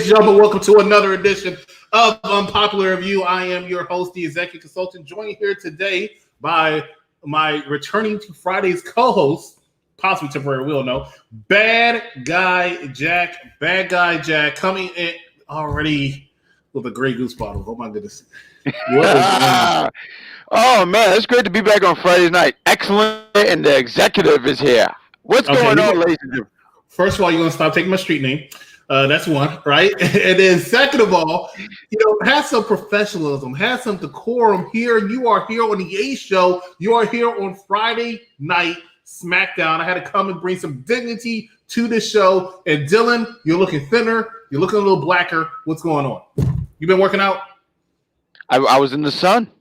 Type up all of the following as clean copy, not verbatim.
and gentlemen, welcome to another edition of Unpopular Review. I am your host, the Executive Consultant, joined here today by my returning to Friday's co-host, possibly temporary, we'll know, Bad Guy Jack, coming in already with a Grey Goose bottle. Oh my goodness. Oh man, it's great to be back on Friday night. Excellent, and the executive is here. What's going on, ladies and gentlemen? First of all, you're going to stop taking my street name. That's one, right? And then second of all, have some professionalism, have some decorum here. You are here on the A show. You are here on Friday Night SmackDown. I had to come and bring some dignity to this show. And Dylan, you're looking thinner. You're looking a little blacker. What's going on? You been working out? I was in the sun.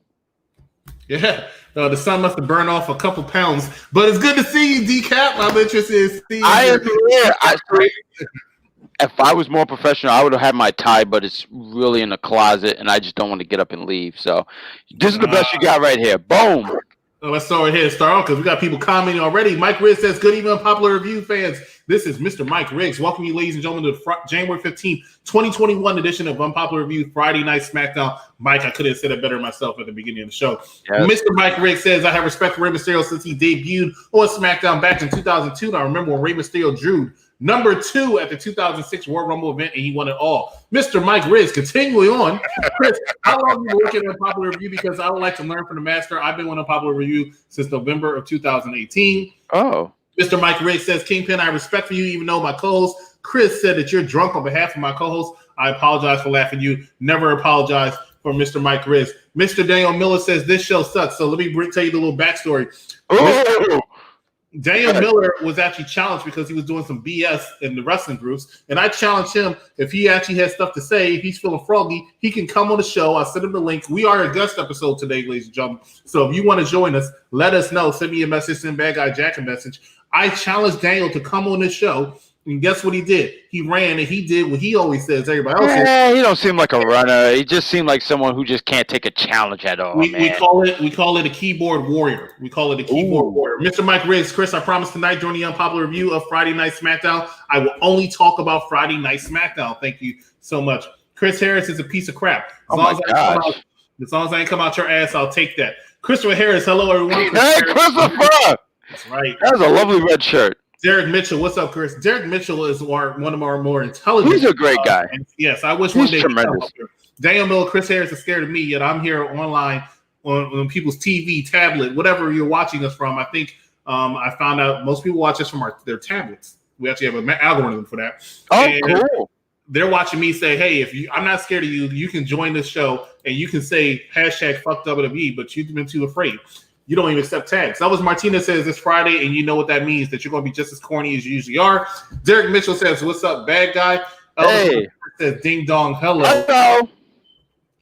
Yeah. The sun must have burned off a couple pounds. But it's good to see you, Decap. I'm interested in seeing you. I am here. If I was more professional, I would have had my tie, but it's really in the closet, and I just don't want to get up and leave. So this is the best you got right here. Boom. Let's start here. Start off because we got people commenting already. Mike Riggs says, good evening, Unpopular Review fans. This is Mr. Mike Riggs. Welcome you, ladies and gentlemen, to the January 15th, 2021 edition of Unpopular Review Friday Night SmackDown. Mike, I could have said it better myself at the beginning of the show. Yes. Mr. Mike Riggs says, I have respect for Ray Mysterio since he debuted on SmackDown back in 2002. And I remember when Ray Mysterio drew number 2 at the 2006 Royal Rumble event, and he won it all. Mr. Mike Riggs, continuing on. Chris, how long have you been working on Unpopular Review? Because I would like to learn from the master. I've been on Unpopular Review since November of 2018. Oh. Mr. Mike Riggs says, Kingpin, I have respect for you, even though my co-host Chris said that you're drunk on behalf of my co-host. I apologize for laughing you. Never apologize for Mr. Mike Riggs. Mr. Daniel Miller says, this show sucks. So let me tell you the little backstory. Daniel Miller was actually challenged because he was doing some BS in the wrestling groups. And I challenged him, if he actually has stuff to say, if he's feeling froggy, he can come on the show. I'll send him the link. We are a guest episode today, ladies and gentlemen. So if you want to join us, let us know. Send me a message, send Bad Guy Jack a message. I challenged Daniel to come on this show. And guess what he did? He ran and he did what he always says. Everybody else he don't seem like a runner. He just seemed like someone who just can't take a challenge at all. We call it a keyboard warrior. We call it a keyboard warrior. Mr. Mike Riggs, Chris, I promise tonight during the Unpopular Review of Friday Night SmackDown, I will only talk about Friday Night SmackDown. Thank you so much. Chris Harris is a piece of crap. As long as I ain't come out your ass, I'll take that. Christopher Harris, hello everyone. Hey, Christopher. That's right. That was a lovely red shirt. Derek Mitchell, what's up, Chris? Derek Mitchell is one of our more intelligent. He's a great guy. Yes, I wish he's one day tremendous. Daniel Miller, Chris Harris is scared of me, yet I'm here online on people's TV, tablet, whatever you're watching us from. I think I found out most people watch us from their tablets. We actually have an algorithm for that. Oh, cool. They're watching me say, hey, I'm not scared of you. You can join this show and you can say hashtag fuck WWE, but you've been too afraid. You don't even accept tags. That was Martina says this Friday, and you know what that means, that you're going to be just as corny as you usually are. Derek Mitchell says, what's up, bad guy? Hey. Says, ding dong, hello. Hello.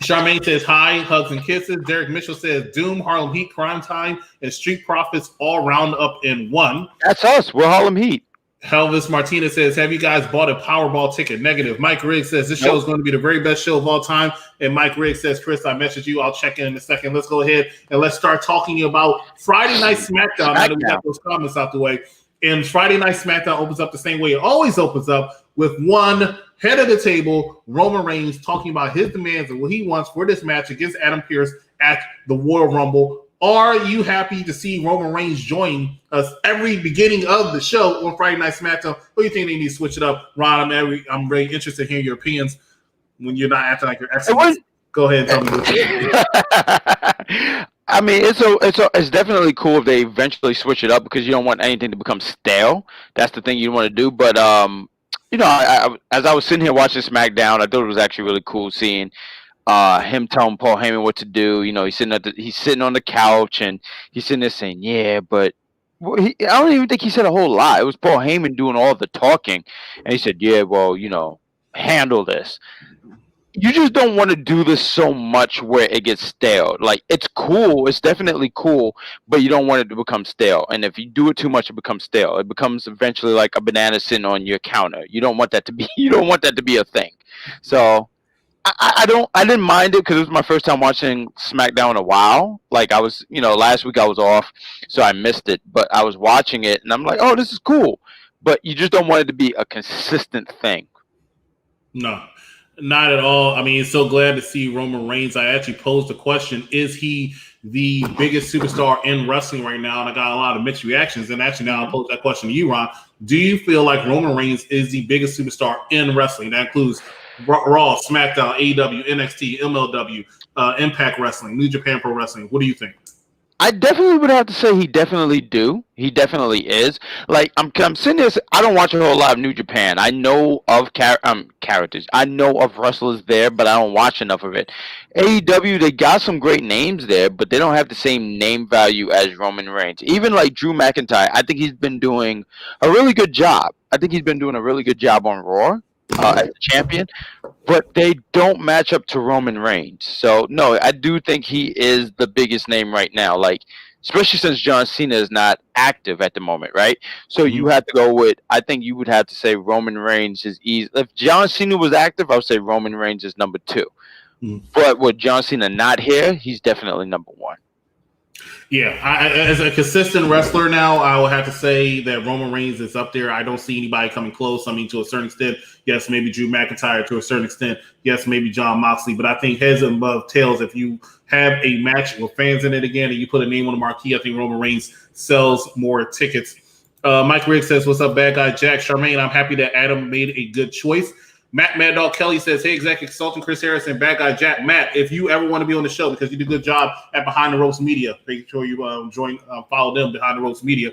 Charmaine says, hi, hugs and kisses. Derek Mitchell says, Doom, Harlem Heat, Crime Time, and Street Profits all round up in one. That's us. We're Harlem Heat. Elvis Martinez says, have you guys bought a Powerball ticket? Negative. Mike Riggs says, this show is going to be the very best show of all time. And Mike Riggs says, Chris, I messaged you. I'll check in a second. Let's go ahead and let's start talking about Friday Night SmackDown. Now that we got those comments out the way. And Friday Night SmackDown opens up the same way it always opens up, with one head of the table, Roman Reigns, talking about his demands and what he wants for this match against Adam Pearce at the Royal Rumble. Are you happy to see Roman Reigns join us every beginning of the show on Friday Night SmackDown? Or do you think they need to switch it up? Ron, I'm very interested in hearing your opinions when you're not acting like you're excellent. Go ahead and tell me. I mean, it's definitely cool if they eventually switch it up, because you don't want anything to become stale. That's the thing you want to do. But I as I was sitting here watching SmackDown, I thought it was actually really cool seeing him telling Paul Heyman what to do. He's sitting on the couch and he's sitting there saying, yeah, but I don't even think he said a whole lot. It was Paul Heyman doing all the talking, and he said, yeah, well, handle this. You just don't want to do this so much where it gets stale. Like, it's cool, it's definitely cool, but you don't want it to become stale. And if you do it too much, it becomes stale. It becomes eventually like a banana sitting on your counter. You don't want that to be a thing. So I didn't mind it, because it was my first time watching SmackDown in a while. Like, I was, last week I was off, so I missed it. But I was watching it, and I'm like, oh, this is cool. But you just don't want it to be a consistent thing. No. Not at all. I mean, so glad to see Roman Reigns. I actually posed the question, is he the biggest superstar in wrestling right now? And I got a lot of mixed reactions. And actually now I'll pose that question to you, Ron. Do you feel like Roman Reigns is the biggest superstar in wrestling? That includes Raw, SmackDown, AEW, NXT, MLW, Impact Wrestling, New Japan Pro Wrestling. What do you think? I definitely would have to say he definitely do. He definitely is. Like I'm sitting there. I don't watch a whole lot of New Japan. I know of characters. I know of wrestlers there, but I don't watch enough of it. AEW, they got some great names there, but they don't have the same name value as Roman Reigns. Even like Drew McIntyre, I think he's been doing a really good job. I think he's been doing a really good job on Raw as a champion, but they don't match up to Roman Reigns. So no, I do think he is the biggest name right now. Like, especially since John Cena is not active at the moment, right? So you have to go with. I think you would have to say Roman Reigns is easy. If John Cena was active, I would say Roman Reigns is number 2. But with John Cena not here, he's definitely number 1. Yeah, as a consistent wrestler now, I will have to say that Roman Reigns is up there. I don't see anybody coming close. I mean, to a certain extent, yes, maybe Drew McIntyre. To a certain extent, yes, maybe Jon Moxley. But I think heads above tails, if you have a match with fans in it again and you put a name on the marquee, I think Roman Reigns sells more tickets. Mike Riggs says, what's up, bad guy Jack? Charmaine, I'm happy that Adam made a good choice. Matt Mad Dog Kelly says, hey, executive consultant Chris Harris and bad guy Jack. Matt, if you ever want to be on the show, because you do a good job at Behind the Ropes Media, make sure you follow them, Behind the Ropes Media.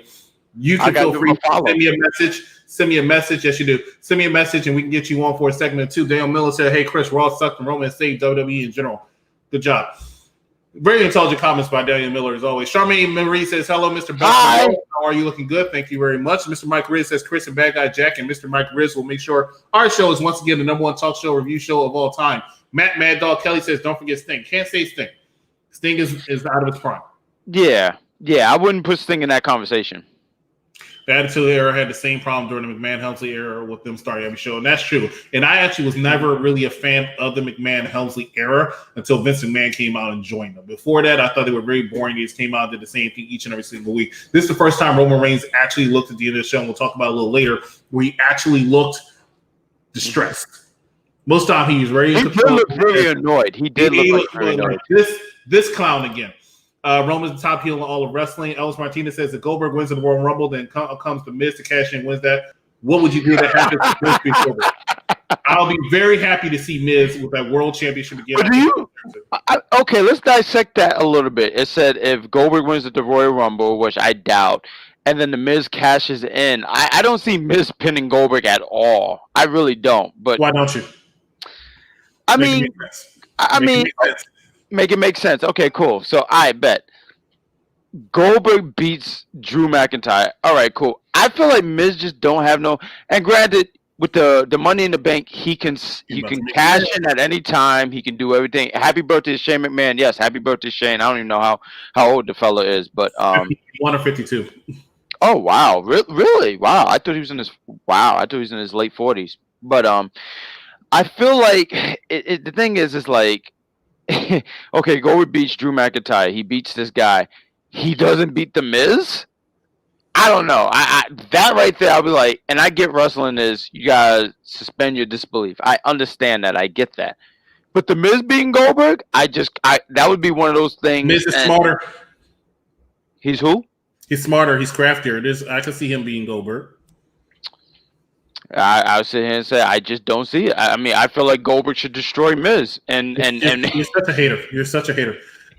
You can feel free to send me a message. Send me a message. Yes, you do. Send me a message and we can get you on for a segment or two. Daniel Miller said, hey, Chris, Raw sucked and Roman saved WWE in general. Good job. Very intelligent comments by Daniel Miller, as always. Charmaine Marie says, hello, Mr. Hi. How are you? Looking good. Thank you very much. Mr. Mike Riz says, Chris and Bad Guy Jack and Mr. Mike Riz will make sure our show is once again the number 1 talk show review show of all time. Matt Mad Dog Kelly says, don't forget Sting. Can't say Sting. Sting is out of its prime. Yeah. I wouldn't put Sting in that conversation. The Attitude Era had the same problem during the McMahon-Helmsley era with them starting every show, and that's true. And I actually was never really a fan of the McMahon-Helmsley era until Vince McMahon came out and joined them. Before that, I thought they were very boring. They just came out and did the same thing each and every single week. This is the first time Roman Reigns actually looked at the end of the show, and we'll talk about it a little later, where he actually looked distressed. Most of the time, he was ready to He did look really annoyed. He did look really annoyed. This clown again. Roman's the top heel in all of wrestling. Elvis Martinez says that Goldberg wins the Royal Rumble, then comes the Miz to cash in and wins that. What would you do that happens to Miz beat Goldberg? I'll be very happy to see Miz with that World Championship again. Okay, let's dissect that a little bit. It said if Goldberg wins the Royal Rumble, which I doubt, and then the Miz cashes in, I don't see Miz pinning Goldberg at all. I really don't. But why don't you? Make it make sense. Okay, cool. So I bet Goldberg beats Drew McIntyre. All right, cool. I feel like Miz just don't have no. And granted, with the Money in the Bank, he can cash in at any time. He can do everything. Happy birthday, Shane McMahon. Yes, happy birthday, Shane. I don't even know how old the fella is, but 51 or 52. Oh wow, really? Wow. I thought he was in his late 40s. But I feel like the thing is like. Okay, Goldberg beats Drew McIntyre. He beats this guy. He doesn't beat The Miz? I don't know. I that right there, I'll be like, and I get wrestling is you gotta suspend your disbelief. I understand that. I get that. But The Miz beating Goldberg, that would be one of those things. Miz is smarter. He's who? He's smarter. He's craftier. I can see him beating Goldberg. I would sit here and say I just don't see it. I mean, I feel like Goldberg should destroy Miz, and you're such a hater. You're such a hater.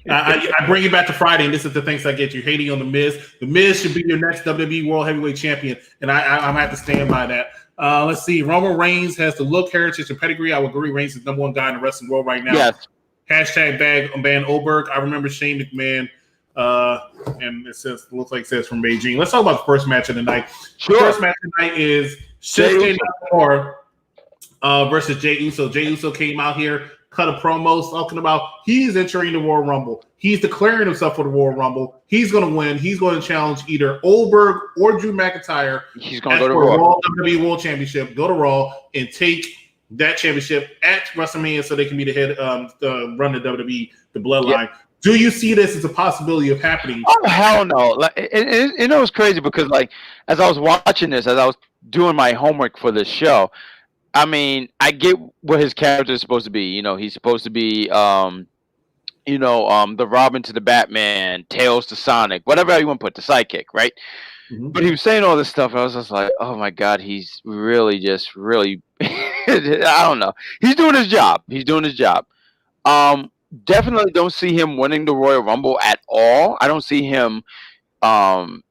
I bring you back to Friday, and this is the things I get you hating on the Miz. The Miz should be your next WWE World Heavyweight Champion, and I'm have to stand by that. Let's see. Roman Reigns has the look, heritage, and pedigree. I would agree. Reigns is number 1 guy in the wrestling world right now. Yes. Hashtag ban Oberg. I remember Shane McMahon. And it looks like it says from Beijing. Let's talk about the first match of the night. Sure. The first match of the night is Shinsuke Nakamura versus Jey Uso. Jey Uso came out here, cut a promo talking about he's entering the Royal Rumble. He's declaring himself for the Royal Rumble. He's going to win. He's going to challenge either Goldberg or Drew McIntyre. He's going to go to Raw. WWE World Championship. Go to Raw and take that championship at WrestleMania so they can be the head, run the WWE, the Bloodline. Yep. Do you see this as a possibility of happening? Oh hell no! Like it was crazy because like as I was watching this, as I was doing my homework for this show, I mean, I get what his character is supposed to be. He's supposed to be, the Robin to the Batman, Tails to Sonic, whatever you want to put, the sidekick, right? Mm-hmm. But he was saying all this stuff, and I was just like, oh my God, he's really just really, I don't know. He's doing his job. He's doing his job. Definitely don't see him winning the Royal Rumble at all. I don't see him. Um,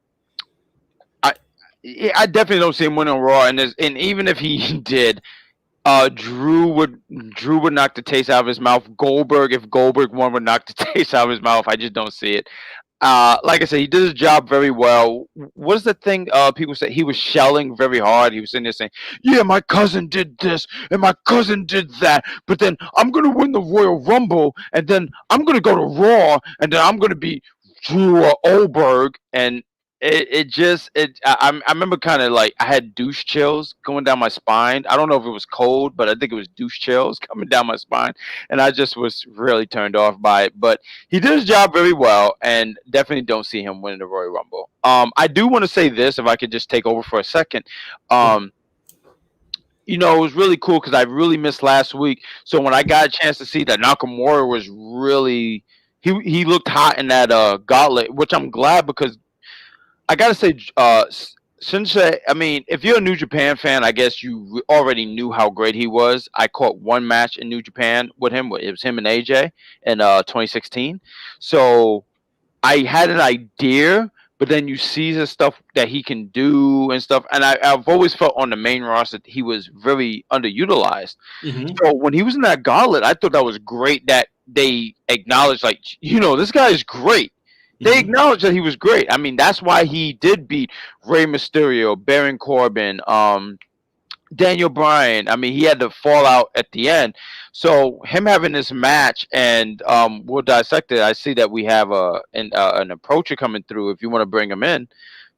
I definitely don't see him winning Raw, and even if he did, Drew would knock the taste out of his mouth. If Goldberg won, would knock the taste out of his mouth. I just don't see it. Like I said, he did his job very well. What is the thing? People say he was shelling very hard. He was sitting there saying, "Yeah, my cousin did this and my cousin did that, but then I'm gonna win the Royal Rumble, and then I'm gonna go to Raw, and then I'm gonna be Drew Oldberg." And I remember kind of like I had douche chills going down my spine. I don't know if it was cold, but I think it was douche chills coming down my spine, and I just was really turned off by it. But he did his job very well, and definitely don't see him winning the Royal Rumble. I do want to say this, if I could just take over for a second. It was really cool because I really missed last week. So when I got a chance to see that Nakamura was really he looked hot in that gauntlet, which I'm glad because I gotta say, Sensei. I mean, if you're a New Japan fan, I guess you already knew how great he was. I caught one match in New Japan with him. It was him and AJ in 2016. So I had an idea, but then you see the stuff that he can do and stuff. And I've always felt on the main roster that he was very underutilized. Mm-hmm. So when he was in that gauntlet, I thought that was great that they acknowledged, like, this guy is great. They acknowledged that he was great. I mean, that's why he did beat Ray Mysterio, Baron Corbin, Daniel Bryan. I mean, he had the fallout at the end. So him having this match, and we'll dissect it. I see that we have an approacher coming through. If you want to bring him in,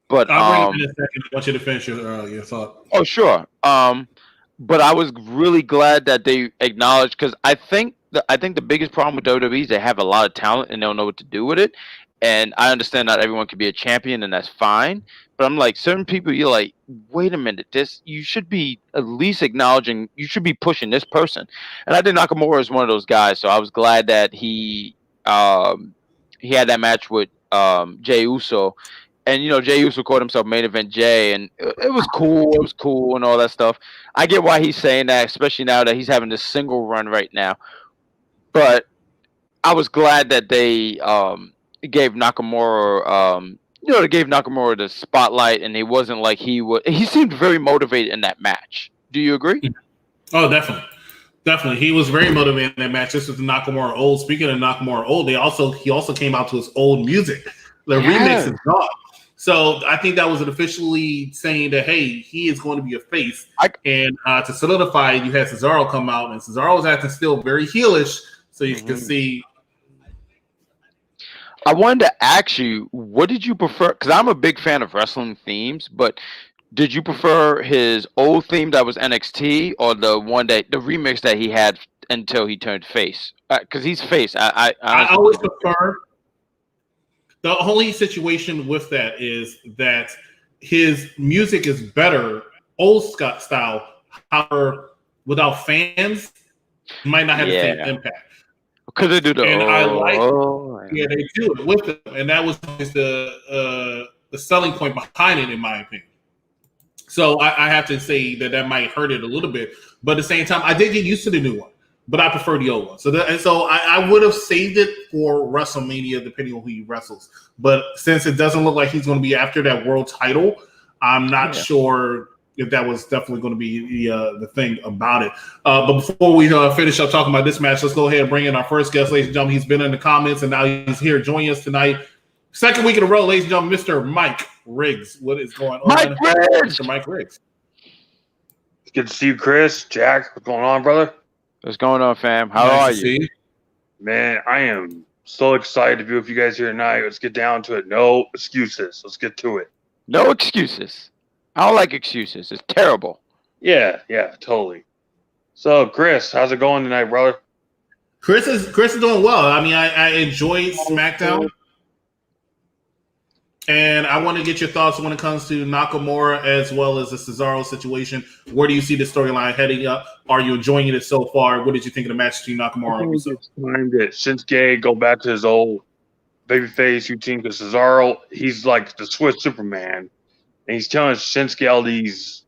but I'll bring him in a second. I want you to finish your thought. Oh, sure. But I was really glad that they acknowledged, because I think the biggest problem with WWE is they have a lot of talent and they don't know what to do with it. And I understand not everyone can be a champion, and that's fine. But I'm like, certain people, you're like, wait a minute, you should be at least acknowledging, you should be pushing this person. And I think Nakamura is one of those guys. So I was glad that he had that match with Jey Uso. And, Jey Uso called himself main event Jey, and it was cool. It was cool and all that stuff. I get why he's saying that, especially now that he's having this single run right now. But I was glad that they gave Nakamura, they gave Nakamura the spotlight, and he wasn't like he seemed very motivated in that match. Do you agree? Oh, definitely. Definitely. He was very motivated in that match. This is the Nakamura old. Speaking of Nakamura old, he also came out to his old music. The remix is gone. So I think that was officially saying that, hey, he is going to be a face. And to solidify it, you had Cesaro come out, and Cesaro was acting still very heelish, so you can see. I wanted to ask you, what did you prefer? Because I'm a big fan of wrestling themes, but did you prefer his old theme that was NXT, or the remix that he had until he turned face? Because he's face. I always prefer. The only situation with that is that his music is better, old style. However, without fans, it might not have the same impact. Because they do they do it with them, and that was the selling point behind it, in my opinion. So I have to say that might hurt it a little bit, but at the same time, I did get used to the new one, but I prefer the old one. So I would have saved it for WrestleMania, depending on who he wrestles. But since it doesn't look like he's going to be after that world title, I'm not sure if that was definitely going to be the thing about it. But before we finish up talking about this match, let's go ahead and bring in our first guest, ladies and gentlemen. He's been in the comments, and now he's here joining us tonight. Second week in a row, ladies and gentlemen, Mr. Mike Riggs. What is going on? Mr. Mike Riggs. It's good to see you, Chris. Jack, what's going on, brother? What's going on, fam? How are you? Man, I am so excited to be with you guys here tonight. Let's get down to it. No excuses. Let's get to it. No excuses. I don't like excuses. It's terrible. Yeah, totally. So, Chris, how's it going tonight, brother? Chris is doing well. I mean, I enjoyed SmackDown. And I want to get your thoughts when it comes to Nakamura as well as the Cesaro situation. Where do you see the storyline heading up? Are you enjoying it so far? What did you think of the match between Nakamura and Uso? It's time that Shinsuke go back to his old babyface routine because Cesaro, he's like the Swiss Superman. And he's telling Shinsuke all these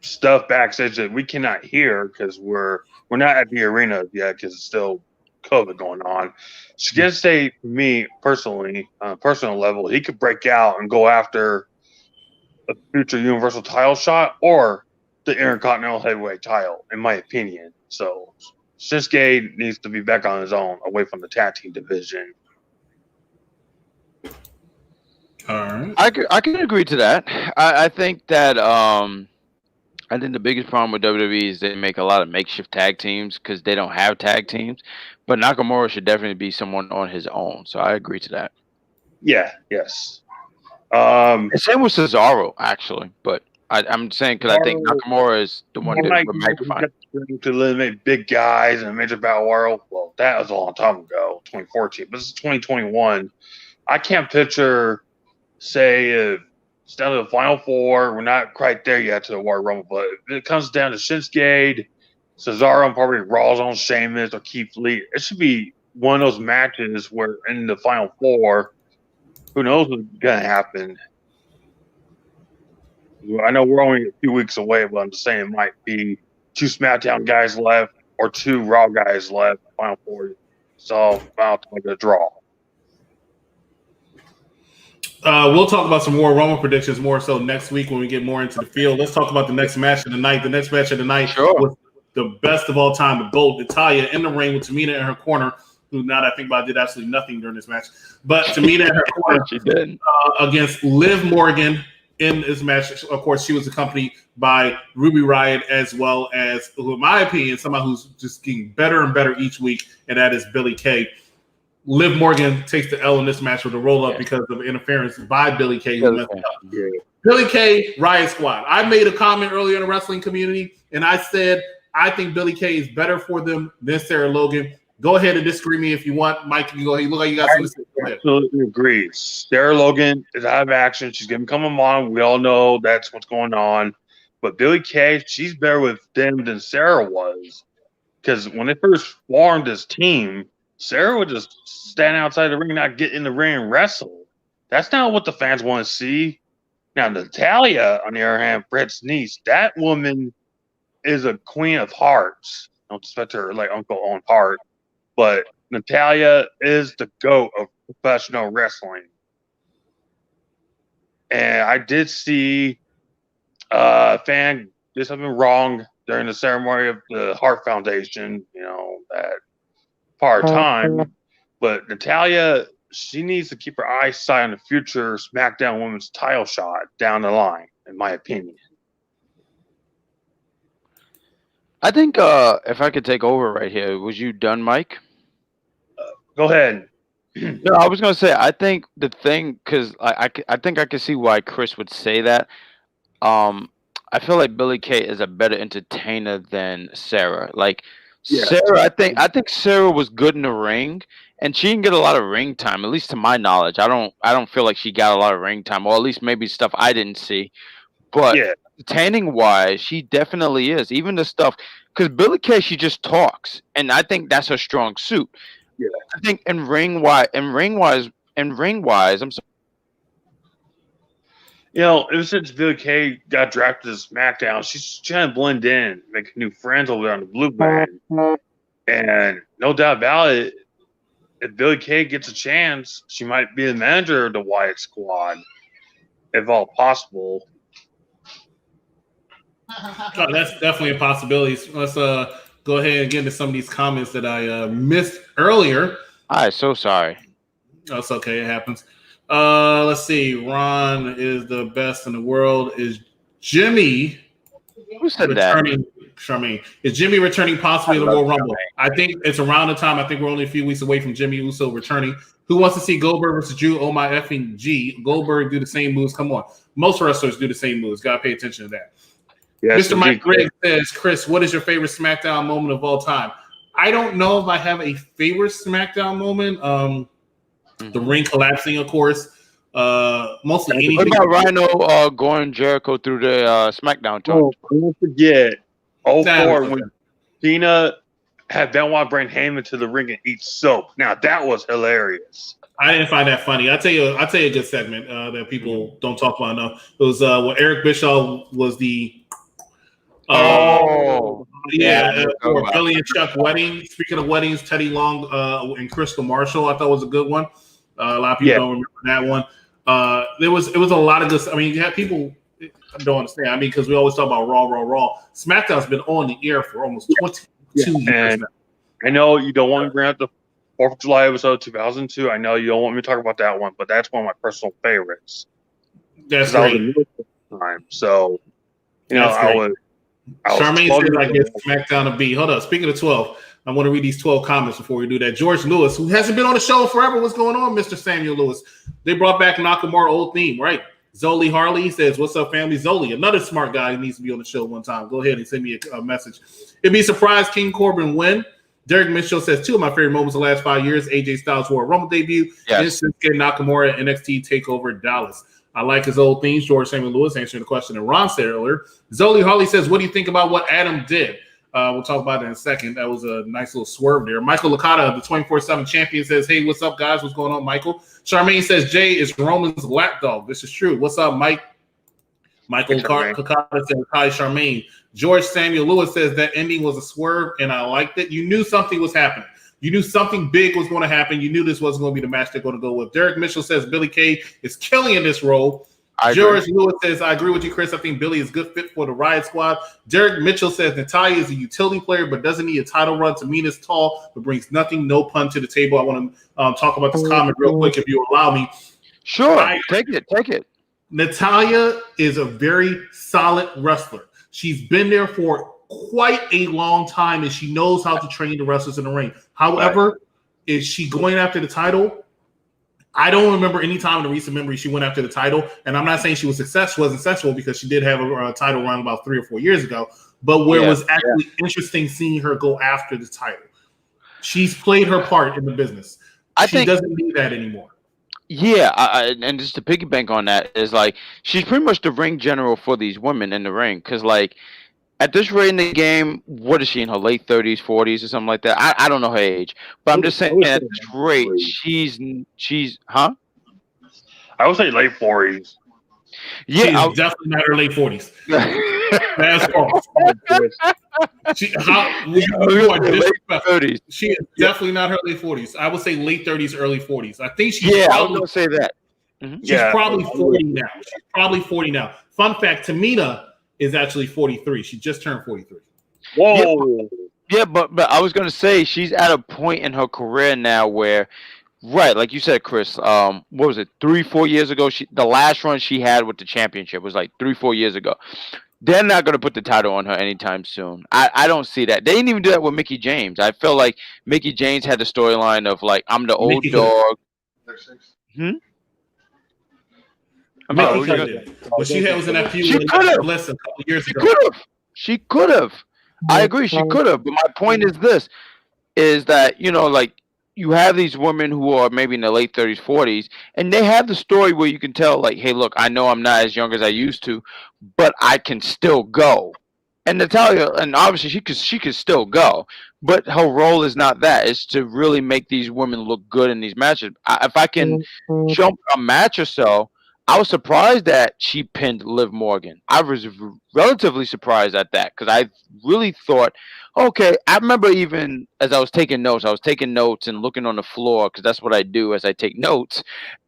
stuff backstage that we cannot hear because we're not at the arena yet because it's still COVID going on. Shinsuke, for me personally, on a personal level, he could break out and go after a future Universal title shot or the Intercontinental Heavyweight title, in my opinion. So Shinsuke needs to be back on his own, away from the tag team division. All right. I can agree to that. I think that I think the biggest problem with WWE is they make a lot of makeshift tag teams because they don't have tag teams. But Nakamura should definitely be someone on his own. So I agree to that. Yeah, yes. And same with Cesaro, actually. But I'm saying because I think Nakamura is the one that would make fun. To eliminate big guys in a major battle royal. Well, that was a long time ago, 2014. But this is 2021. I can't picture, say, if it's down to the final four. We're not quite there yet to the Royal Rumble, but if it comes down to Shinsuke, Cesaro, and probably Raw's on Sheamus or Keith Lee, it should be one of those matches where in the final four, who knows what's going to happen. I know we're only a few weeks away, but I'm just saying it might be 2 SmackDown guys left or 2 Raw guys left. Final four, so about like a draw. We'll talk about some more Roman predictions more so next week when we get more into the field. Let's talk about the next match of the night. The next match of the night was the best of all time, the bold Natalya in the ring with Tamina in her corner, who now that I think about it, did absolutely nothing during this match. But Tamina in her corner She did. Against Liv Morgan in this match. Of course, she was accompanied by Ruby Riott as well as, in my opinion, somebody who's just getting better and better each week, and that is Billie Kay. Liv Morgan takes the L in this match with a roll-up because of interference by Billie Kay. Billie Kay, Riott Squad. I made a comment earlier in the wrestling community, and I said I think Billie Kay is better for them than Sarah Logan. Go ahead and disagree with me if you want. Mike, you go ahead. You look like you got something to say. Go ahead. Absolutely agree. Sarah Logan is out of action. She's going to become a mom. We all know that's what's going on. But Billie Kay, she's better with them than Sarah was. Because when they first formed this team, Sarah would just stand outside the ring, not get in the ring and wrestle. That's not what the fans want to see. Now, Natalya, on the other hand, Brett's niece, that woman is a queen of hearts. Don't expect her like Uncle Owen Hart. But Natalya is the GOAT of professional wrestling. And I did see a fan did something wrong during the ceremony of the Hart Foundation, that part of time. But Natalya, she needs to keep her eyes set on the future SmackDown Women's title shot down the line, in my opinion. I think if I could take over right here, was you done, Mike? Go ahead. No, I was gonna say I think the thing because I think I can see why Chris would say that. I feel like Billie Kay is a better entertainer than Sarah. Like Sarah, I think Sarah was good in the ring, and she didn't get a lot of ring time. At least to my knowledge, I don't feel like she got a lot of ring time, or at least maybe stuff I didn't see. But entertaining wise, she definitely is. Even the stuff because Billie Kay, she just talks, and I think that's her strong suit. Yeah, I think in ring wise, I'm sorry. Ever since Billie Kay got drafted to SmackDown, she's trying to blend in, make new friends over there on the blue band. And no doubt about it, if Billie Kay gets a chance, she might be the manager of the Wyatt Squad, if all possible. Oh, that's definitely a possibility. Let's go ahead and get into some of these comments that I missed earlier. I'm so sorry. Oh, it's okay. It happens. Let's see. Ron is the best in the world. Is Jimmy Who said returning? Charmaine. Is Jimmy returning possibly to the Royal Rumble? I think it's around the time. I think we're only a few weeks away from Jimmy Uso returning. Who wants to see Goldberg versus Drew? Oh my effing G. Goldberg do the same moves. Come on. Most wrestlers do the same moves. Gotta pay attention to that. Yes, Mr. Mike Griggs says, Chris, what is your favorite SmackDown moment of all time? I don't know if I have a favorite SmackDown moment. The ring collapsing, of course. Mostly What anything. about Rhino going Jericho through the SmackDown talk? Don't forget. Oh, Nah, four when Cena had Benoit bring Heyman to the ring and eat soap. Now that was hilarious. I didn't find that funny. I'll tell you a good segment that people don't talk about enough. It was when Eric Bischoff was the for Billy and Chuck wedding. Speaking of weddings, Teddy Long and Crystal Marshall, I thought was a good one. A lot of people don't remember that one. It was a lot of good. I mean, you had people don't understand. I mean, because we always talk about Raw. SmackDown's been on the air for almost 22 years now. I know you don't want me to bring up the 4th of July episode 2002. I know you don't want me to talk about that one, but that's one of my personal favorites. That's great. Time. So, I was Charmaine said, I guess SmackDown to be. Hold up. Speaking of 12, I want to read these 12 comments before we do that. George Lewis, who hasn't been on the show forever. What's going on, Mr. Samuel Lewis? They brought back Nakamura old theme, right? Zoli Harley says, what's up, family? Zoli, another smart guy who needs to be on the show one time. Go ahead and send me a message. It'd be surprised King Corbin win. Derek Mitchell says, two of my favorite moments of the last 5 years, AJ Styles Royal Rumble debut, and Shinsuke Nakamura NXT TakeOver Dallas. I like his old themes. George Samuel Lewis answering the question that Ron said earlier. Zoli Harley says, what do you think about what Adam did? We'll talk about it in a second. That was a nice little swerve there. Michael Licata, the 24/7 champion, says, hey, what's up, guys? What's going on, Michael? Charmaine says, Jay is Roman's lapdog. This is true. What's up, Mike? Michael Licata says, hi, Charmaine. George Samuel Lewis says that ending was a swerve, and I liked it. You knew something was happening. You knew something big was going to happen. You knew this wasn't going to be the match they're going to go with. Derek Mitchell says Billy Kay is killing in this role. George Lewis says, I agree with you, Chris. I think Billy is a good fit for the Riot Squad. Derek Mitchell says Natalya is a utility player, but doesn't need a title run. Tamina's tall, but brings nothing, no pun to the table. I want to talk about this comment real quick, if you allow me. Sure, take it. Natalya is a very solid wrestler. She's been there for quite a long time, and she knows how to train the wrestlers in the ring. However, is she going after the title? I don't remember any time in the recent memory she went after the title, and I'm not saying she was wasn't successful because she did have a title run about 3 or 4 years ago, but where it was actually interesting seeing her go after the title. She's played her part in the business. She doesn't need that anymore. Yeah, and just to piggyback on that is like she's pretty much the ring general for these women in the ring because like at this rate in the game, what is she in her late 30s, 40s, or something like that? I don't know her age, but I'm just saying at this rate, she's huh? I would say late 40s. Yeah, she's definitely not her late 40s. That's false. She is definitely not her late 40s. I would say late 30s, early 40s. I think she's I was gonna say that. Mm-hmm. She's probably 40 now. She's probably 40 now. Fun fact: Tamina is actually 43. She just turned 43. Whoa. Yeah, but I was gonna say she's at a point in her career now where, right, like you said, Chris. What was it? 3-4 years ago, the last run she had with the championship was like 3-4 years ago. They're not gonna put the title on her anytime soon. I don't see that. They didn't even do that with Mickie James. I feel like Mickie James had the storyline of like I'm the old dog. I mean, she was in that feud with Bliss a couple years ago. She could have. I agree. She could have. But my point is this: is that like you have these women who are maybe in their late 30s, 40s, and they have the story where you can tell, like, hey, look, I know I'm not as young as I used to, but I can still go. And Natalya, and obviously she could still go, but her role is not that. It's to really make these women look good in these matches. If I can jump a match or so. I was surprised that she pinned Liv Morgan. I was relatively surprised at that because I really thought, okay, I remember even as I was taking notes and looking on the floor because that's what I do as I take notes.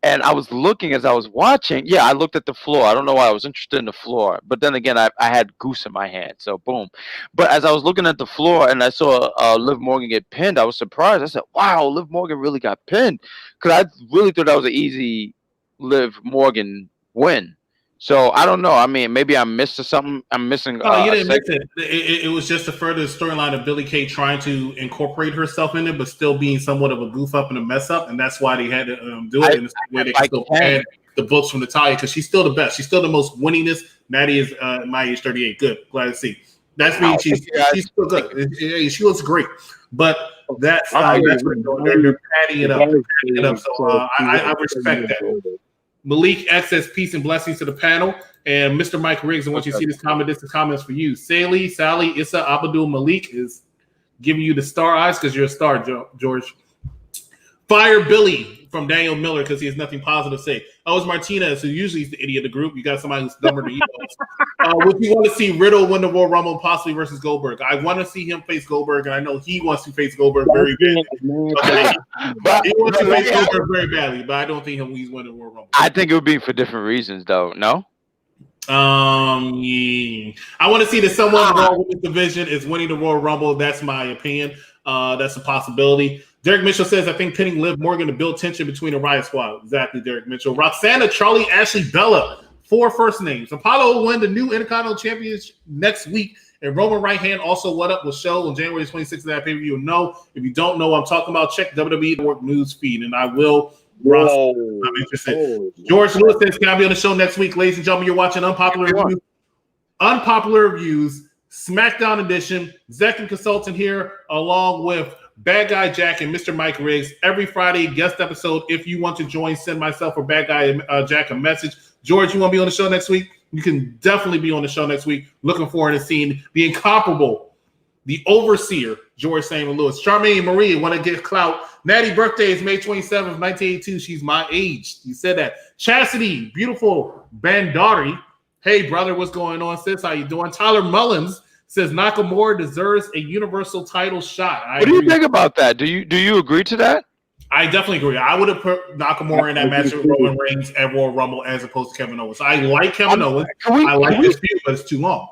And I was looking as I was watching. Yeah, I looked at the floor. I don't know why I was interested in the floor. But then again, I had goose in my hand. So, boom. But as I was looking at the floor and I saw Liv Morgan get pinned, I was surprised. I said, wow, Liv Morgan really got pinned because I really thought that was an easy Liv Morgan win. So I don't know. I mean, maybe I missed something. I'm missing. Oh, you didn't miss it. It was just a further storyline of Billie Kay trying to incorporate herself in it, but still being somewhat of a goof up and a mess up, and that's why they had to do it in the way they still had the books from Natalya because she's still the best. She's still the most winningest. Natty is my age 38. Good, glad to see. That's means she's still good. She looks great, but that's they're padding it up. So I respect that. Malik X says peace and blessings to the panel. And Mr. Mike Riggs, and once you see this comment, this is comments for you. Sally, Issa, Abdul Malik is giving you the star eyes because you're a star, George. Fire Billy from Daniel Miller because he has nothing positive to say. Elvis Martinez, who usually is the idiot of the group. You got somebody who's dumber than you. Would you want to see Riddle win the Royal Rumble possibly versus Goldberg? I want to see him face Goldberg, and I know he wants to face Goldberg very badly. He wants to face Goldberg very badly, but I don't think he's winning the Royal Rumble. I think it would be for different reasons, though. No? Yeah. I want to see that someone in the Raw Women's division is winning the Royal Rumble. That's my opinion. That's a possibility. Derek Mitchell says, I think pinning Liv Morgan to build tension between the Riot Squad. Exactly, Derek Mitchell. Roxana, Charlie, Ashley, Bella. 4 first names. Apollo will win the new Intercontinental Championship next week. And Roman Right Hand also what up will show on January 26th of that pay-per-view. No, if you don't know what I'm talking about, check WWE Network news feed. And I will. George Lewis says, can I be on the show next week? Ladies and gentlemen, you're watching Unpopular Reviews. Unpopular Reviews, SmackDown edition. Zach and Consultant here, along with Bad Guy Jack and Mr. Mike Riggs. Every Friday, guest episode. If you want to join, send myself or Bad Guy Jack a message. George, you want to be on the show next week? You can definitely be on the show next week. Looking forward to seeing the incomparable, the overseer, George Samuel Lewis. Charmaine Marie, want to get clout. Natty birthday is May 27th, 1982. She's my age. You said that. Chastity, beautiful Bandari. Hey, brother, what's going on, sis? How you doing? Tyler Mullins says Nakamura deserves a universal title shot. What do you think about that? Do you agree to that? I definitely agree. I would have put Nakamura in that match with Roman Reigns at Royal Rumble as opposed to Kevin Owens. I like Kevin Owens. I like this feud, but it's too long.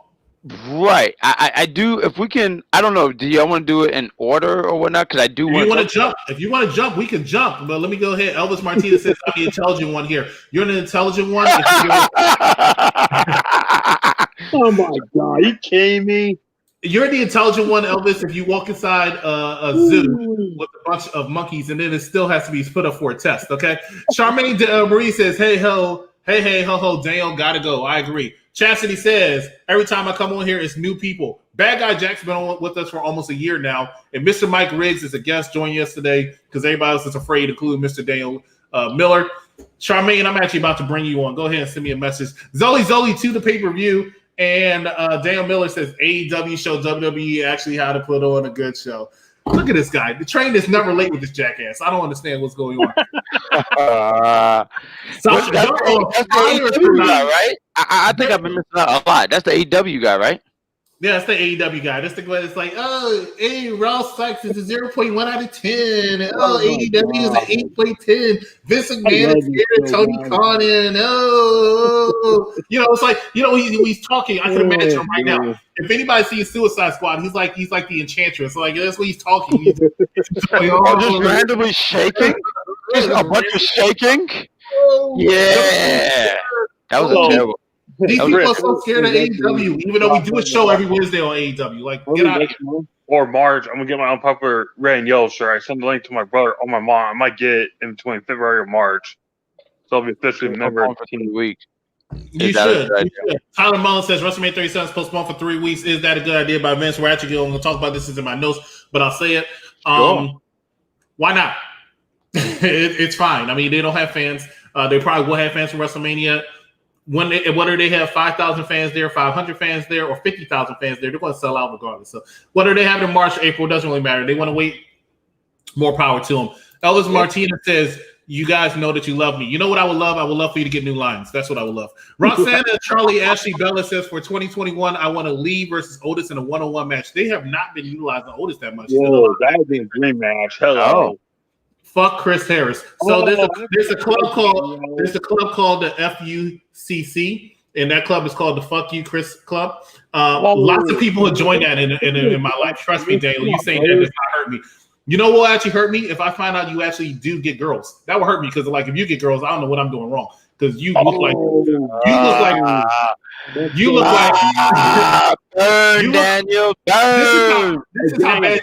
Right. I do. If we can, I don't know. Do y'all want to do it in order or whatnot? Because I do want to jump. If you want to jump, we can jump. But let me go ahead. Elvis Martinez says, I'm the intelligent one here. You're the intelligent one. Oh, my God. You kidding me? You're the intelligent one, Elvis, if you walk inside a zoo with a bunch of monkeys, and then it still has to be put up for a test, okay? Charmaine Marie says, hey, ho, Daniel, gotta go. I agree. Chastity says, every time I come on here, it's new people. Bad Guy Jack's been on with us for almost a year now, and Mr. Mike Riggs is a guest, joined yesterday because everybody else is afraid, including Mr. Daniel Miller. Charmaine, I'm actually about to bring you on. Go ahead and send me a message. Zoe to the pay-per-view. And Daniel Miller says AEW show WWE actually how to put on a good show. Look at this guy. The train is never late with this jackass. I don't understand what's going on. Sasha, that's the AEW guy, right? I think I've been missing out a lot. That's the AEW guy, right? Yeah, that's the AEW guy. That's the guy that's like, oh, hey, Raw Sykes is a 0.1 out of 10. And, oh, AEW is an 8.10. Vince McMahon is here, Tony Khan, and it's like, he's talking. I can imagine him right now. If anybody sees Suicide Squad, he's like the Enchantress. So, like, that's what he's talking. He's like, just randomly shaking? Just a bunch of shaking? Yeah. That was terrible. These people are so scared of AEW, even though we do a show every Wednesday on AEW. Like, get out of here. Or March, I'm going to get my unpopular Ray and Yellow shirt. I send the link to my brother or my mom. I might get it in between February or March. So I'll be officially a member for 2 weeks. You should. Tyler Mullen says WrestleMania 37 is postponed for 3 weeks. Is that a good idea by Vince? We're actually going to talk about this. Is in my notes, but I'll say it. Why not? It's fine. I mean, they don't have fans. They probably will have fans for WrestleMania. Whether they have 5,000 fans there, 500 fans there, or 50,000 fans there, they're going to sell out regardless. So whether they have it in March, April, doesn't really matter. They want to wait. More power to them. Elvis Martinez says, you guys know that you love me. You know what I would love? I would love for you to get new lines. That's what I would love. Roxana, Charlie, Ashley, Bella says, for 2021, I want to Lee versus Otis in a one-on-one match. They have not been utilizing Otis that much. Whoa, that would be a dream match. Hello. Fuck Chris Harris. So there's a club called the FUCC, and that club is called the Fuck You Chris Club. Lots of people have joined that in my life. Trust me, Daniel. You saying that does not hurt me. You know what will actually hurt me? If I find out you actually do get girls. That will hurt me because, like, if you get girls, I don't know what I'm doing wrong. Because you look like burn, Daniel, burn. This is how bad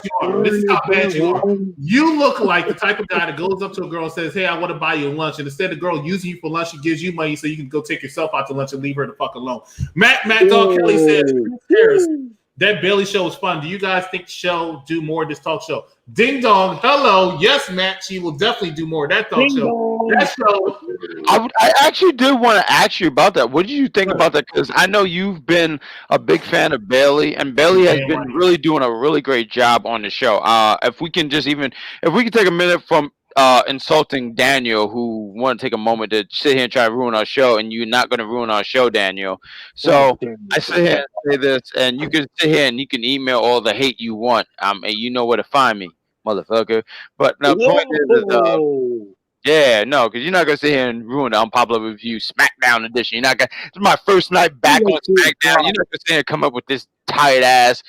you are. You look like the type of guy that goes up to a girl and says, hey, I want to buy you lunch. And instead of the girl using you for lunch, she gives you money so you can go take yourself out to lunch and leave her the fuck alone. Matt Dog Kelly says, Chris Harris That Bailey show was fun. Do you guys think she'll do more of this talk show? Ding dong. Hello. Yes, Matt. She will definitely do more of that talk Ding show. dong. That show. I actually did want to ask you about that. What did you think about that? Because I know you've been a big fan of Bailey, and Bailey has been really doing a really great job on the show. If we can take a minute from insulting Daniel, who want to take a moment to sit here and try to ruin our show, and you're not going to ruin our show, Daniel. So I sit here and say this, and you can sit here and you can email all the hate you want, and you know where to find me, motherfucker. But the point is, yeah, no, because you're not gonna sit here and ruin the Unpopular Review SmackDown edition. You're not gonna. It's my first night back on SmackDown. You're not gonna sit here and come up with this tired ass,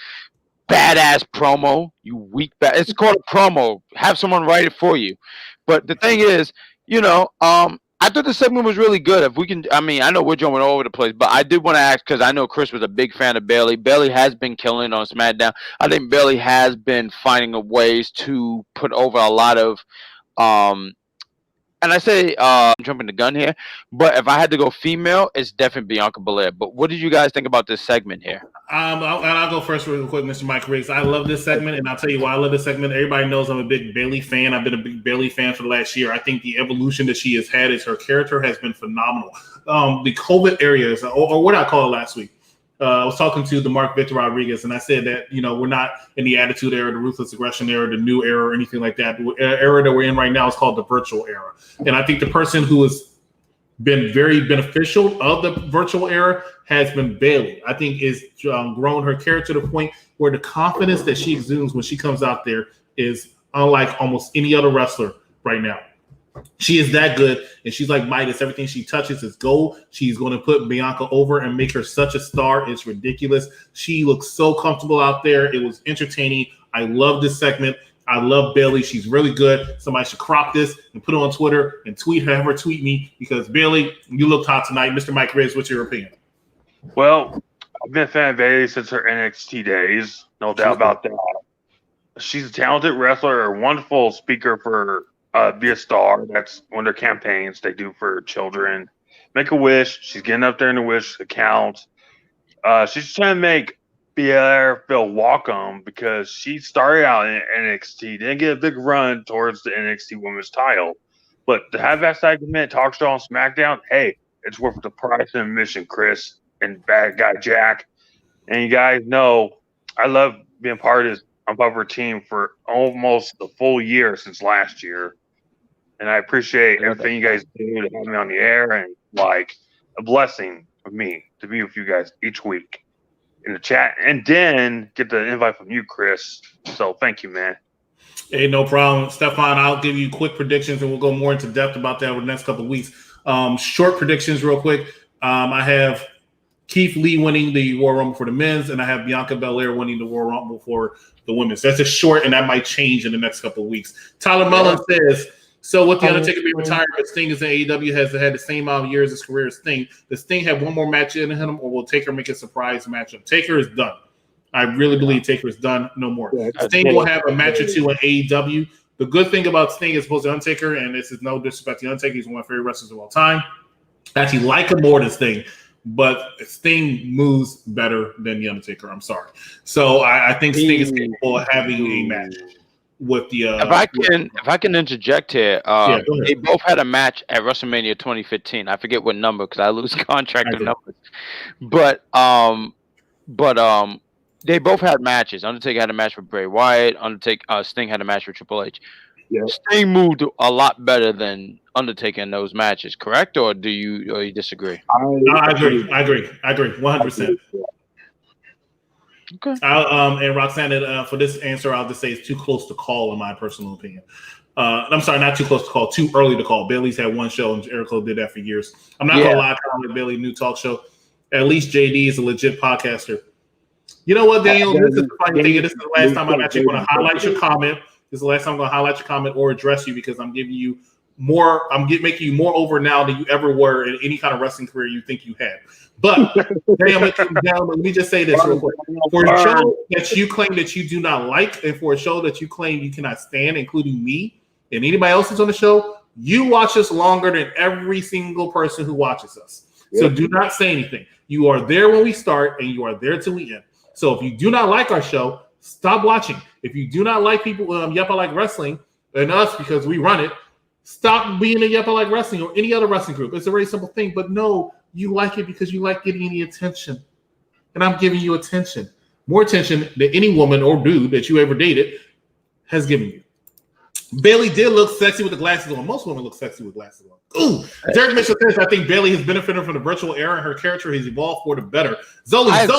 badass promo. You weak bad. It's called a promo. Have someone write it for you. But the thing is, I thought the segment was really good. If we can, I mean, I know we're jumping all over the place, but I did want to ask because I know Chris was a big fan of Bailey. Bailey has been killing on SmackDown. I think Bailey has been finding ways to put over a lot of. And I say I'm jumping the gun here, but if I had to go female, it's definitely Bianca Belair. But what did you guys think about this segment here? I'll go first real quick, Mr. Mike Riggs. I love this segment, and I'll tell you why I love this segment. Everybody knows I'm a big Bailey fan. I've been a big Bailey fan for the last year. I think the evolution that she has had as her character has been phenomenal. The COVID areas, or what I called it last week. I was talking to the Mark Victor Rodriguez, and I said that, we're not in the attitude era, the ruthless aggression era, the new era, or anything like that. The era that we're in right now is called the virtual era. And I think the person who has been very beneficial of the virtual era has been Bailey. I think is grown her character to the point where the confidence that she exudes when she comes out there is unlike almost any other wrestler right now. She is that good, and she's like Midas. Everything she touches is gold. She's going to put Bianca over and make her such a star. It's ridiculous. She looks so comfortable out there. It was entertaining. I love this segment. I love Bailey. She's really good. Somebody should crop this and put it on Twitter and tweet her, have her tweet me, because Bailey, you looked hot tonight. Mr. Mike Riggs, what's your opinion? Well, I've been a fan of Bailey since her NXT days. No doubt about that. She's a talented wrestler, a wonderful speaker for Be a Star. That's one of their campaigns they do for children. Make a wish. She's getting up there in the wish account. She's trying to make Belair feel welcome because she started out in NXT, didn't get a big run towards the NXT Women's title. But to have that segment talk show on SmackDown, hey, it's worth the price and admission, Chris and Bad Guy Jack. And you guys know I love being part of this Unpopular team for almost the full year since last year. And I appreciate everything you guys do to have me on the air, and like a blessing of me to be with you guys each week in the chat, and then get the invite from you, Chris. So thank you, man. Hey, no problem. Stefan, I'll give you quick predictions, and we'll go more into depth about that over the next couple of weeks. Short predictions real quick. I have Keith Lee winning the Royal Rumble for the men's, and I have Bianca Belair winning the Royal Rumble for the women's. That's a short, and that might change in the next couple of weeks. Tyler Mullen says, so with the Undertaker being retired, but Sting is in AEW, has had the same amount of years as career as Sting. Does Sting have one more match in him, or will Taker make a surprise matchup? Taker is done. I really believe Taker is done. No more. Sting will have a match or two in AEW. The good thing about Sting as opposed to Undertaker, and this is no disrespect to Undertaker, he's one of my favorite wrestlers of all time. I actually like him more than Sting, but Sting moves better than the Undertaker. I'm sorry. So I think Sting is capable of having a match with the. If I can interject here, they both had a match at WrestleMania 2015. I forget what number because I lose contract of numbers, but they both had matches. Undertaker had a match with Bray Wyatt. Sting had a match with Triple H. Yeah. Sting moved a lot better than Undertaker in those matches, correct? Or do you disagree? I agree 100%. Okay. And Roxanne, for this answer, I'll just say it's too close to call, in my personal opinion. I'm sorry, not too close to call, too early to call. Bailey's had one show, and Jericho did that for years. I'm not gonna lie, calling Bailey new talk show. At least JD is a legit podcaster. You know what, Daniel? This is the funny thing. This is the last time I'm actually going to highlight your comment. This is the last time I'm going to highlight your comment or address you, because I'm giving you more. making you more over now than you ever were in any kind of wrestling career you think you had. But let me just say this real quick. For a show that you claim that you do not like, and for a show that you claim you cannot stand, including me and anybody else who's on the show, you watch us longer than every single person who watches us. So do not say anything. You are there when we start, and you are there till we end. So if you do not like our show, stop watching. If you do not like people, Yep, I Like Wrestling, and us because we run it, stop being a Yep, I Like Wrestling or any other wrestling group. It's a very simple thing. But no, you like it because you like getting the attention. And I'm giving you attention. More attention than any woman or dude that you ever dated has given you. Bailey did look sexy with the glasses on. Most women look sexy with glasses on. Ooh, Derek Mitchell says, I think Bailey has benefited from the virtual era and her character has evolved for the better. Zoe said,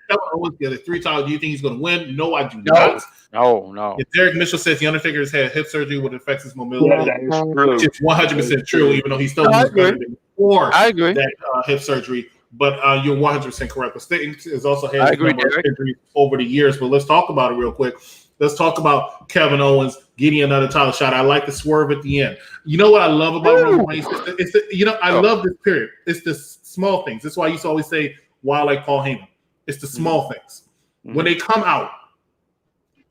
the 3 times, do you think he's going to win? No, I do not. No. If Derek Mitchell says the Undertaker has had hip surgery which affects his mobility, that is true. which is 100% true, even though he still moves better than before that hip surgery. But you're 100% correct. But Sting has also had injuries over the years. But let's talk about it real quick. Let's talk about Kevin Owens getting another title shot. I like the swerve at the end. You know what I love about Roman Reigns? I love this period. It's the small things. That's why I used to always say, why I like Paul Heyman. It's the small things. When they come out,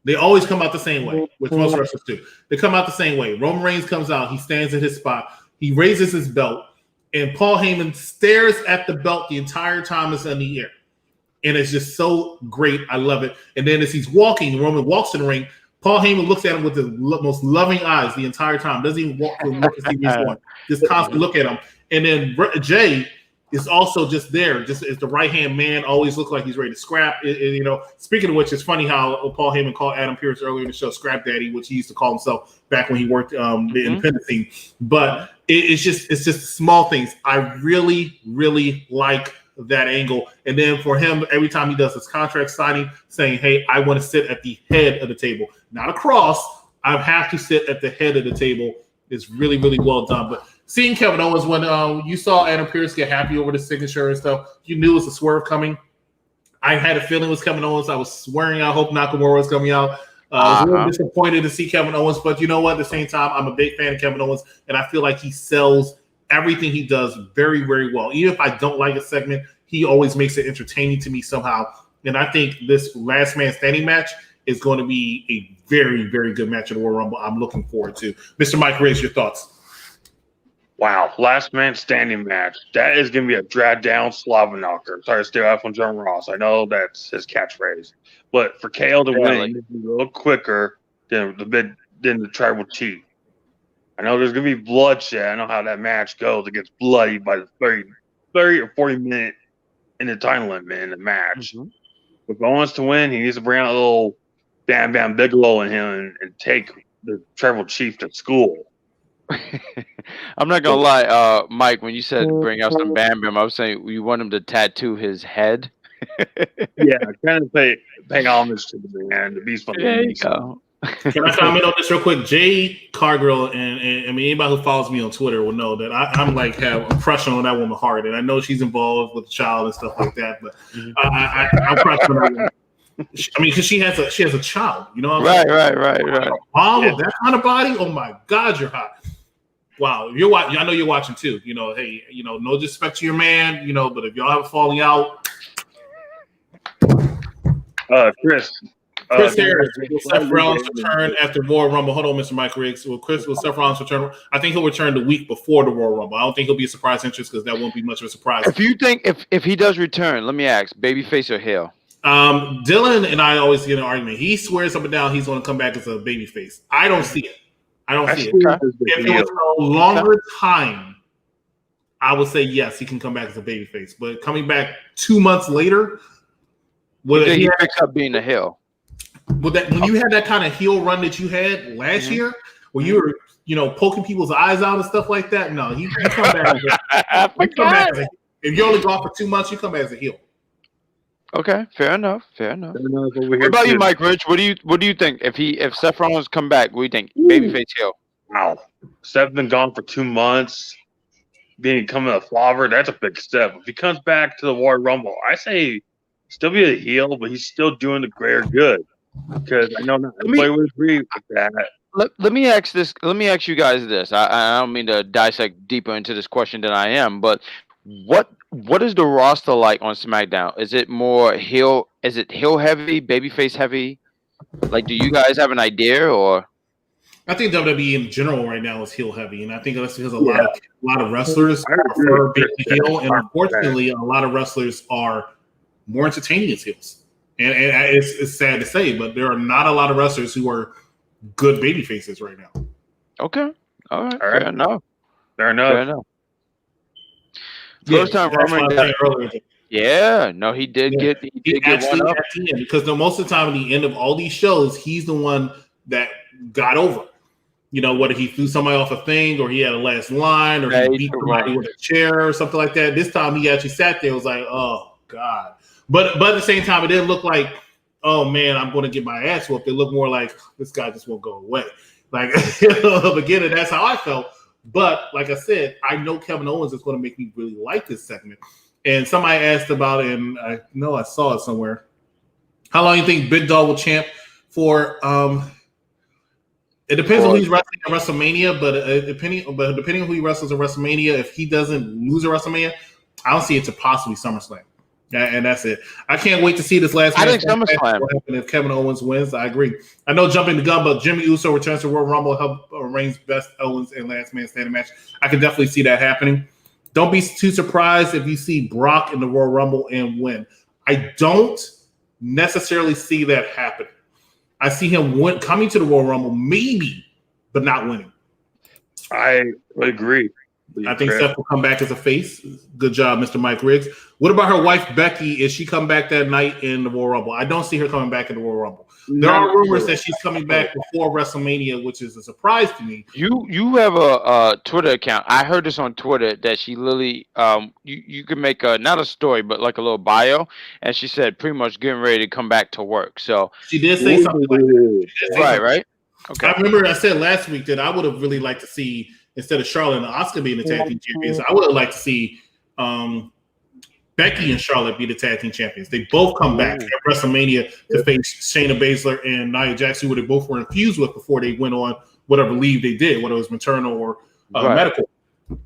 they always come out the same way, which most wrestlers do. They come out the same way. Roman Reigns comes out. He stands at his spot. He raises his belt. And Paul Heyman stares at the belt the entire time it's in the air. And it's just so great. I love it. And then as he's walking, Roman walks in the ring, Paul Heyman looks at him with the most loving eyes the entire time. Doesn't even walk to look to see where he's going. Just constantly look at him. And then Jey is also just there, just as the right-hand man, always looks like he's ready to scrap. Speaking of which, it's funny how Paul Heyman called Adam Pearce earlier in the show Scrap Daddy, which he used to call himself back when he worked the independent scene. But it's just small things. I really, really like that angle. And then for him, every time he does his contract signing, saying, hey, I want to sit at the head of the table, not across. I have to sit at the head of the table is really, really well done. But seeing Kevin Owens, when you saw Adam Pearce get happy over the signature and stuff, you knew it was a swerve coming. I had a feeling it was Kevin Owens. I was swearing I hope Nakamura was coming out. I was a little disappointed to see Kevin Owens, but you know what? At the same time, I'm a big fan of Kevin Owens, and I feel like he sells everything he does very, very well. Even if I don't like a segment, he always makes it entertaining to me somehow. And I think this last man standing match is going to be a very, very good match at the Royal Rumble. I'm looking forward to. Mr. Mike Riggs, your thoughts? Wow, last man standing match. That is going to be a drag down Slava knocker. Sorry to steal out from John Ross. I know that's his catchphrase. But for KO to win, it's a little quicker than the tribal chief. I know there's going to be bloodshed. I know how that match goes. It gets bloody by the 30 or 40 minute in the time limit in the match. But if Owens to win, he needs to bring out a little Bam Bam Bigelow in him and take the tribal chief to school. I'm not gonna lie, Mike. When you said bring out some Bam Bam, I was saying you want him to tattoo his head. Yeah, kind of pay homage to the man, the beast from the There you beast. go. Can I comment on this real quick? Jay Cargill and I mean anybody who follows me on Twitter will know that I'm like have a crush on that woman hard, and I know she's involved with the child and stuff like that. But I'm crushing on that woman. I mean, because she has a child, you know. Right. Mom with that kind of body. Oh my God, you're hot. Wow, you're watching. I know you're watching too. You know, hey, you know, no disrespect to your man, you know, but if y'all have a falling out, Chris Harris, will Seth Rollins return after Royal Rumble? Hold on, Mr. Mike Riggs. Will Seth Rollins return? I think he'll return the week before the Royal Rumble. I don't think he'll be a surprise entrance because that won't be much of a surprise. If you think if he does return, let me ask, babyface or heel? Dylan and I always get an argument. He swears up and down he's going to come back as a babyface. I don't see it. If it was a longer time, I would say yes, he can come back as a babyface. But coming back 2 months later, he picks up being a heel. When you had that kind of heel run that you had last year, where you were, you know, poking people's eyes out and stuff like that, no, he come back. If you only go off for 2 months, you come back as a heel. Okay, fair enough. What about you, Mike Rich? What do you think? If Seth Rollins come back, what do you think? Babyface heel. Wow. Seth been gone for 2 months, becoming a flobber, that's a big step. If he comes back to the Royal Rumble, I say still be a heel, but he's still doing the greater good. Because I know not everybody would agree with that. Let me ask this. Let me ask you guys this. I don't mean to dissect deeper into this question than I am, but what is the roster like on SmackDown? Is it more heel? Is it heel heavy, babyface heavy? Like, do you guys have an idea? Or I think WWE in general right now is heel heavy, and I think that's because a lot of wrestlers prefer being heel, and unfortunately, a lot of wrestlers are more entertaining as heels. And it's sad to say, but there are not a lot of wrestlers who are good baby faces right now. Okay. All right. Fair enough. First time Roman got earlier. Yeah, no, he did get one up. At the end, because most of the time at the end of all these shows, he's the one that got over. Whether he threw somebody off a thing or he had a last line or he beat somebody with a chair or something like that. This time he actually sat there and was like, oh, God. But at the same time, it didn't look like, oh, man, I'm going to get my ass whooped. It looked more like this guy just won't go away. Like, beginning, that's how I felt. But like I said, I know Kevin Owens is going to make me really like this segment. And somebody asked about it, and I know I saw it somewhere. How long do you think Big Dog will champ for? It depends on who he's wrestling at WrestleMania, but depending on who he wrestles at WrestleMania, if he doesn't lose at WrestleMania, I don't see it to possibly SummerSlam. And that's it. I can't wait to see this last match. I think SummerSlam. What happen if Kevin Owens wins? I agree. I know jumping the gun, but Jimmy Uso returns to Royal Rumble, help Reigns best Owens in last man standing match. I can definitely see that happening. Don't be too surprised if you see Brock in the Royal Rumble and win. I don't necessarily see that happening. I see him coming to the Royal Rumble, maybe, but not winning. I agree. I think Seth will come back as a face. Good job, Mr. Mike Riggs. What about her wife, Becky? Is she come back that night in the Royal Rumble? I don't see her coming back in the Royal Rumble. There are rumors that she's coming back before WrestleMania, which is a surprise to me. You have a Twitter account. I heard this on Twitter that she literally you can make not a story but like a little bio, and she said pretty much getting ready to come back to work. So she did say something like that. Right. Okay. I remember I said last week that I would have really liked to see, instead of Charlotte and Asuka being the tag team champions, I would have liked to see Becky and Charlotte be the tag team champions. They both come back at WrestleMania to face Shayna Baszler and Nia Jax, who they both were infused with before they went on whatever leave they did, whether it was maternal or medical.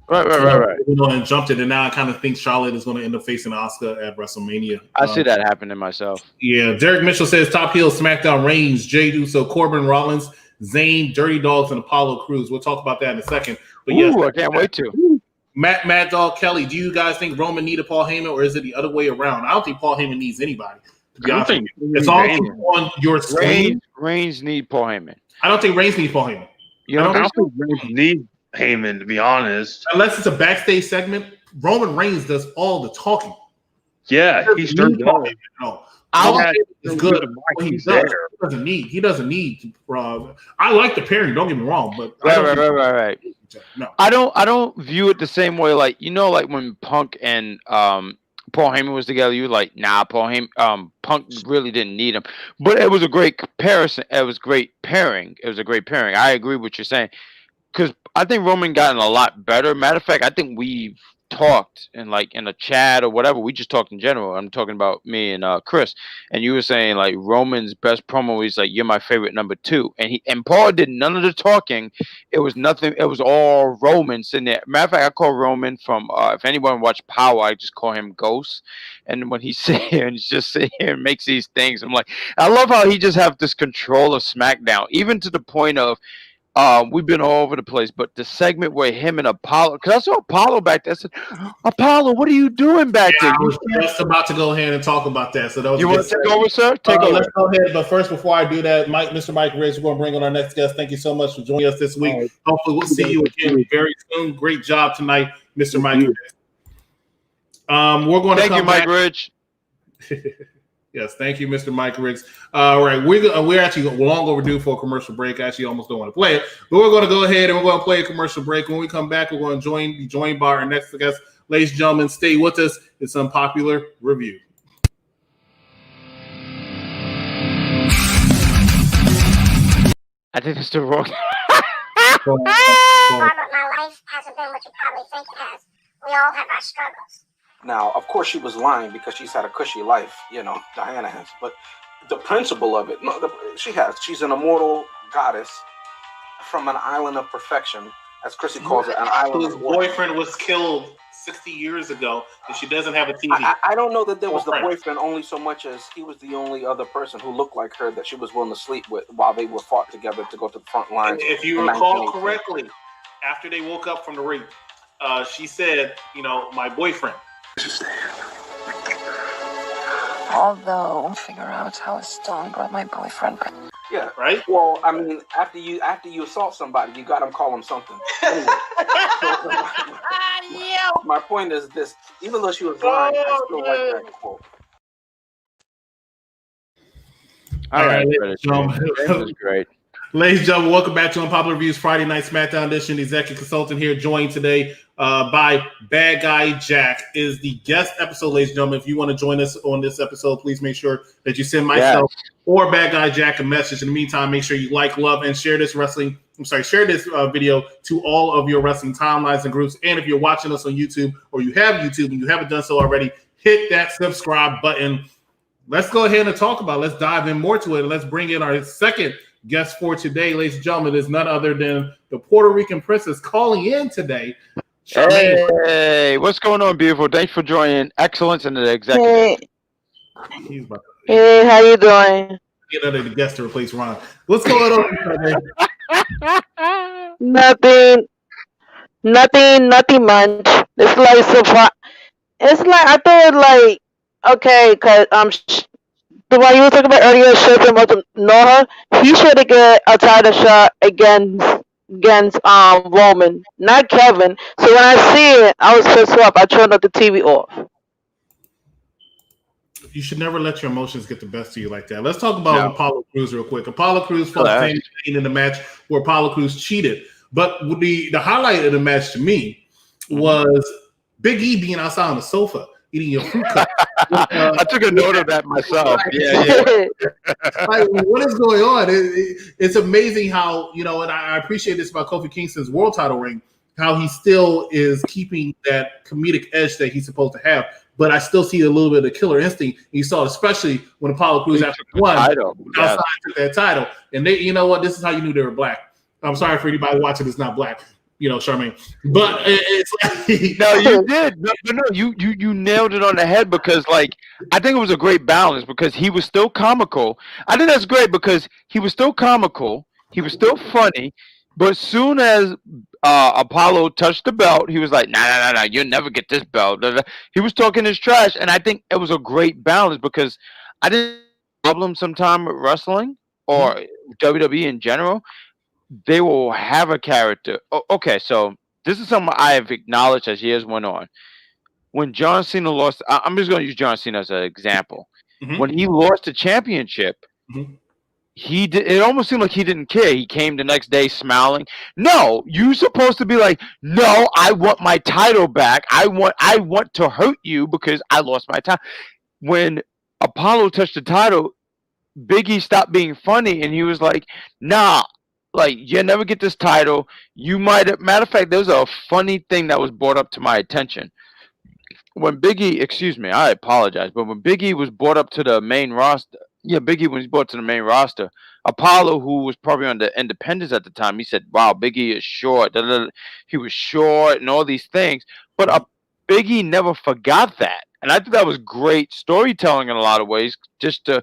Right. And jumped it, and now I kind of think Charlotte is going to end up facing Asuka at WrestleMania. I see that happening myself. Yeah, Derek Mitchell says top heel SmackDown Reigns, Jey Uso, Corbin, Rollins, Zayn, Dirty Dogs, and Apollo Crews. We'll talk about that in a second. But yes, I can't wait to. Mad Dog Kelly, do you guys think Roman needed Paul Heyman, or is it the other way around? I don't think Paul Heyman needs anybody. To be honest, it's all on your screen. Reigns need Paul Heyman. I don't think Reigns needs Paul Heyman. I don't think Reigns need Heyman, to be honest. Unless it's a backstage segment, Roman Reigns does all the talking. Yeah, he's turned on. No. It's good. He doesn't need. I like the pairing. Don't get me wrong, but right. No, I don't view it the same way. Like like when Punk and Paul Heyman was together, you were like, nah, Paul Heyman, Punk really didn't need him, but it was a great comparison. It was great pairing. I agree with what you're saying, because I think Roman gotten a lot better. Matter of fact, I think we've talked in a chat or whatever. We just talked in general. I'm talking about me and Chris, and you were saying like Roman's best promo. He's like, "You're my favorite number 2," and Paul did none of the talking. It was nothing. It was all Roman sitting there. Matter of fact, I call Roman from if anyone watched Power, I just call him Ghost. And when he's sitting here and just sitting here and makes these things, I'm like, I love how he just have this control of SmackDown, even to the point of. We've been all over the place, but the segment where him and Apollo, because I saw Apollo back there, I said, Apollo, what are you doing back there? I was just about to go ahead and talk about that. So that was you want to take over, sir? Take over. Let's go ahead. But first, before I do that, Mr. Mike Riggs, we're going to bring on our next guest. Thank you so much for joining us this week. Hopefully, we'll see you again very soon. Great job tonight, Mr. Mike Riggs. We're going to thank you, Mike Riggs. Yes, thank you, Mr. Mike Riggs. All right, we're actually long overdue for a commercial break. I actually almost don't want to play it, but we're going to go ahead and we're going to play a commercial break. When we come back, we're going to be joined by our next guest. Ladies and gentlemen, stay with us. It's Unpopular Review. I think it's the wrong. But my life hasn't been what you probably think it has. We all have our struggles. Now, of course, she was lying because she's had a cushy life, Diana has. But the principle of it, she has. She's an immortal goddess from an island of perfection, as Chrissy calls it, an island whose of boyfriend was killed 60 years ago, and she doesn't have a TV. I don't know that there was the boyfriend only so much as he was the only other person who looked like her that she was willing to sleep with while they were fought together to go to the front lines. And if you recall correctly, after they woke up from the rape, she said, my boyfriend. I Although, figure out how a stone brought my boyfriend back. Yeah. Right? Well, I mean, after you assault somebody, you got to call them something. Anyway, my point is this: even though she was lying, I still like that quote. All right, ladies and gentlemen. That was great. Ladies and gentlemen, welcome back to Unpopular Reviews Friday Night SmackDown Edition. The executive consultant here, joined today by Bad Guy Jack, is the guest episode, ladies and gentlemen. If you want to join us on this episode, please make sure that you send myself or Bad Guy Jack a message. In the meantime, make sure you like, love, and share this share this video to all of your wrestling timelines and groups. And if you're watching us on YouTube or you have YouTube and you haven't done so already, hit that subscribe button. Let's go ahead and talk about it. Let's dive in more to it. Let's bring in our second guest for today, ladies and gentlemen, is none other than the Puerto Rican princess calling in today. Hey, what's going on, beautiful? Thanks for joining Excellence and the Executive. Hey, how you doing? Get another guest to replace Ron. What's going on? Nothing much. It's like surprise. It's like I thought, like, okay, because the one you were talking about earlier, Shepard wasn't know her. He should have get a title shot against Roman, not Kevin. So when I see it, I was pissed off. I turned the TV off. You should never let your emotions get the best of you like that. Let's talk about Apollo Crews real quick. Apollo Crews fought Sami Zayn in the match where Apollo Crews cheated. But the highlight of the match to me was Big E being outside on the sofa eating your fruit cup. I took a note of that myself. Yeah. Like, what is going on? It's amazing how, and I appreciate this about Kofi Kingston's world title ring, how he still is keeping that comedic edge that he's supposed to have. But I still see a little bit of killer instinct. You saw it especially when Apollo Crews after won outside took that title. And they, you know what? This is how you knew they were black. I'm sorry for anybody watching that's not black. Charmaine. But it's like no, you did. No, you nailed it on the head because, like, I think it was a great balance because he was still comical. I think that's great because he was still comical. He was still funny. But as soon as Apollo touched the belt, he was like, nah, you'll never get this belt. He was talking his trash, and I think it was a great balance because I didn't have a problem sometime with wrestling or WWE in general. They will have a character. Okay, so this is something I have acknowledged as years went on. When John Cena lost, I'm just going to use John Cena as an example. Mm-hmm. When he lost the championship, it almost seemed like he didn't care. He came the next day smiling. No, you're supposed to be like, no, I want my title back. I want to hurt you because I lost my title. When Apollo touched the title, Big E stopped being funny, and he was like, nah. Like, you never get this title. You might have, matter of fact, there was a funny thing that was brought up to my attention. When Big E, excuse me, I apologize, but when Big E was brought up to the main roster, Big E, when he's brought to the main roster, Apollo, who was probably on the independents at the time, he said, wow, Big E is short. He was short and all these things. But Big E never forgot that. And I think that was great storytelling in a lot of ways, just for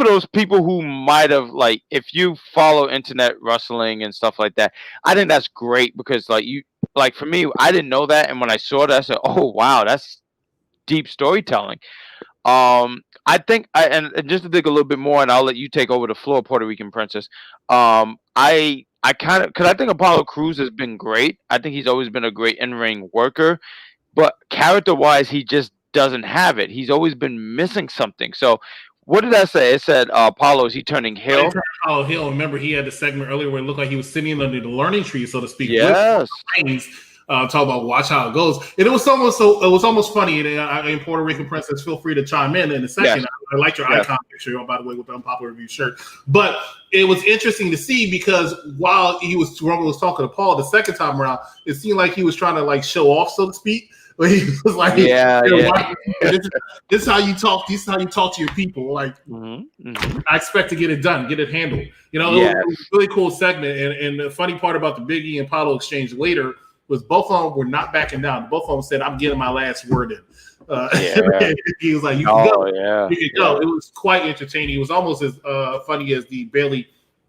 those people who might have, like, if you follow internet wrestling and stuff like that, I think that's great because, like for me, I didn't know that. And when I saw that, I said, oh, wow, that's deep storytelling. I think, and just to dig a little bit more, and I'll let you take over the floor, Puerto Rican Princess. I kind of, because I think Apollo Crews has been great. I think he's always been a great in-ring worker, but character-wise, he just doesn't have it. He's always been missing something. So what did I say? It said Apollo, is he turning heel? Apollo heel. Remember, he had the segment earlier where it looked like he was sitting under the learning tree, so to speak. Yes. Talk about watch how it goes. And it was almost funny. And Puerto Rican Princess, feel free to chime in a second. Yes. I like your icon picture, by the way, with the Unpopular Review shirt. But it was interesting to see because while Roman was talking to Paul the second time around, it seemed like he was trying to, like, show off, so to speak. But he was like, this is how you talk. This is how you talk to your people. Like, I expect to get it done, get it handled. It was a really cool segment. And the funny part about the Big E and Apollo exchange later was both of them were not backing down. Both of them said, I'm getting my last word in. He was like, you can go. You can go. It was quite entertaining. It was almost as funny as the Bailey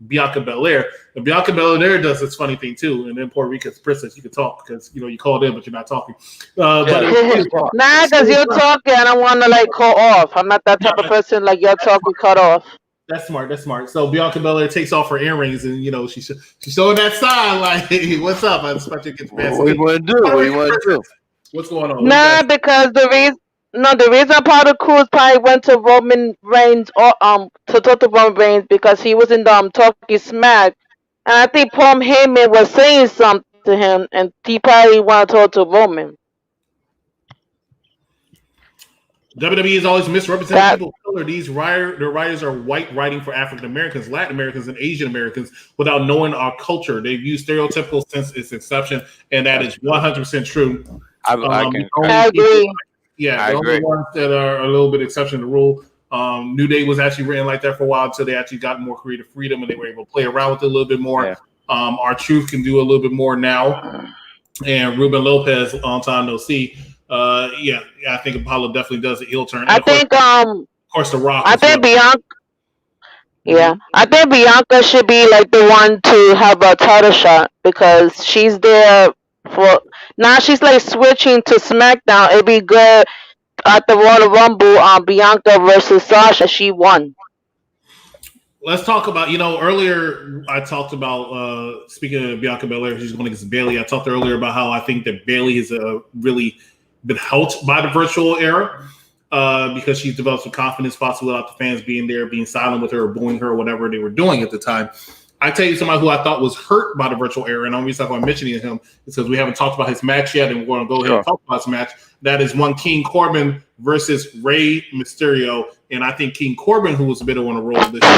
Bianca Belair. And Bianca Belair does this funny thing too. And then Puerto Rico's princess, you can talk because you called in, but you're not talking. Nah, because you're talking, I don't want to like cut off. I'm not that type of person. Like you're talking, cut off. That's smart. That's smart. So Bianca Belair takes off her earrings, and she's showing that sign like, "Hey, what's up?" I expect you to get the best. What do you want to do? What do you want to do? What's going on? Nah, because the reason part of Cruz probably went to Roman Reigns or to talk to Roman Reigns because he was in the Talking Smack, and I think Paul Heyman was saying something to him, and he probably wanted to talk to Roman. WWE is always misrepresenting people of color. These their writers are white writing for African Americans, Latin Americans, and Asian Americans without knowing our culture. They've used stereotypical since its inception, and that is 100% true. I agree. Yeah, the only ones that are a little bit exception to the rule. New Day was actually written like that for a while until they actually got more creative freedom and they were able to play around with it a little bit more. Yeah. R-Truth can do a little bit more now. And Ruben Lopez, long time no see. I think Apollo definitely does a heel turn. I think of course, The Rock. I think Bianca. Yeah, I think Bianca should be like the one to have a title shot because she's there for now. She's like switching to SmackDown. It'd be good at the Royal Rumble. Bianca versus Sasha. She won. Let's talk about, earlier I talked about, speaking of Bianca Belair, she's going against Bayley. I talked earlier about how I think that Bayley has really been helped by the virtual era because she's developed some confidence possibly without the fans being there, being silent with her or booing her or whatever they were doing at the time. I tell you somebody who I thought was hurt by the virtual era, and the only reason I'm mentioning him is because we haven't talked about his match yet, and we're going to go ahead and talk about his match. That is one King Corbin versus Ray Mysterio, and I think King Corbin, who was a bit on a roll this year.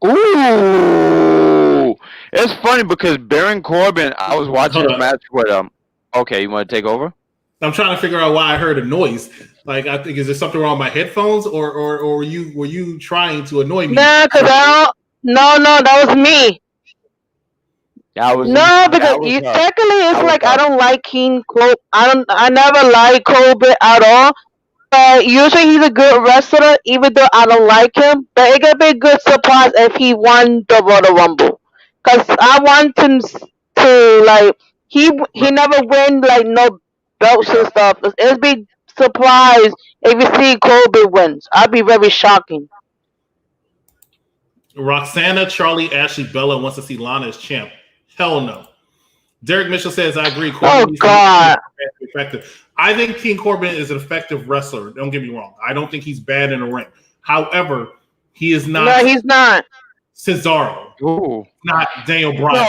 Ooh, it's funny because Baron Corbin, I was watching a match with Okay, you want to take over? I'm trying to figure out why I heard a noise. Like, I think, is there something wrong with my headphones, or were you trying to annoy me? Nah, because No, that was me. Technically it's like I don't like King Corbin. I never like Corbin at all. But usually he's a good wrestler, even though I don't like him. But it could be a good surprise if he won the Royal Rumble. Cause I want him to like he never win like no belts and stuff. It'd be surprised if you see Corbin wins. I'd be very shocking. Roxana, Charlie, Ashley, Bella wants to see Lana as champ. Hell no. Derek Mitchell says, I agree. Corbin effective. I think King Corbin is an effective wrestler. Don't get me wrong. I don't think he's bad in the ring. However, he is not. No, he's not. Cesaro. Ooh. Not Daniel Bryan.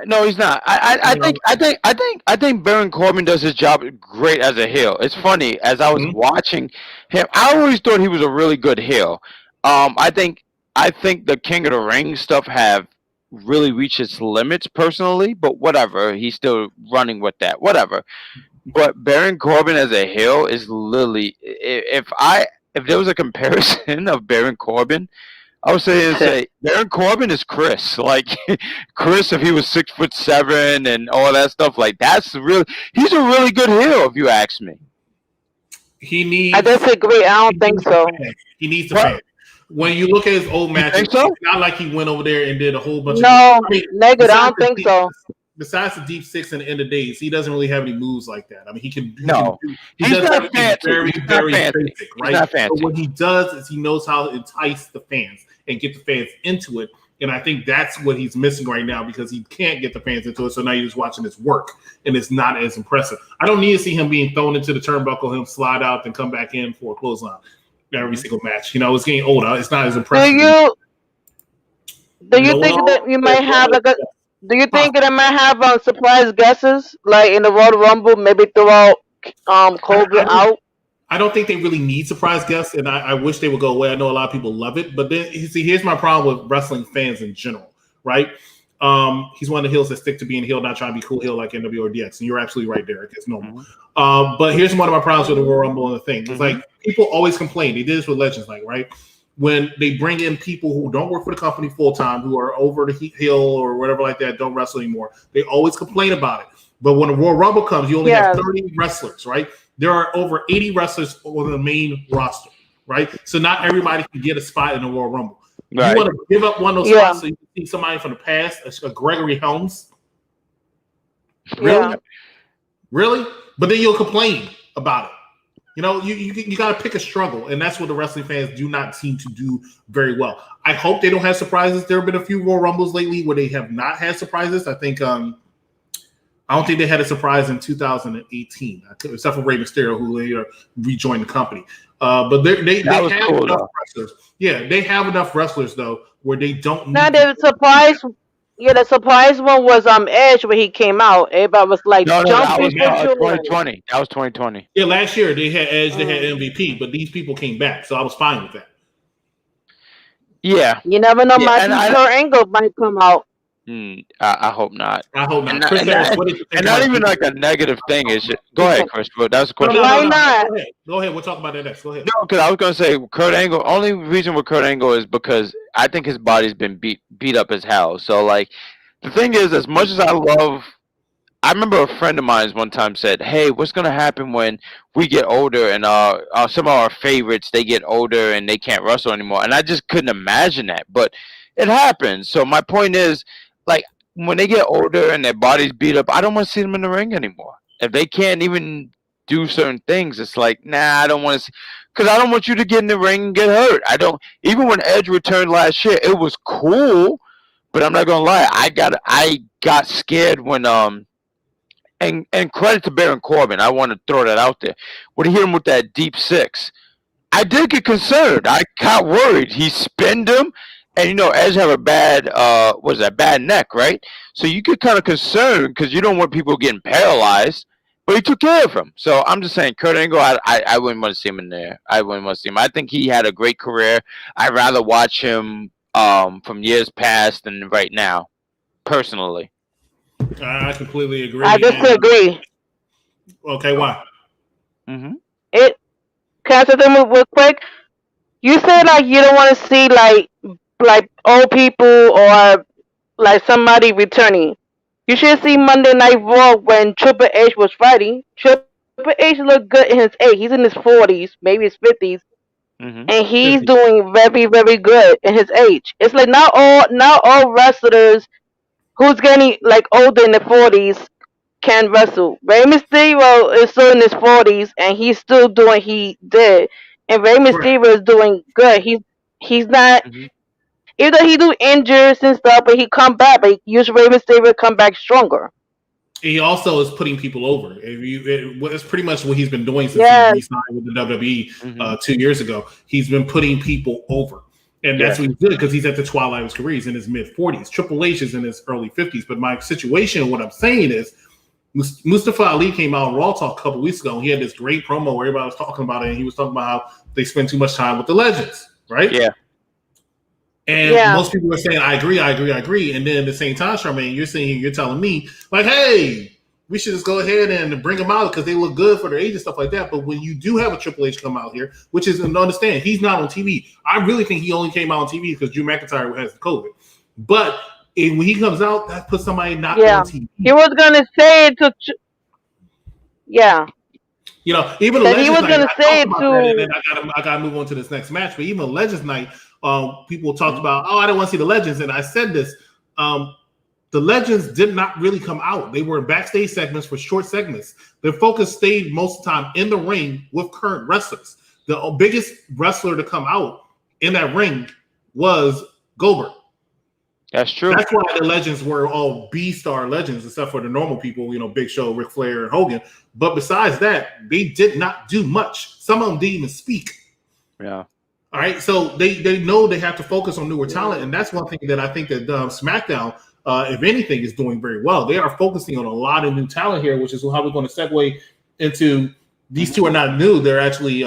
No, he's not. I think Baron Corbin does his job great as a heel. It's funny, as I was watching him, I always thought he was a really good heel. I think the King of the Ring stuff have really reached its limits personally, but whatever. He's still running with that. Whatever. But Baron Corbin as a heel is literally, if there was a comparison of Baron Corbin, I would say Baron Corbin is Chris. Like Chris, if he was 6'7" and all that stuff, like he's a really good heel, if you ask me. I disagree. I don't think so. He needs to fan. When you look at his old matches, so? It's not like he went over there and did a whole bunch of negative. I don't think so. Besides the deep six and the end of days, he doesn't really have any moves like that. I mean, he can. He's not fancy. Very, very basic, right? He's not fancy. But what he does is he knows how to entice the fans and get the fans into it. And I think that's what he's missing right now because he can't get the fans into it. So now you're just watching his work, and it's not as impressive. I don't need to see him being thrown into the turnbuckle, him slide out, and come back in for a clothesline every single match. It's getting older. It's not as impressive. Do you think that you might have Do you think that I might have surprise guesses like in the Royal Rumble? Maybe throw out Corbin out. I don't think they really need surprise guests, and I wish they would go away. I know a lot of people love it, but then see, here's my problem with wrestling fans in general, right? He's one of the heels that stick to being heel, not trying to be cool heel like NWO or DX, and you're absolutely right, Derek. It's normal. But here's one of my problems with the Royal Rumble and the thing. It's like people always complain. They did this with Legends, like, right? When they bring in people who don't work for the company full time, who are over the hill or whatever like that, don't wrestle anymore, they always complain about it. But when the Royal Rumble comes, you only have 30 wrestlers, right? There are over 80 wrestlers on the main roster, right? So not everybody can get a spot in the Royal Rumble. Right. You want to give up one of those spots so you can see somebody from the past, a Gregory Helms? Really? Yeah. Really? But then you'll complain about it. You know, you got to pick a struggle, and that's what the wrestling fans do not seem to do very well. I hope they don't have surprises. There have been a few Royal Rumbles lately where they have not had surprises. I think I don't think they had a surprise in 2018, except for Ray Mysterio, who later rejoined the company. But they have enough wrestlers. Yeah, they have enough wrestlers though where they don't. Now the surprise. Yeah, the surprise one was Edge when he came out. Everybody was like No, that was jumping for joy. 2020. That was 2020. Yeah, last year they had Edge, they had MVP, but these people came back, so I was fine with that. Yeah. You never know, Kurt Angle might come out. I hope not. I hope not. And not even like a negative thing. Is go ahead, Chris. But that's a question. Why not? Go ahead. We'll talk about that next. Go ahead. No, because I was gonna say Kurt Angle. Only reason with Kurt Angle is because I think his body's been beat up as hell. So like, the thing is, as much as I remember a friend of mine one time said, "Hey, what's gonna happen when we get older and some of our favorites they get older and they can't wrestle anymore?" And I just couldn't imagine that, but it happens. So my point is, like, when they get older and their bodies beat up, I don't want to see them in the ring anymore. If they can't even do certain things, it's like, nah, I don't want to, because I don't want you to get in the ring and get hurt. I don't. Even when Edge returned last year, it was cool, but I'm not gonna lie, I got scared when and credit to Baron Corbin, I want to throw that out there. When he hit him with that deep six, I did get concerned. I got worried. He spinned him. And, you know, Edge have a bad, bad neck, right? So you get kind of concerned because you don't want people getting paralyzed. But he took care of him. So I'm just saying, Kurt Angle, I wouldn't want to see him in there. I wouldn't want to see him. I think he had a great career. I'd rather watch him from years past than right now, personally. I completely agree. I disagree. Okay, why? Can I say something real quick? You said, like, you don't want to see, like old people or like somebody returning. You should see Monday Night Raw when Triple H was fighting. Triple H looked good in his age. He's in his 40s, maybe his 50s, and he's doing very, very good in his age. It's like not all wrestlers who's getting like older in the 40s can wrestle. Ray Mysterio is still in his 40s and he's still doing he did, and Ray Mysterio is doing good. He's not. Even though he do injuries and stuff, but he come back. But usually Ray Mysterio come back stronger. He also is putting people over. It's pretty much what he's been doing since he signed with the WWE 2 years ago. He's been putting people over. And that's what he's doing because he's at the twilight of his career. He's in his mid-40s. Triple H is in his early 50s. But my situation, what I'm saying is, Mustafa Ali came out on Raw Talk a couple weeks ago, and he had this great promo where everybody was talking about it, and he was talking about how they spend too much time with the legends, right? Yeah. And most people are saying, I agree. And then at the same time, Charmaine, you're saying here, you're telling me, like, hey, we should just go ahead and bring them out because they look good for their age and stuff like that. But when you do have a Triple H come out here, which is, understand, he's not on TV. I really think he only came out on TV because Drew McIntyre has the COVID. But when he comes out, that puts somebody not on TV. He was going to say it to... You know, even the Legends he was Night, going to say it to... And then I got to move on to this next match. But even Legends Night, people talked about, I don't want to see the Legends. And I said this, the Legends did not really come out. They were in backstage segments for short segments. Their focus stayed most of the time in the ring with current wrestlers. The biggest wrestler to come out in that ring was Goldberg. That's true. That's why the Legends were all B-star legends, except for the normal people, you know, Big Show, Ric Flair, and Hogan. But besides that, they did not do much. Some of them didn't even speak. Yeah. All right, so they know they have to focus on newer talent, and that's one thing that I think that SmackDown, if anything, is doing very well. They are focusing on a lot of new talent here, which is how we're going to segue into these two are not new. They're actually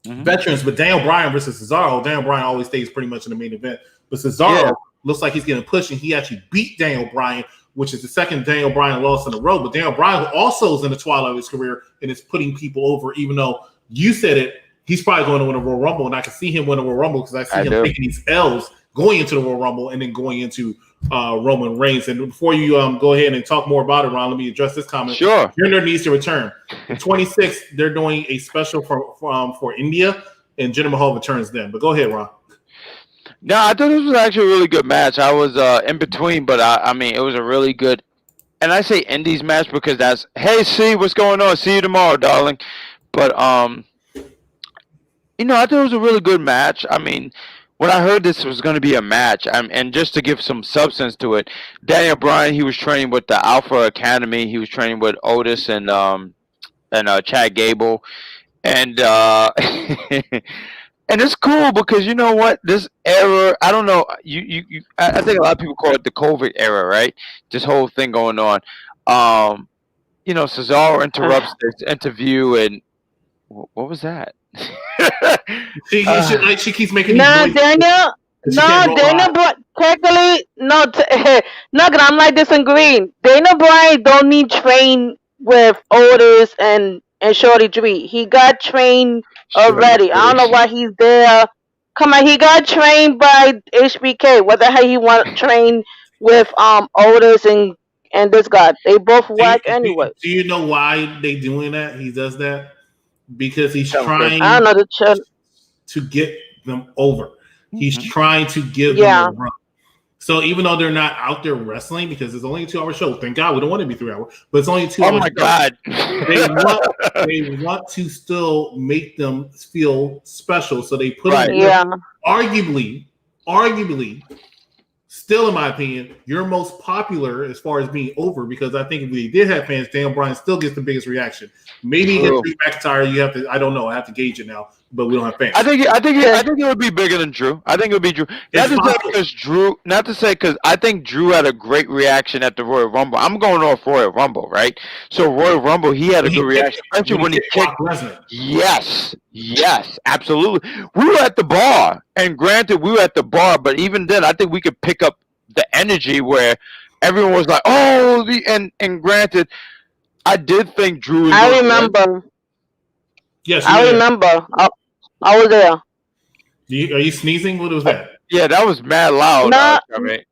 veterans, but Daniel Bryan versus Cesaro. Daniel Bryan always stays pretty much in the main event, but Cesaro looks like he's getting pushed, and he actually beat Daniel Bryan, which is the second Daniel Bryan loss in a row. But Daniel Bryan also is in the twilight of his career and is putting people over, even though you said it, he's probably going to win a Royal Rumble, and I can see him win a Royal Rumble because I see him taking these L's going into the Royal Rumble and then going into Roman Reigns. And before you go ahead and talk more about it, Ron, let me address this comment. Sure. Jinder needs to return. In 26th, they're doing a special for India, and Jinder Mahal returns then. But go ahead, Ron. No, I thought this was actually a really good match. I was in between, but I mean, it was a really good. And I say Indies match because that's hey, see what's going on. See you tomorrow, darling. But I thought it was a really good match. I mean, when I heard this was going to be a match, and just to give some substance to it, Daniel Bryan, he was training with the Alpha Academy. He was training with Otis and Chad Gable, and and it's cool because you know what? This era, I don't know. I think a lot of people call it the COVID era, right? This whole thing going on. Cesaro interrupts this interview, and what was that? She keeps making No, these noises. Daniel. No, Daniel Bryan. Technically, no. No, 'cause I'm like disagreeing. Daniel Bryan don't need train with Otis and Shorty G. He got trained already. I don't know why he's there. Come on, he got trained by HBK. What the hell he want train with Otis and this guy? They both whack anyway. Do you know why they doing that? He does that because he's trying I don't know to get them over. He's trying to give Yeah. them a run. So even though they're not out there wrestling, because it's only a 2-hour show, thank God we don't want it to be 3 hours, but it's only a 2 hour Oh my show. God! They want to still make them feel special, so they put Right. them. Yeah. Arguably, still in my opinion, your most popular as far as being over, because I think if we did have fans, Daniel Bryan still gets the biggest reaction. Maybe against Drew McIntyre, you have to. I don't know. I have to gauge it now, but we don't have fans. I think it would be bigger than Drew. I think it would be Drew. Not to say because I think Drew had a great reaction at the Royal Rumble. I'm going off Royal Rumble, right? So Royal Rumble, he had a good reaction, especially when he kicked Brock Lesnar. Yes, absolutely. We were at the bar, and granted, we were at the bar, but even then, I think we could pick up the energy where everyone was like, "Oh," and granted, I did think Drew. I remember. Yes, I remember. I was there. Are you sneezing? What was that? Yeah, that was mad loud. No. I mean.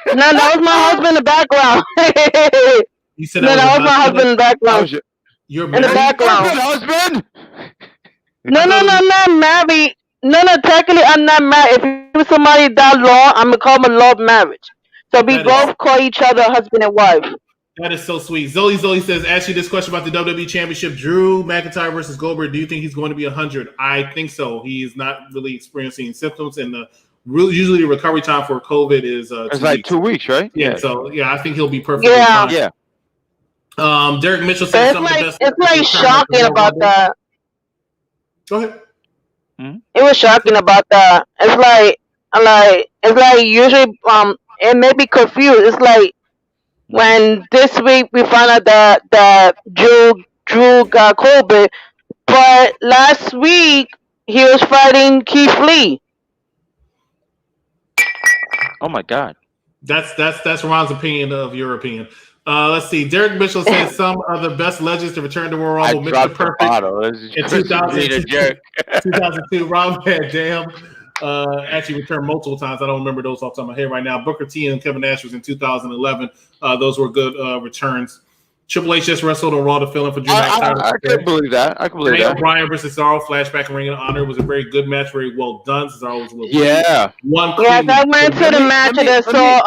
No, that was my husband in the background. You said that was my husband in the background. You're In the married? background. Husband? No, not married. No, technically I'm not married. If you was somebody that long, I'm gonna call him a love marriage. So we That both call each other husband and wife. That is so sweet. Zoe says, ask you this question about the WWE Championship. Drew McIntyre versus Goldberg. Do you think he's going to be 100? I think so. He's not really experiencing symptoms, and usually the recovery time for COVID is it's like 2 weeks, right? Yeah. So I think he'll be perfectly Yeah. fine. Yeah. Derek Mitchell says some of the best. It's like shocking about that. Go ahead. It was shocking about that. It's like usually it may be confused. It's like when this week we found out that Drew got COVID, but last week he was fighting Keith Lee. Oh my God. That's Ron's opinion of your opinion. Let's see. Derek Mitchell says some of the best legends to return to Royal Rumble. Mr. Perfect in 2002. Rob Van Dam actually returned multiple times. I don't remember those off the top of my head right now. Booker T and Kevin Nash was in 2011. Those were good returns. Triple H just wrestled on Raw to fill in for Drew McIntyre. I can believe that. Bryan versus Cesaro flashback and Ring of Honor was a very good match, very well done. Cesaro was a little Yes, I went to the match and I saw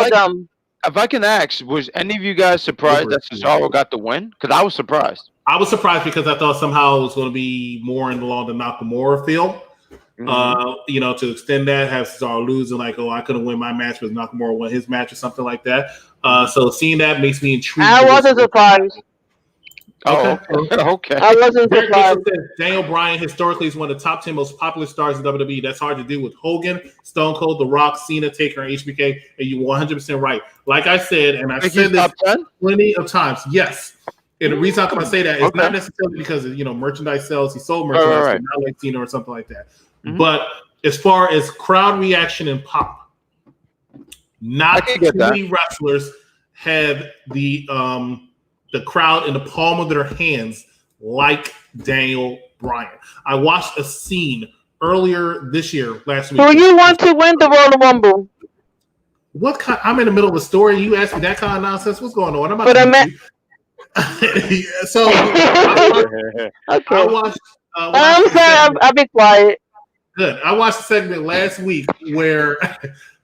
them. If I can ask, was any of you guys surprised that Cesaro got the win? Because I was surprised. I was surprised because I thought somehow it was going to be more along the Nakamura field. To extend that, have Cesaro lose and like, I couldn't win my match, but Nakamura won his match or something like that. So seeing that makes me intrigued. I wasn't surprised. Okay. I wasn't surprised. Daniel Bryan historically is one of the top 10 most popular stars in WWE. That's hard to do with Hogan, Stone Cold, The Rock, Cena, Taker, and HBK. And you're 100% right. Like I said, and I've said this plenty of times. Yes. And the reason I'm going to say that is not necessarily because of, merchandise sales. He sold merchandise, not like Cena or something like that. But as far as crowd reaction and pop, not too many wrestlers have the crowd in the palm of their hands like Daniel Bryan. I watched a scene earlier this year, last week. Who you want to win the Royal Rumble? What kind? I'm in the middle of a story. You ask me that kind of nonsense. What's going on? So I watched. I'm sorry. I'll be quiet. Good. I watched a segment last week where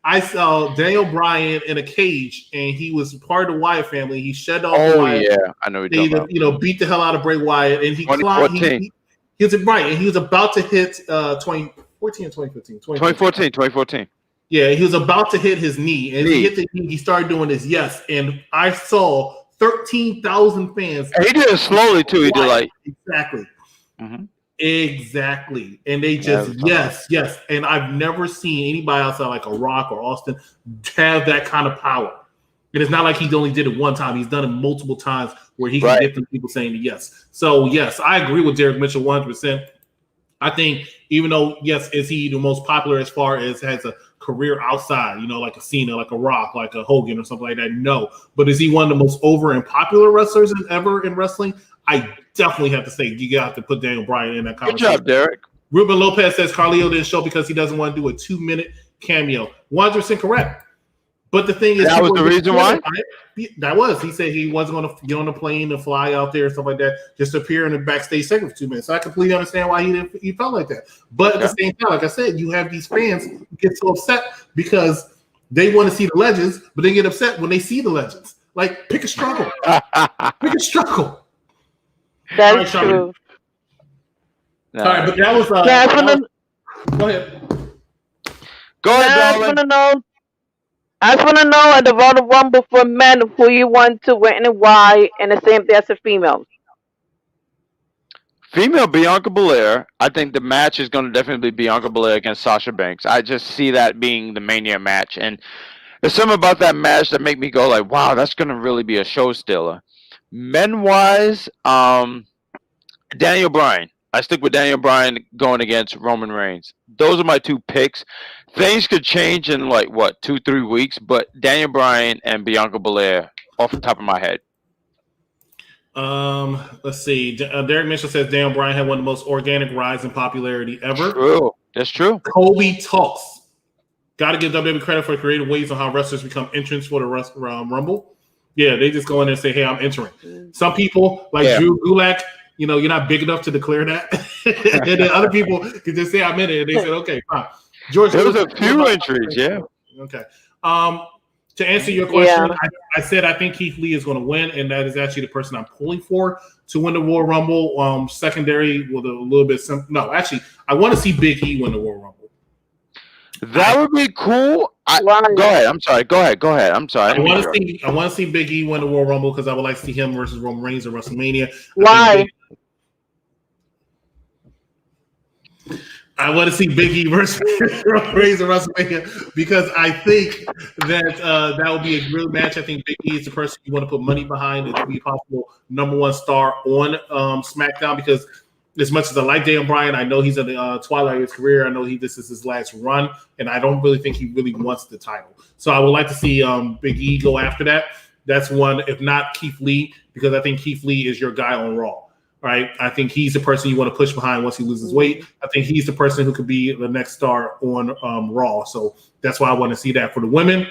I saw Daniel Bryan in a cage, and he was part of the Wyatt family. He shed off the Wyatt. Yeah, I know what you're talking about. Beat the hell out of Bray Wyatt, and he climbed. He was right, and he was about to hit 2014 or 2015. 2014. Yeah, he was about to hit his knee, and he hit the knee. He started doing this, yes, and I saw 13,000 fans. And he did it slowly too. He did like exactly. Mm-hmm. Exactly. And they just, yes. And I've never seen anybody outside like a Rock or Austin have that kind of power. And it's not like he only did it one time. He's done it multiple times where he can get them people saying yes. So, yes, I agree with Derek Mitchell 100%. I think even though, yes, is he the most popular as far as has a career outside, like a Cena, like a Rock, like a Hogan or something like that? No. But is he one of the most over and popular wrestlers ever in wrestling? I definitely have to say you got to put Daniel Bryan in that conversation. Good job, Derek. Ruben Lopez says Carlito didn't show because he doesn't want to do a 2-minute cameo. 100% correct. But the thing is, that was the reason why? That was. He said he wasn't going to get on the plane and fly out there and stuff like that, just appear in the backstage segment for 2 minutes. So I completely understand why he felt like that. But at the same time, like I said, you have these fans who get so upset because they want to see the legends, but they get upset when they see the legends. Like, pick a struggle. Pick a struggle. That's true. All right, but that was. Go ahead. Go ahead, darling. I just want to know at the Royal Rumble for men who you want to win and why, and the same thing as the females. Female Bianca Belair. I think the match is going to definitely be Bianca Belair against Sasha Banks. I just see that being the Mania match, and there's something about that match that make me go like, "Wow, that's going to really be a show stealer." Men-wise, Daniel Bryan. I stick with Daniel Bryan going against Roman Reigns. Those are my two picks. Things could change in 2-3 weeks, but Daniel Bryan and Bianca Belair off the top of my head. Let's see. Derek Mitchell says Daniel Bryan had one of the most organic rise in popularity ever. True. That's true. Kobe talks. Got to give WWE credit for creative ways on how wrestlers become entrants for the Rumble. Yeah, they just go in there and say, "Hey, I'm entering." Some people, like Drew Gulak, you're not big enough to declare that. And then other people can just say, "I'm in it." And they said, "Okay, fine." George, there was a few entries, yeah. Okay. To answer your question, I said I think Keith Lee is going to win, and that is actually the person I'm pulling for to win the Royal Rumble. Secondary with a little bit simple. No, actually, I want to see Big E win the Royal Rumble. That would be cool. Go ahead. I'm sorry. Go ahead. I'm sorry. I want to see Big E win the Royal Rumble because I would like to see him versus Roman Reigns at WrestleMania. Why? I want to see Big E versus Roman Reigns at WrestleMania because I think that that would be a great match. I think Big E is the person you want to put money behind and to be a possible #1 star on SmackDown because as much as I like Daniel Bryan, I know he's at the twilight of his career. I know this is his last run, and I don't really think he really wants the title. So I would like to see Big E go after that. That's one, if not Keith Lee, because I think Keith Lee is your guy on Raw. Right, I think he's the person you want to push behind once he loses weight. I think he's the person who could be the next star on Raw. So that's why I want to see that. For the women,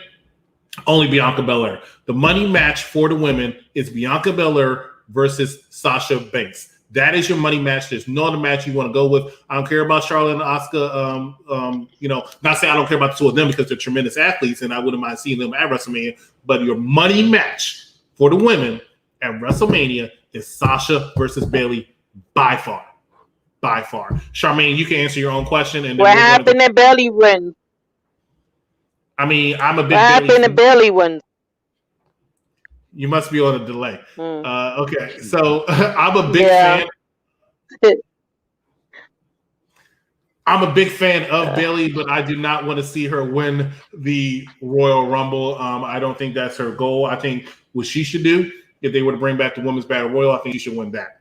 only Bianca Belair. The money match for the women is Bianca Belair versus Sasha Banks. That is your money match. There's no other match you want to go with. I don't care about Charlotte and Asuka. Not saying I don't care about the two of them because they're tremendous athletes, and I wouldn't mind seeing them at WrestleMania. But your money match for the women at WrestleMania is Sasha versus Bayley by far. Charmaine, you can answer your own question. And what happened to Bayley wins? I mean, I'm a big. What happened to Bayley wins? You must be on a delay. Okay, so I'm a big fan. I'm a big fan of Bayley, but I do not want to see her win the Royal Rumble. I don't think that's her goal. I think what she should do, if they were to bring back the Women's Battle Royal, I think she should win that.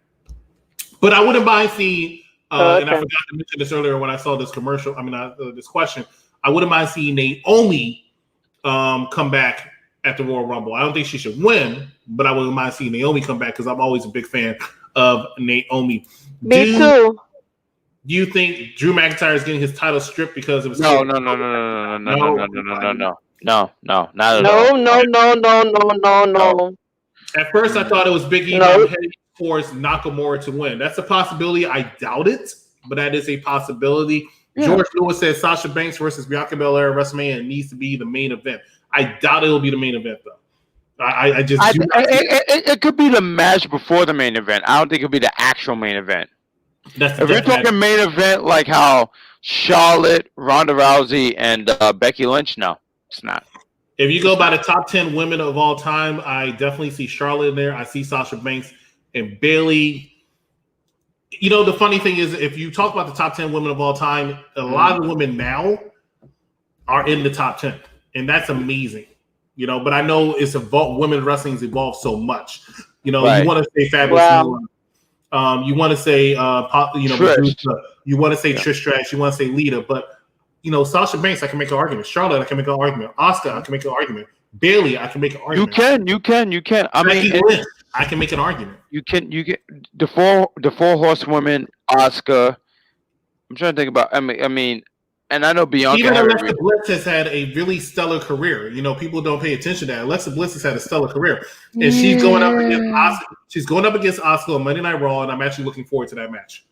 But I wouldn't mind seeing, and I forgot to mention this earlier when I saw this commercial, this question, I wouldn't mind seeing Naomi come back at the Royal Rumble. I don't think she should win, but I wouldn't mind seeing Naomi come back because I'm always a big fan of Naomi. Me too. Do you think Drew McIntyre is getting his title stripped because of his No, not at all. No. At first, I thought it was Big E heading towards Nakamura to win. That's a possibility. I doubt it, but that is a possibility. Yeah. George Lewis says Sasha Banks versus Bianca Belair at WrestleMania needs to be the main event. I doubt it will be the main event though. I just do not it could be the match before the main event. I don't think it'll be the actual main event. That's if you're talking main event like how Charlotte, Ronda Rousey, and Becky Lynch, no, it's not. If you go by the top 10 women of all time, I definitely see Charlotte in there. I see Sasha Banks and Bayley. You know, the funny thing is, if you talk about the top 10 women of all time, a lot of the women now are in the top 10, and that's amazing. You know, but I know it's evolved. Women's wrestling has evolved so much. You know, you want to say Fabulous. Wow. You want to say, Medusa. You want to say Trish Stratus. You want to say Lita. But, you know, Sasha Banks, I can make an argument. Charlotte, I can make an argument. Asuka, I can make an argument. Bayley, I can make an argument. You can. I mean, I can make an argument. You get the four horsewomen. Asuka. I'm trying to think about. I mean, and I know Bianca. Even Alexa Bliss has had a really stellar career. You know, people don't pay attention to that. Alexa Bliss has had a stellar career, and she's going up against Asuka. She's going up against Asuka on Monday Night Raw, and I'm actually looking forward to that match.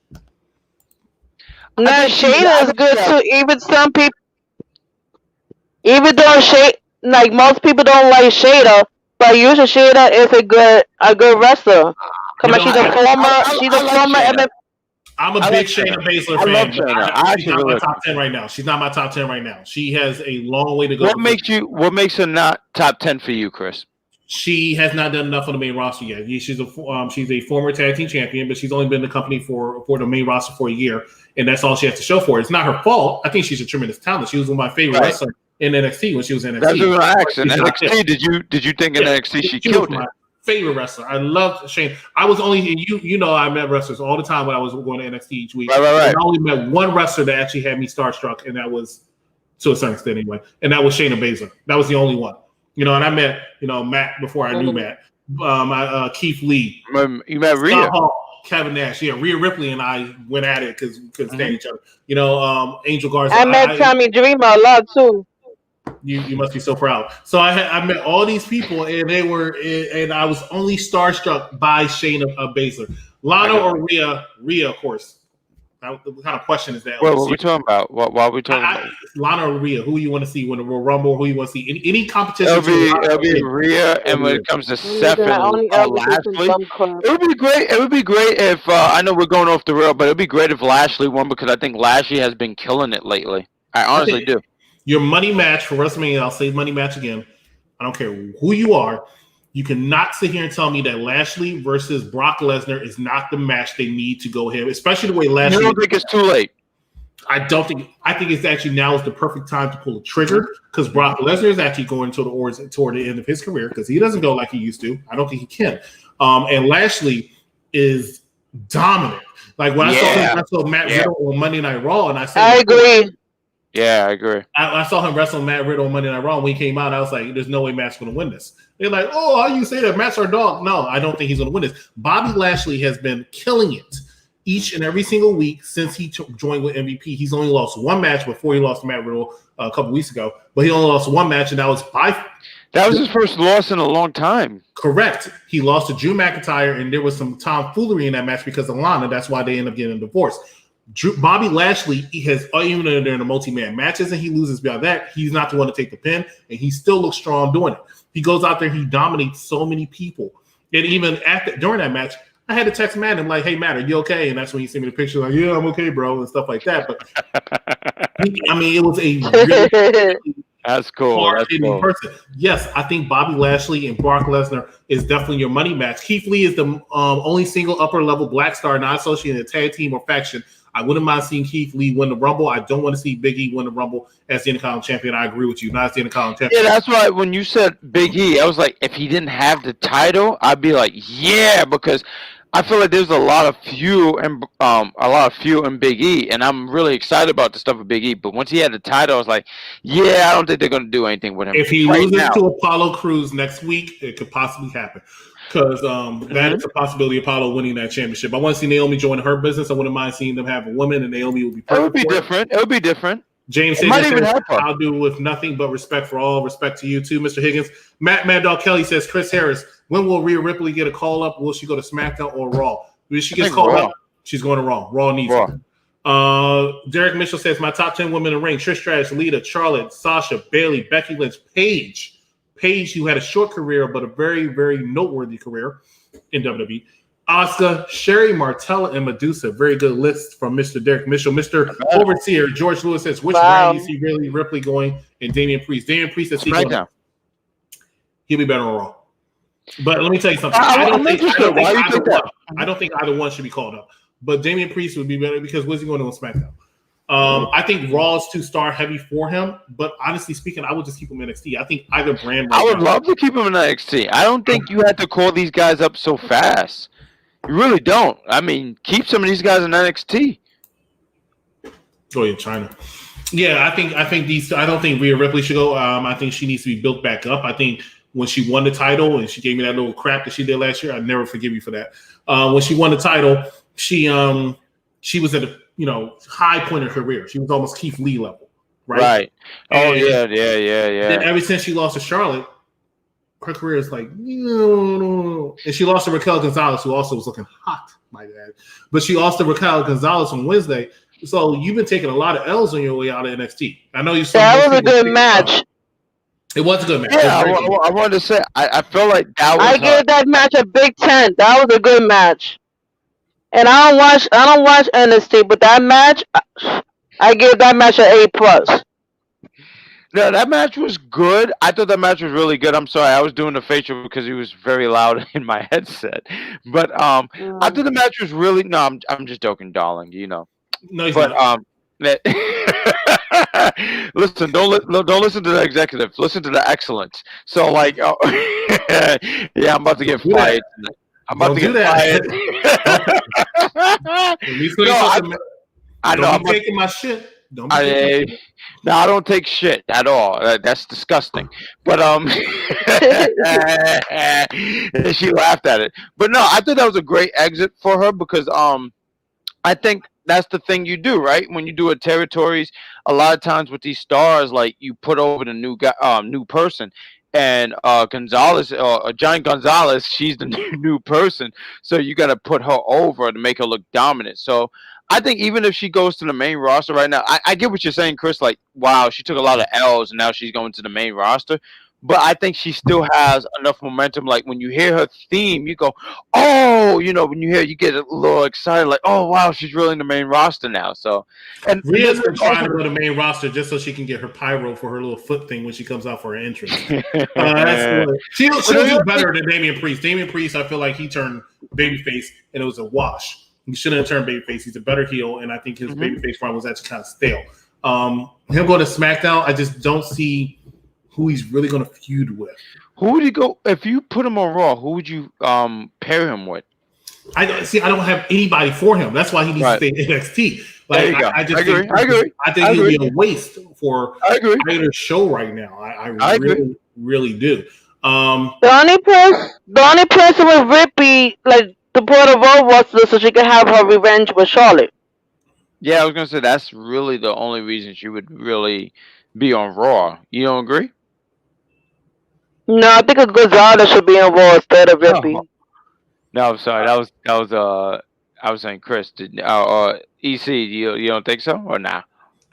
Now Shayna is good too. Even some people, even though like most people don't like Shayna, but usually Shayna is a good wrestler. Come on, she's a former. I'm a big Shayna Baszler fan. She's not my top 10 right now. She's not my top 10 right now. She has a long way to go. What makes her not top 10 for you, Chris? She has not done enough on the main roster yet. She's a former tag team champion, but she's only been in the company for the main roster for a year, and that's all she has to show for it. It's not her fault. I think she's a tremendous talent. She was one of my favorite wrestlers in NXT when she was in NXT. That's what I asked. In NXT, did you think in NXT she killed it? Favorite wrestler. I loved Shane. I was only you know I met wrestlers all the time when I was going to NXT each week. Right. And I only met one wrestler that actually had me starstruck, and that was to a certain extent anyway. And that was Shayna Baszler. That was the only one. You know, and I met Matt before I knew Matt. Keith Lee. You met Rhea. Hall, Kevin Nash. Yeah, Rhea Ripley and I went at it because we couldn't stand each other. You know, Angel Garza. I met Tommy Dreamer a lot too. You must be so proud. So I met all these people, and and I was only starstruck by Shayna Baszler. Lana or Rhea? Rhea, of course. What kind of question is that? What are we talking about? What are we talking about? Lana or Rhea? Who you want to see win the Royal Rumble? Who you want to see? Any competition? It'll be Rhea, and when it comes to Seth and Lashley, it would be great. It would be great if I know we're going off the rail, but it'd be great if Lashley won because I think Lashley has been killing it lately. I honestly do. Your money match for WrestleMania, I'll say money match again. I don't care who you are. You cannot sit here and tell me that Lashley versus Brock Lesnar is not the match they need to go ahead, especially the way Lashley. You don't think it's too late? I think it's actually now is the perfect time to pull the trigger because Brock Lesnar is actually going toward the end of his career because he doesn't go like he used to. I don't think he can. And Lashley is dominant. Like when I saw him wrestle Matt Riddle on Monday Night Raw, and I said, I agree. Yeah, I agree. I saw him wrestle Matt Riddle on Monday Night Raw. When he came out, I was like, there's no way Matt's going to win this. They're like, oh, how you say that? Matt's our dog. No, I don't think he's going to win this. Bobby Lashley has been killing it each and every single week since he joined with MVP. He's only lost one match before he lost to Matt Riddle a couple weeks ago. But he only lost one match, and that was his first loss in a long time. Correct. He lost to Drew McIntyre, and there was some tomfoolery in that match because of Lana. That's why they end up getting a divorce. Bobby Lashley, he has even in the multi-man matches and he loses beyond that, he's not the one to take the pin, and he still looks strong doing it. He goes out there, he dominates so many people. And even during that match, I had to text Matt and like, hey Matt, are you okay? And that's when he sent me the picture, like, yeah, I'm okay, bro, and stuff like that. But it was a really that's cool. Person. Yes, I think Bobby Lashley and Brock Lesnar is definitely your money match. Keith Lee is the only single upper level black star not associated in a tag team or faction. I wouldn't mind seeing Keith Lee win the Rumble. I don't want to see Big E win the Rumble as the Intercontinental Champion. I agree with you. Not as the Intercontinental Champion. Yeah, that's why when you said Big E, I was like, if he didn't have the title, I'd be like, yeah, because I feel like there's a lot of few in Big E, and I'm really excited about the stuff with Big E. But once he had the title, I was like, yeah, I don't think they're going to do anything with him. If he loses to Apollo Crews next week, it could possibly happen. Because that is a possibility of Apollo winning that championship. I want to see Naomi join her business. I wouldn't mind seeing them have a woman, and Naomi would be perfect. It would be different. James says, I'll do with nothing but respect for all. Respect to you too, Mr. Higgins. Mad Dog Kelly says, Chris Harris, when will Rhea Ripley get a call up? Will she go to SmackDown or Raw? If she gets called up, she's going to Raw. Raw needs her. Derek Mitchell says, my top 10 women in the ring: Trish Stratus, Lita, Charlotte, Sasha, Bayley, Becky Lynch, Paige, who had a short career but a very, very noteworthy career in WWE. Asuka, Sherry, Martella, and Medusa. Very good list from Mr. Derek Mitchell. Mr. Overseer George Lewis says, which brand do you see really Ripley going and Damian Priest? Damian Priest is he'll be better on Raw. But let me tell you something. I don't think either one should be called up. But Damian Priest would be better because what's he going to do on SmackDown? I think Raw is too star heavy for him. But honestly speaking, I would just keep him in NXT. I think either brand. I would love to keep him in NXT. I don't think you had to call these guys up so fast. You really don't. I mean, keep some of these guys in NXT. Oh yeah, China. Yeah, I think these. I don't think Rhea Ripley should go. I think she needs to be built back up. I think when she won the title and she gave me that little crap that she did last year, I'd never forgive you for that. When she won the title, she was at a high point of her career. She was almost Keith Lee level, right? Right. Oh and yeah. Then ever since she lost to Charlotte, her career is like no. And she lost to Raquel Gonzalez, who also was looking hot, my dad. But she lost to Raquel Gonzalez on Wednesday. So you've been taking a lot of L's on your way out of NXT. I know you. That was a good match. It was a good match. Yeah, I wanted to say I feel like that was. I gave that match a Big 10. That was a good match. And I don't watch NXT, but that match, I gave that match an A+. No, that match was good. I thought that match was really good. I'm sorry, I was doing the facial because he was very loud in my headset. But I thought the match was really. No, I'm just joking, darling. No, he's but not. Listen, don't listen to the executive. Listen to the excellence. So, like, yeah, I'm about to get fired. I'm about to get fired. I know. I'm taking my shit. I don't take shit at all. That's disgusting. But she laughed at it. But no, I thought that was a great exit for her because I think that's the thing you do, right? When you do a territories, a lot of times with these stars, like you put over the new guy, new person, and Gonzalez, Giant Gonzalez, she's the new person, so you got to put her over to make her look dominant. So I think even if she goes to the main roster right now, I get what you're saying, Chris. Like, wow, she took a lot of L's, and now she's going to the main roster. But I think she still has enough momentum. Like when you hear her theme, you go, "Oh!" When you hear, you get a little excited. Like, "Oh wow, she's really in the main roster now." So, and Rhea's been trying to go to the main roster just so she can get her pyro for her little foot thing when she comes out for her entrance. That's cool. She'll do better than Damian Priest. Damian Priest, I feel like he turned babyface and it was a wash. He shouldn't have turned babyface. He's a better heel, and I think his babyface run was actually kind of stale. Him going to SmackDown, I just don't see who he's really going to feud with. Who would he go if you put him on Raw? Who would you pair him with? I don't have anybody for him. That's why he needs to stay in NXT. Like I agree. I think he'll be a waste for either show right now. I really do. The only person with Rippy, like the put of Raw was so she could have her revenge with Charlotte. Yeah, I was gonna say that's really the only reason she would really be on Raw. You don't agree? No, I think a Gonzalez should be on Raw instead of Rippy. No, I'm sorry. That was I was saying Chris. EC, you don't think so or nah?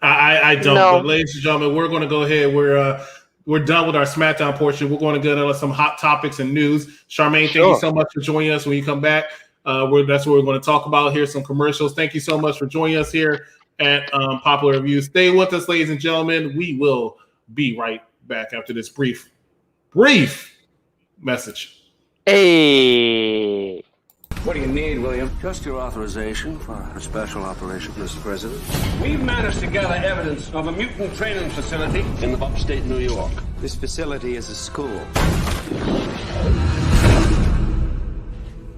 I don't. No. But ladies and gentlemen, we're going to go ahead. We're done with our SmackDown portion. We're going to get into some hot topics and news. Charmaine, thank you so much for joining us. When you come back, that's what we're going to talk about. Here's some commercials. Thank you so much for joining us here at Popular Review. Stay with us, ladies and gentlemen. We will be right back after this brief message. Hey. What do you need, William? Just your authorization for a special operation, Mr. President. We've managed to gather evidence of a mutant training facility in upstate New York. This facility is a school.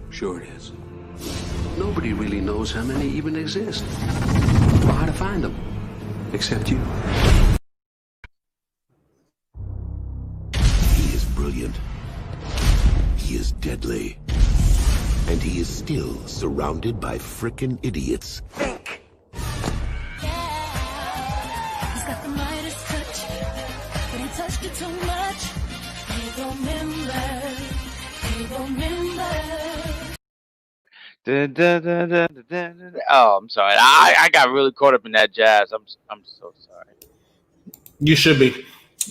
Sure it is. Nobody really knows how many even exist, or how to find them, except you. He is brilliant. He is deadly. And he is still surrounded by frickin' idiots. Think! Yeah. He's got the Midas touch, but he touched it too much. He remember. Oh, I'm sorry. I got really caught up in that jazz. I'm so sorry. You should be.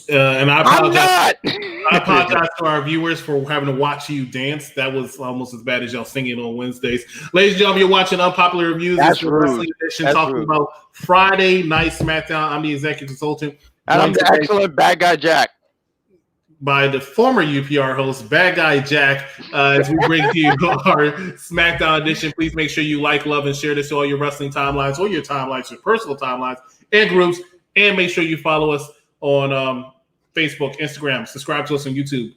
And I apologize. I apologize to our viewers for having to watch you dance. That was almost as bad as y'all singing on Wednesdays. Ladies and gentlemen, you're watching Unpopular Reviews. That's this is Wrestling Edition, talking about Friday Night SmackDown. I'm the executive consultant. And I'm the excellent bad guy Jack. By the former UPR host, Bad Guy Jack, as we bring to you our SmackDown edition. Please make sure you like, love, and share this to all your wrestling timelines or your timelines, your personal timelines and groups. And make sure you follow us on Facebook, Instagram, subscribe to us on YouTube.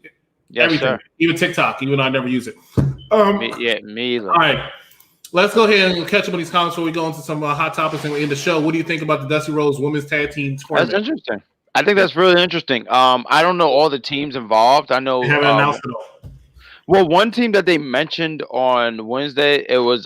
Yes, everything, sir. Even TikTok, even though I never use it. Me either. All right. Let's go ahead and catch up on these comments before we go into some hot topics and we end the show. What do you think about the Dusty Rhodes Women's Tag Team Tournament? That's interesting. I think that's really interesting. I don't know all the teams involved. I know they haven't announced it all. Well, one team that they mentioned on Wednesday, it was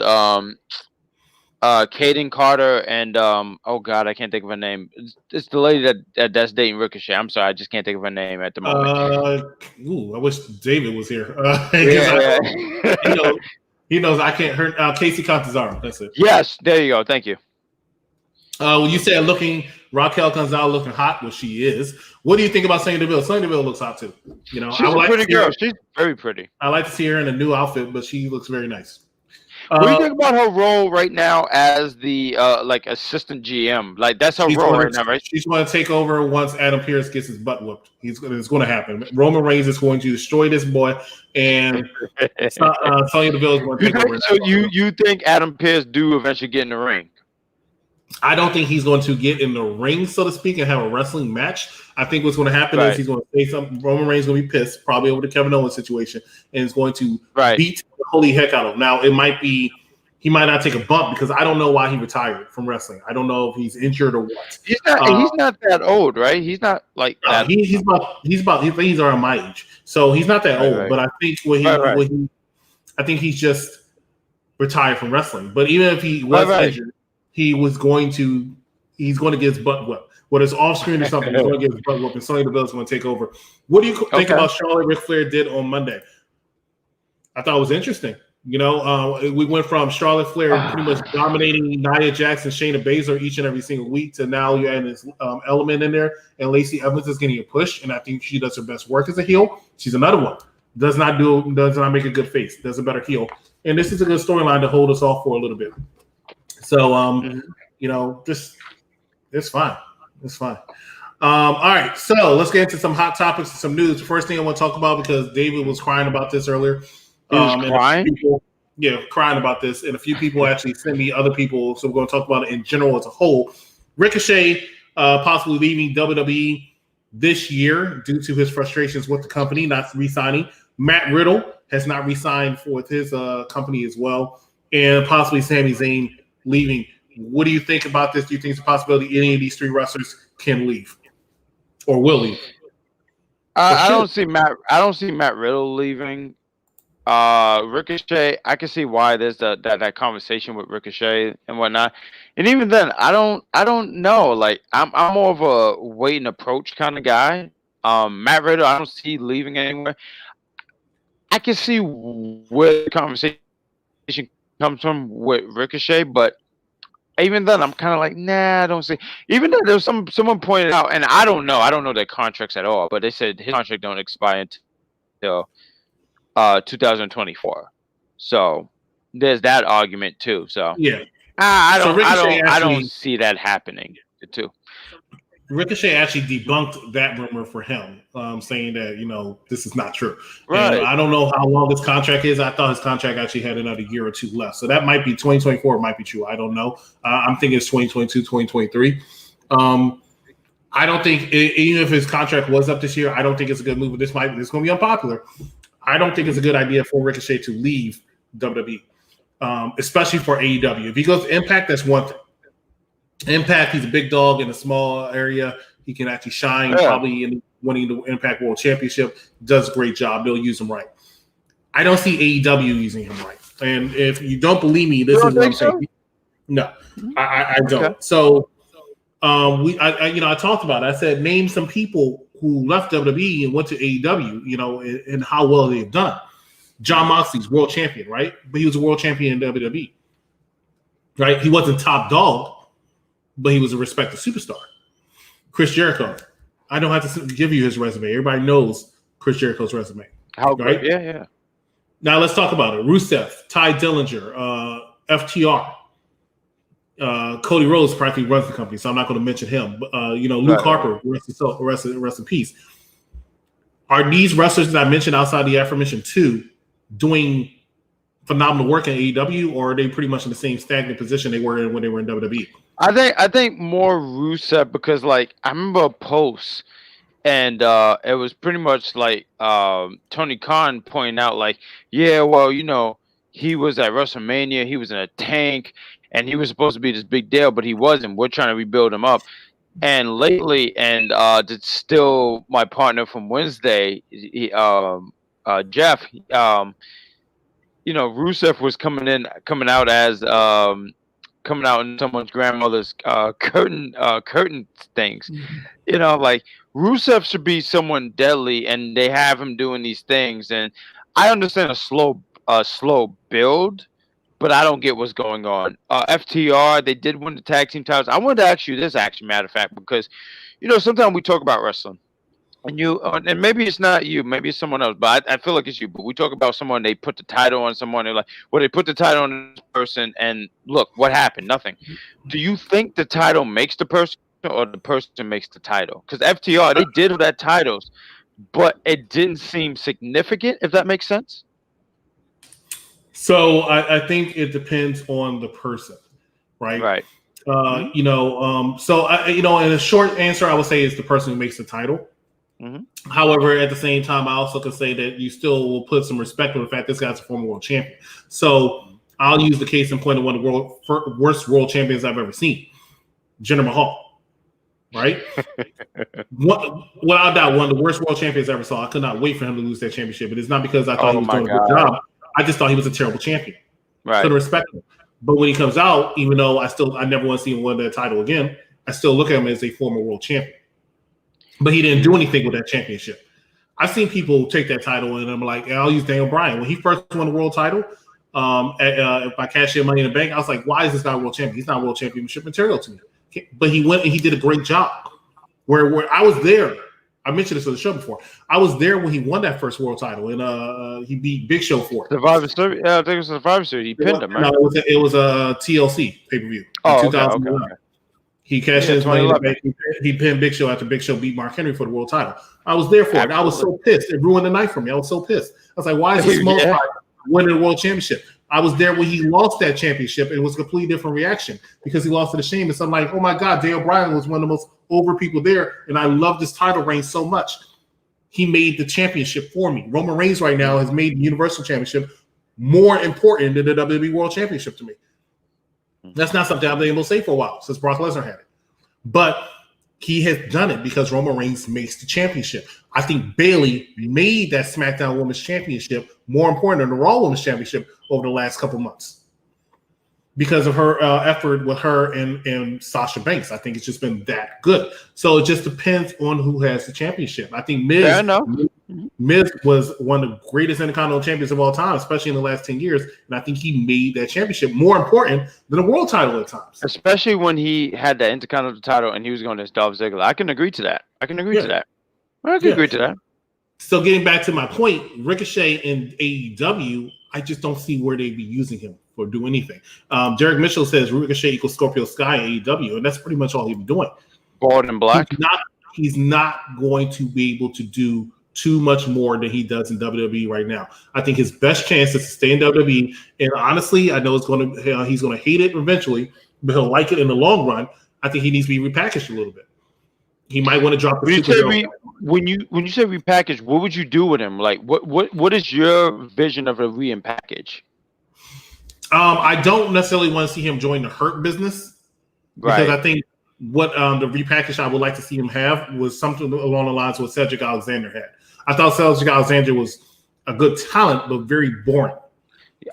Kaden Carter and oh god, I can't think of her name. It's the lady that's dating Ricochet. I'm sorry, I just can't think of her name at the moment. I wish David was here. Yeah. He knows I can't hurt. Casey Cantizaro. That's it. Yes, there you go. Thank you. When you said Raquel Gonzalez looking hot, well, she is. What do you think about Sonya Deville? Sonya Deville looks hot too. You know, she's a pretty girl. She's very pretty. I like to see her in a new outfit, but she looks very nice. What do you think about her role right now as the like assistant GM? Like that's her role right now, right? She's going to take over once Adam Pearce gets his butt whooped. It's going to happen. Roman Reigns is going to destroy this boy, and Sonya Deville is going to take over. So you think Adam Pearce do eventually get in the ring? I don't think he's going to get in the ring, so to speak, and have a wrestling match. I think what's going to happen is he's going to say something. Roman Reigns is going to be pissed, probably over the Kevin Owens situation, and is going to beat the holy heck out of him. Now, he might not take a bump because I don't know why he retired from wrestling. I don't know if he's injured or what. He's not that old, right? He's not like that. He's around my age, so he's not that old. But I think I think he's just retired from wrestling. But even if he was injured, he's going to get his butt whipped. Whether it's off screen or something, he's going to get his butt whipped, and Sonya Deville is going to take over. What do you think about Charlotte Ric Flair did on Monday? I thought it was interesting. You know, we went from Charlotte Flair pretty much dominating Nia Jax and Shayna Baszler each and every single week to now you're adding this element in there, and Lacey Evans is getting a push, and I think she does her best work as a heel. She's another one. Does not make a good face. Does a better heel. And this is a good storyline to hold us off for a little bit. So, you know, it's fine. It's fine. All right, so let's get into some hot topics and some news. The first thing I want to talk about, because David was crying about this earlier. Crying? Crying about this. And a few people actually sent me other people, so we're going to talk about it in general as a whole. Ricochet possibly leaving WWE this year due to his frustrations with the company, not re-signing. Matt Riddle has not re-signed with his company as well. And possibly Sami Zayn leaving. What do you think about this? Do you think it's a possibility any of these three wrestlers can leave or will leave? I don't see Matt Riddle leaving. Ricochet, I can see why there's that conversation with Ricochet and whatnot. And even then, I don't know. Like I'm more of a wait and approach kind of guy. Matt Riddle, I don't see leaving anywhere. I can see where the conversation comes from with Ricochet, but even then, I'm kind of like, nah, I don't see. Even though there's someone pointed out, and I don't know their contracts at all, but they said his contract don't expire until 2024. So there's that argument too. So yeah, I don't see that happening too. Ricochet actually debunked that rumor for him, saying that, this is not true. Right. And I don't know how long his contract is. I thought his contract actually had another year or two left. So that might be 2024. It might be true. I don't know. I'm thinking it's 2022, 2023. I don't think, even if his contract was up this year, I don't think it's a good move. This going to be unpopular. I don't think it's a good idea for Ricochet to leave WWE, especially for AEW. If he goes to Impact, that's one thing. Impact, he's a big dog in a small area. He can actually shine, probably in winning the Impact World Championship. Does a great job. They'll use him right. I don't see AEW using him right. And if you don't believe me, this is what I'm saying. No, I don't. Okay. So I talked about it. I said, name some people who left WWE and went to AEW, and how well they've done. John Moxley's world champion, right? But he was a world champion in WWE, right? He wasn't top dog, but he was a respected superstar. Chris Jericho. I don't have to give you his resume. Everybody knows Chris Jericho's resume. How right? great? Yeah. Now let's talk about it. Rusev, Ty Dillinger, FTR. Cody Rhodes practically runs the company, so I'm not going to mention him. But Luke Harper, rest in peace. Are these wrestlers that I mentioned outside the aforementioned two doing phenomenal work in AEW, or are they pretty much in the same stagnant position they were in when they were in WWE? I think more Rusev, because like I remember a post, and it was pretty much like Tony Khan pointing out like, yeah, well, he was at WrestleMania, he was in a tank, and he was supposed to be this big deal, but he wasn't. We're trying to rebuild him up. And lately, and it's still my partner from Wednesday, Jeff. Rusev was coming out as coming out in someone's grandmother's curtain things. Mm-hmm. Like Rusev should be someone deadly, and they have him doing these things. And I understand a slow build, but I don't get what's going on. FTR, they did win the tag team titles. I wanted to ask you this, actually, matter of fact, because sometimes we talk about wrestling, and maybe it's not you, maybe it's someone else, but I feel like it's you. But we talk about someone, they put the title on someone, they're like, well, they put the title on this person, and look what happened, nothing. Do you think the title makes the person, or the person makes the title? Because FTR, they did have that titles, but it didn't seem significant, if that makes sense. So I think it depends on the person, right? Right. So in a short answer, I would say it's the person who makes the title. Mm-hmm. However, at the same time, I also can say that you still will put some respect on the fact this guy's a former world champion. So I'll use the case in point of one of the worst world champions I've ever seen, Jinder Mahal, right? Without doubt, one of the worst world champions I ever saw. I could not wait for him to lose that championship. But it's not because I thought he was doing a good job. I just thought he was a terrible champion. Right. Couldn't respect him. But when he comes out, even though I never want to see him win that title again, I still look at him as a former world champion. But he didn't do anything with that championship. I've seen people take that title and I'm like, I'll use Daniel Bryan. When he first won the world title, if I cash in Money in the Bank, I was like, why is this guy world champion? He's not world championship material to me. But he went and he did a great job. Where I was there, I mentioned this on the show before. I was there when he won that first world title, and he beat Big Show for it. Survivor Series? Yeah, I think it was Survivor Series. He pinned him, right? No, it was a TLC pay-per-view in 2011. Okay. He cashed in his Money in the Bank. He pinned Big Show after Big Show beat Mark Henry for the world title. I was there for it. I was so pissed. It ruined the night for me. I was so pissed. I was like, why is this small guy winning the world championship? I was there when he lost that championship, and it was a completely different reaction because he lost to the Sheamus. I'm like, oh my God, Daniel Bryan was one of the most over people there, and I love this title reign so much. He made the championship for me. Roman Reigns right now has made the Universal Championship more important than the WWE World Championship to me. That's not something I've been able to say for a while since Brock Lesnar had it. But he has done it because Roman Reigns makes the championship. I think Bayley made that SmackDown Women's Championship more important than the Raw Women's Championship over the last couple months because of her effort with her and Sasha Banks. I think it's just been that good. So it just depends on who has the championship. I think Miz was one of the greatest Intercontinental champions of all time, especially in the last 10 years. And I think he made that championship more important than a world title at times. Especially when he had that Intercontinental title and he was going to Dolph Ziggler. I can agree to that. I can agree to that. So getting back to my point, Ricochet in AEW, I just don't see where they'd be using him for do anything. Derek Mitchell says Ricochet equals Scorpio Sky in AEW, and that's pretty much all he'd be doing. Bald and black? He's not going to be able to do too much more than he does in WWE right now. I think his best chance is to stay in WWE, and honestly, I know he's going to hate it eventually, but he'll like it in the long run. I think he needs to be repackaged a little bit. He might want to drop the when you say repackage, what would you do with him? Like what is your vision of a repackage? I don't necessarily want to see him join the Hurt business because I think what the repackage I would like to see him have was something along the lines of what Cedric Alexander had. I thought Cedric Alexander was a good talent, but very boring.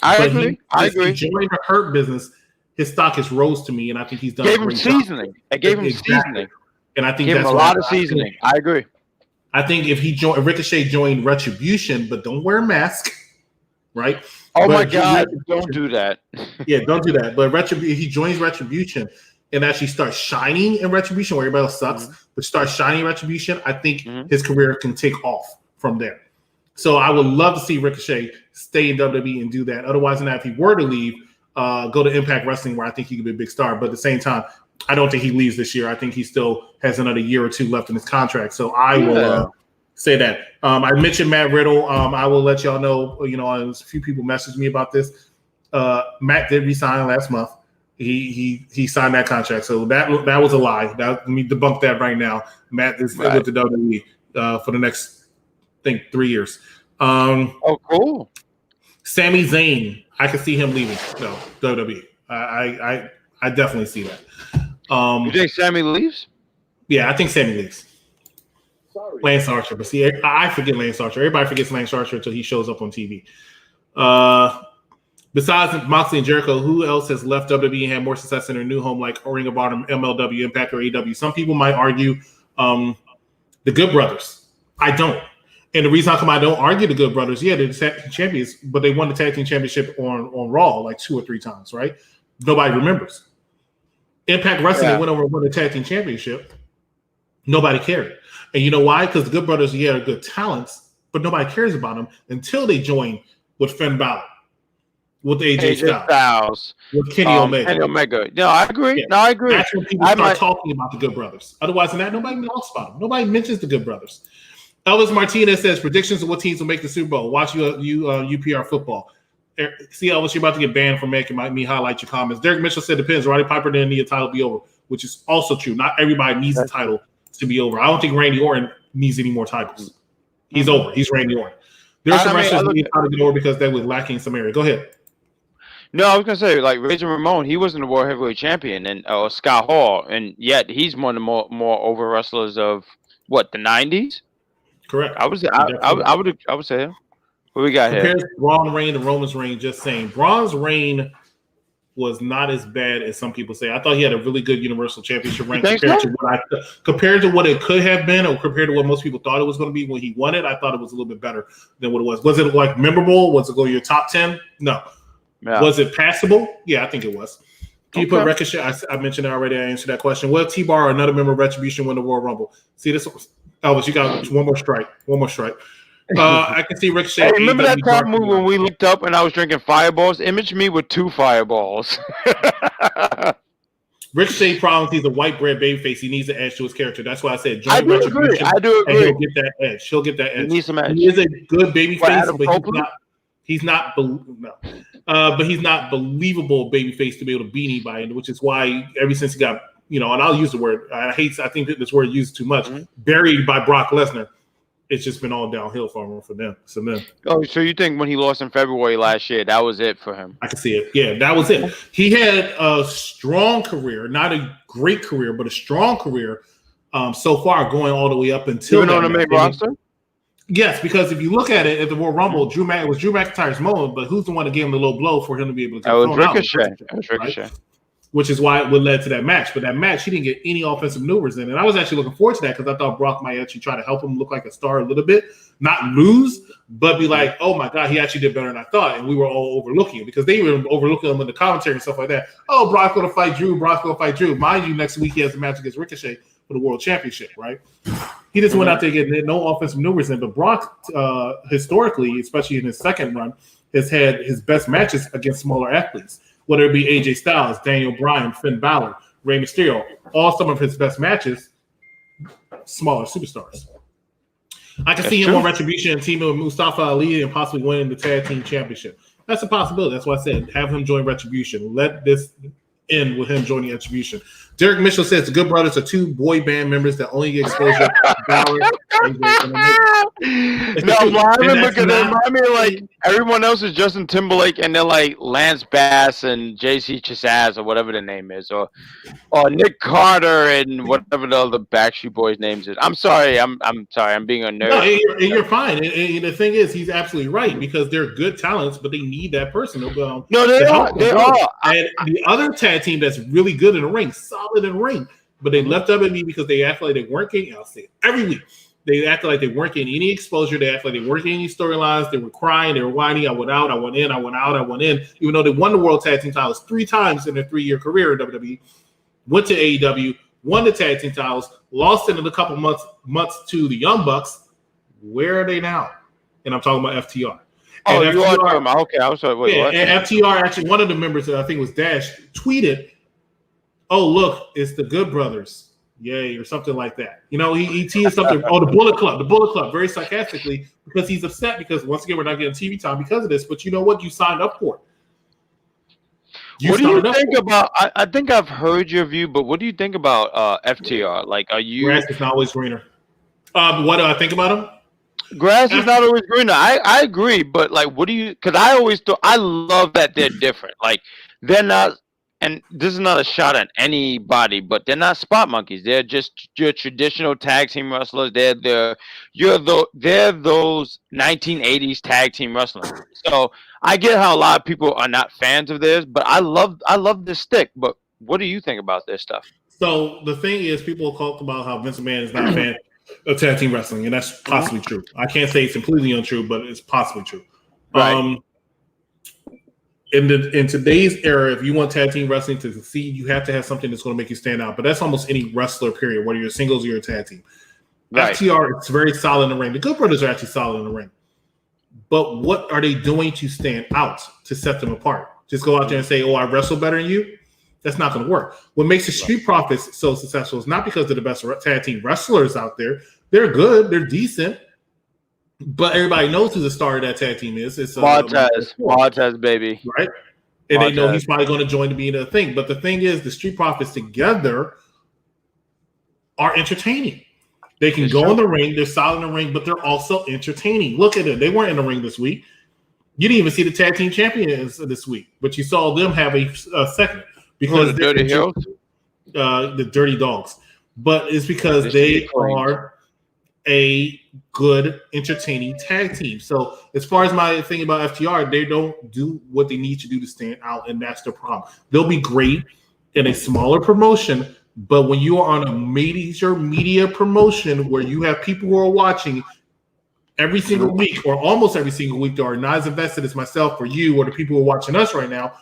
I agree. If he joined the Hurt business, his stock has rose to me, and I think he's done. I gave him seasoning. And I think that's a lot of seasoning. I agree. I think if Ricochet joined Retribution, but don't wear a mask, right? Oh my But God! Don't do that. Yeah, don't do that. But he joins Retribution and actually starts shining in Retribution, where everybody else sucks, but starts shining in Retribution. I think his career can take off from there. So I would love to see Ricochet stay in WWE and do that. Otherwise than that, if he were to leave, go to Impact Wrestling, where I think he could be a big star. But at the same time, I don't think he leaves this year. I think he still has another year or two left in his contract. So I will say that. I mentioned Matt Riddle. I will let y'all know, a few people messaged me about this. Matt did resign last month. He signed that contract. So that was a lie. Let me debunk that right now. Matt is with the WWE for the next, I think, 3 years. Cool. Sami Zayn, I could see him leaving. No, WWE. I definitely see that. You think Sami leaves? Yeah, I think Sami leaves. Sorry. Lance Archer, but see, I forget Lance Archer. Everybody forgets Lance Archer until he shows up on TV. Besides Moxley and Jericho, who else has left WWE and had more success in their new home, like Ring of Honor, MLW, Impact, or AEW? Some people might argue the Good Brothers. I don't. And the reason how come I don't argue the Good Brothers, they're the tag team champions, but they won the tag team championship on Raw like 2 or 3 times, right? Nobody remembers. Impact Wrestling, they went over and won the tag team championship. Nobody cared. And you know why? Because the Good Brothers, are good talents, but nobody cares about them until they join with Finn Balor, with AJ Styles, with Kenny Omega. No, I agree. Yeah. No, I agree. That's when people start talking about the Good Brothers. Otherwise than that, nobody talks about them. Nobody mentions the Good Brothers. Elvis Martinez says predictions of what teams will make the Super Bowl. Watch UPR football. See, Elvis, you're about to get banned for making me highlight your comments. Derek Mitchell said depends. Roddy Piper didn't need a title to be over, which is also true. Not everybody needs a title to be over. I don't think Randy Orton needs any more titles. He's over. He's Randy Orton. There's some wrestlers that need to get over because they were lacking some area. Go ahead. No, I was gonna say like Razor Ramon. He wasn't a world heavyweight champion, and Scott Hall, and yet he's one of the more over wrestlers of what, the 90s. Correct. I would say him. What we got here? Braun reign to Roman's reign. Just saying, Braun's reign was not as bad as some people say. I thought he had a really good Universal Championship reign compared to what it could have been, or compared to what most people thought it was going to be when he won it. I thought it was a little bit better than what it was. Was it like memorable? Was it go your top 10? No. Yeah. Was it passable? Yeah, I think it was. Can you put Ricochet? I mentioned it already. I answered that question. Will T-Bar or another member of Retribution win the Royal Rumble? See this, Elvis. You got one more strike. I can see Ricochet. Hey, remember that time when we looked up and I was drinking fireballs? Image me with 2 fireballs. Ricochet problems. He's a white bread babyface. He needs an edge to his character. That's why I said join Retribution. I do agree. He'll get that edge. He'll get that edge. He needs some edge. He is a good babyface, but he's not believable babyface to be able to beat anybody, which is why ever since he got, and I'll use the word, I think that this word used too much, buried by Brock Lesnar, it's just been all downhill for them. Oh, so you think when he lost in February last year, that was it for him? I can see it. Yeah, that was it. He had a strong career, not a great career, but a strong career so far, going all the way up until even on the main roster. Yes, because if you look at it at the Royal Rumble, Drew McIntyre's moment, but who's the one that gave him the low blow for him to be able to get thrown out? Ricochet. Right? Which is why it would led to that match. But that match, he didn't get any offensive maneuvers in. And I was actually looking forward to that because I thought Brock might actually try to help him look like a star a little bit, not lose, but be like, oh my God, he actually did better than I thought. And we were all overlooking it because they were overlooking him in the commentary and stuff like that. Oh, Brock's going to fight Drew. Mind you, next week he has a match against Ricochet for the World Championship, right? He just went out there getting no offensive maneuvers in. But Brock, historically, especially in his second run, has had his best matches against smaller athletes, whether it be AJ Styles, Daniel Bryan, Finn Balor, Ray Mysterio. All some of his best matches, smaller superstars. I can see him on Retribution and teaming with Mustafa Ali and possibly winning the tag team championship. That's a possibility. That's why I said have him join Retribution. Let this end with him joining Retribution. Derek Mitchell says the Good Brothers are 2 boy band members that only get exposure. I remember because they remind me of like everyone else is Justin Timberlake and they're like Lance Bass and JC Chazaz or whatever the name is, or Nick Carter and whatever the other Backstreet Boys names is. I'm sorry, I'm sorry, I'm being a nerd. No, you're fine. And the thing is, he's absolutely right because they're good talents, but they need that person. They are. And the other tag team that's really good in the ring, solid in the ring, but they left WWE because they act like they weren't getting. I'll say it every week. They acted like they weren't getting any exposure. They acted like they weren't getting any storylines. They were crying. They were whining. I went out. I went in. I went out. I went in. Even though they won the World Tag Team titles 3 times in their 3-year career in WWE, went to AEW, won the tag team titles, lost it in a couple months to the Young Bucks. Where are they now? And I'm talking about FTR. Oh, and you FTR, are talking about, okay. I was like, wait, what? And FTR, actually, one of the members, I think it was Dash, tweeted, "Oh, look, it's the Good Brothers. Yay," or something like that. You know, he teased something. Oh, the Bullet Club, very sarcastically, because he's upset because, once again, we're not getting TV time because of this. But you know what? You signed up for it. What do you think about? I think I've heard your view, but what do you think about FTR? Like, are you? Grass is not always greener. What do I think about him? Grass is not always greener. I agree, but like, what do you? Because I always thought I love that they're different. Like, they're not, and this is not a shot at anybody, but they're not spot monkeys. They're just your traditional tag team wrestlers. They're those 1980s tag team wrestling. So I get how a lot of people are not fans of theirs, but I love this stick. But what do you think about this stuff? So the thing is, people talk about how Vince McMahon is not a fan of tag team wrestling, and that's possibly true. I can't say it's completely untrue, but it's possibly true. Right. In today's era, if you want tag team wrestling to succeed, you have to have something that's going to make you stand out. But that's almost any wrestler, period, whether you're singles or you're a tag team. Right. FTR, it's very solid in the ring. The Good Brothers are actually solid in the ring. But what are they doing to stand out, to set them apart? Just go out there and say, "Oh, I wrestle better than you"? That's not going to work. What makes the Street Profits so successful is not because they're the best tag team wrestlers out there. They're good. They're decent. But everybody knows who the star of that tag team is. It's Montez, baby. Right? And they know he's probably going to join to be in the thing. But the thing is, the Street Profits together are entertaining. They can go in the ring. They're solid in the ring, but they're also entertaining. Look at it. They weren't in the ring this week. You didn't even see the tag team champions this week, but you saw them have a segment. Because the Dirty Heels? The Dirty Dogs. But it's because they are a good, entertaining tag team. So as far as my thing about FTR, they don't do what they need to do to stand out, and that's the problem. They'll be great in a smaller promotion, but when you are on a major media promotion where you have people who are watching every single week or almost every single week that are not as invested as myself or you or the people who are watching us right now,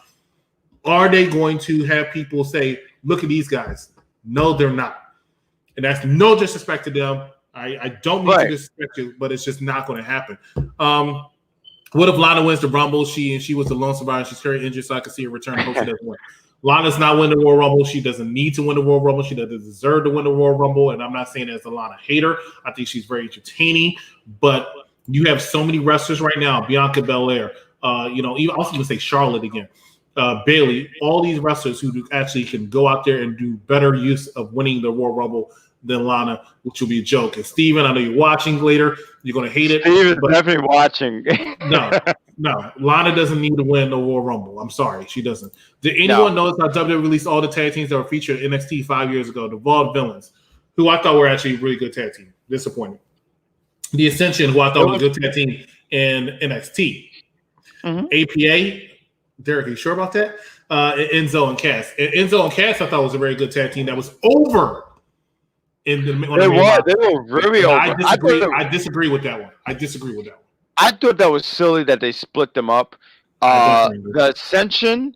are they going to have people say, "Look at these guys"? No, they're not. And that's no disrespect to them. I don't mean to disrespect you, but it's just not going to happen. What if Lana wins the Rumble? She was the lone survivor. She's very injured, so I can see her return. Hope she doesn't win. Lana's not winning the Royal Rumble. She doesn't need to win the Royal Rumble. She doesn't deserve to win the Royal Rumble. And I'm not saying that as a Lana hater. I think she's very entertaining. But you have so many wrestlers right now. Bianca Belair. Even I also even say Charlotte again. Bailey, all these wrestlers who actually can go out there and do better use of winning the Royal Rumble than Lana, which will be a joke. And Steven, I know you're watching later. You're going to hate it. Steven's definitely watching. No. Lana doesn't need to win the Royal Rumble. I'm sorry. She doesn't. Did anyone notice how WWE released all the tag teams that were featured in NXT 5 years ago? The Vaudevillains, who I thought were actually a really good tag team. Disappointing. The Ascension, who I thought was a good tag team in NXT. APA, Derek, are you sure about that? Enzo and Cass. And Enzo and Cass, I thought was a very good tag team that was over. They were very over. I disagree with that one. I thought that was silly that they split them up. The Ascension,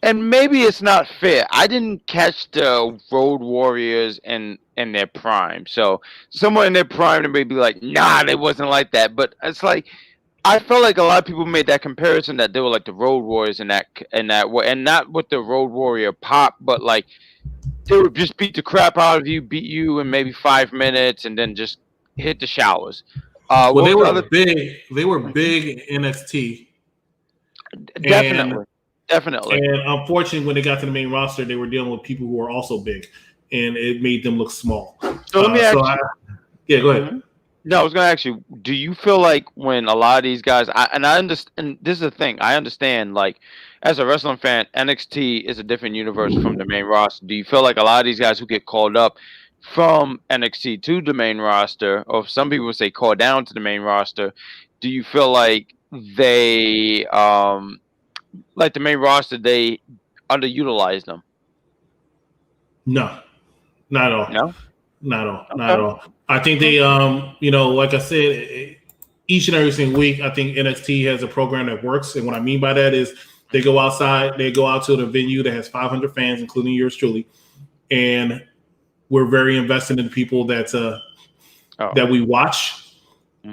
and maybe it's not fair. I didn't catch the Road Warriors in their prime. So someone in their prime, they may be like, "Nah, they wasn't like that." But it's like, I felt like a lot of people made that comparison that they were like the Road Warriors in that way, and not with the Road Warrior pop, but like they would just beat the crap out of you, beat you in maybe 5 minutes, and then just hit the showers. They were big. They were big in NXT. Definitely. And unfortunately, when they got to the main roster, they were dealing with people who were also big, and it made them look small. So let me ask you. Go ahead. No, I was going to ask you, do you feel like when a lot of these guys, I understand, and this is the thing, I understand, like, as a wrestling fan, NXT is a different universe from the main roster. Do you feel like a lot of these guys who get called up from NXT to the main roster, or some people say called down to the main roster, do you feel like they, like the main roster, they underutilize them? No, not at all. No? Not at all. Not at all. I think they, like I said, each and every single week, I think NXT has a program that works. And what I mean by that is they go outside, they go out to the venue that has 500 fans, including yours truly. And we're very invested in people that we watch.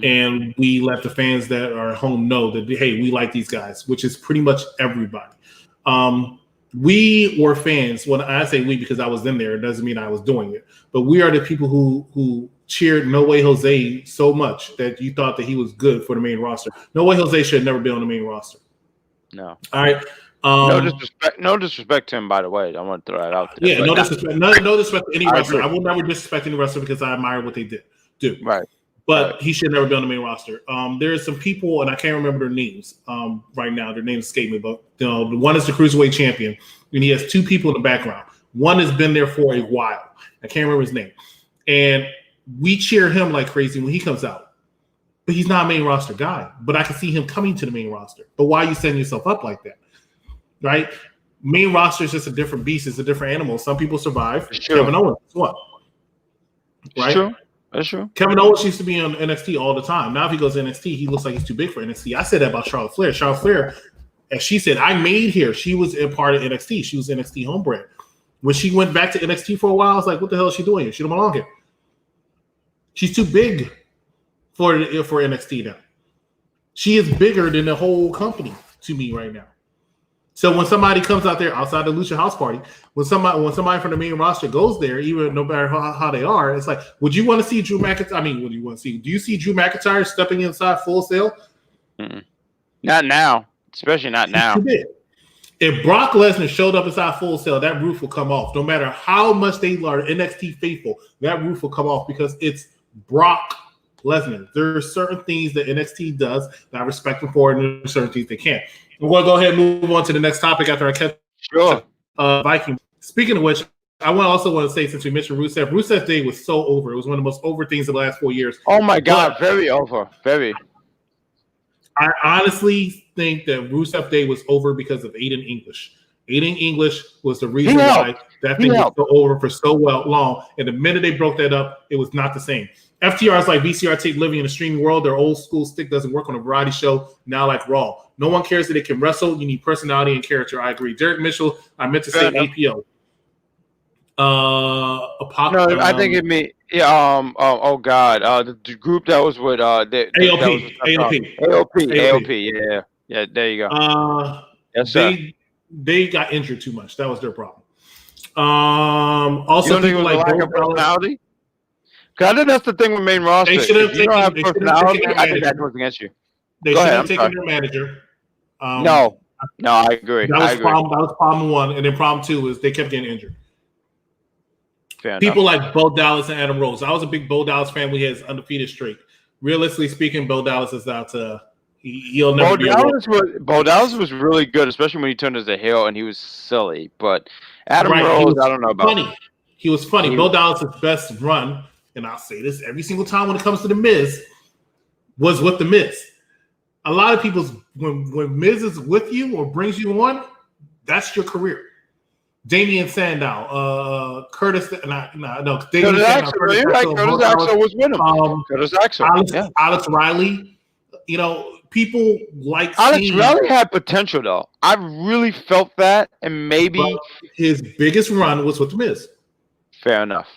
And we let the fans that are at home know that, hey, we like these guys, which is pretty much everybody. We were fans. When I say we, because I was in there, it doesn't mean I was doing it. But we are the people who cheered No Way Jose so much that you thought that he was good for the main roster. No Way Jose should have never been on the main roster. No. All right. No disrespect to him, by the way. I want to throw that out there. Yeah, no disrespect. No disrespect to any wrestler. I will never disrespect any wrestler because I admire what they do. Right. But he should never be on the main roster. There are some people, and I can't remember their names right now. Their names escape me, but the one is the Cruiserweight champion, and he has two people in the background. One has been there for a while. I can't remember his name. And we cheer him like crazy when he comes out. But he's not a main roster guy. But I can see him coming to the main roster. But why are you setting yourself up like that? Right? Main roster is just a different beast. It's a different animal. Some people survive. Sure. Kevin Owens, what? Right? True. That's true. Kevin Owens used to be on NXT all the time. Now if he goes to NXT, he looks like he's too big for NXT. I said that about Charlotte Flair. Charlotte Flair, as she said, I made here. She was a part of NXT. She was NXT homebrand. When she went back to NXT for a while, I was like, what the hell is she doing here? She don't belong here. She's too big for NXT now. She is bigger than the whole company to me right now. So when somebody comes out there outside the Lucha House Party, when somebody from the main roster goes there, even no matter how they are, it's like, would you want to see Drew McIntyre? I mean, what do you want to see? Do you see Drew McIntyre stepping inside Full Sail? Not now, especially not now. If Brock Lesnar showed up inside Full Sail, that roof will come off. No matter how much they are NXT faithful, that roof will come off because it's Brock Lesnar. There are certain things that NXT does that I respect them for, and there are certain things they can't. We're going to go ahead and move on to the next topic after I catch Viking. Speaking of which, I also want to say, since we mentioned Rusev's Day was so over. It was one of the most over things of the last 4 years. Oh, my God. Very over. Very. I honestly think that Rusev Day was over because of Aiden English. Aiden English was the reason why that thing was so over for so long. And the minute they broke that up, it was not the same. FTR is like VCR tape living in a streaming world. Their old school stick doesn't work on a variety show, now like Raw. No one cares that they can wrestle. You need personality and character. I agree. Derek Mitchell, I meant to say APO. I think it mean oh God, the group that was with AOP. Yeah, there you go. Yes, sir. They got injured too much. That was their problem. Also, you don't think it was like a personality? Because I think that's the thing with main roster. They should have taken personality. I think that goes against you. They should have taken their manager. No, I agree. That was problem one, and then problem two is they kept getting injured. People like Bo Dallas and Adam Rose. I was a big Bo Dallas fan. We had his undefeated streak. Realistically speaking, Bo Dallas is out to he'll never be. Bo Dallas was really good, especially when he turned as a heel and he was silly. But Adam Rose, I don't know about. Funny. He was funny. Bo Dallas' best run, and I'll say this every single time when it comes to the Miz, was with the Miz. A lot of people's when Miz is with you or brings you on, that's your career. Damian Sandow, Curtis Axel. Curtis Axel was with him. Curtis Axel, Alex Riley. People like Alex Riley had potential though. I really felt that, and maybe his biggest run was with the Miz. Fair enough.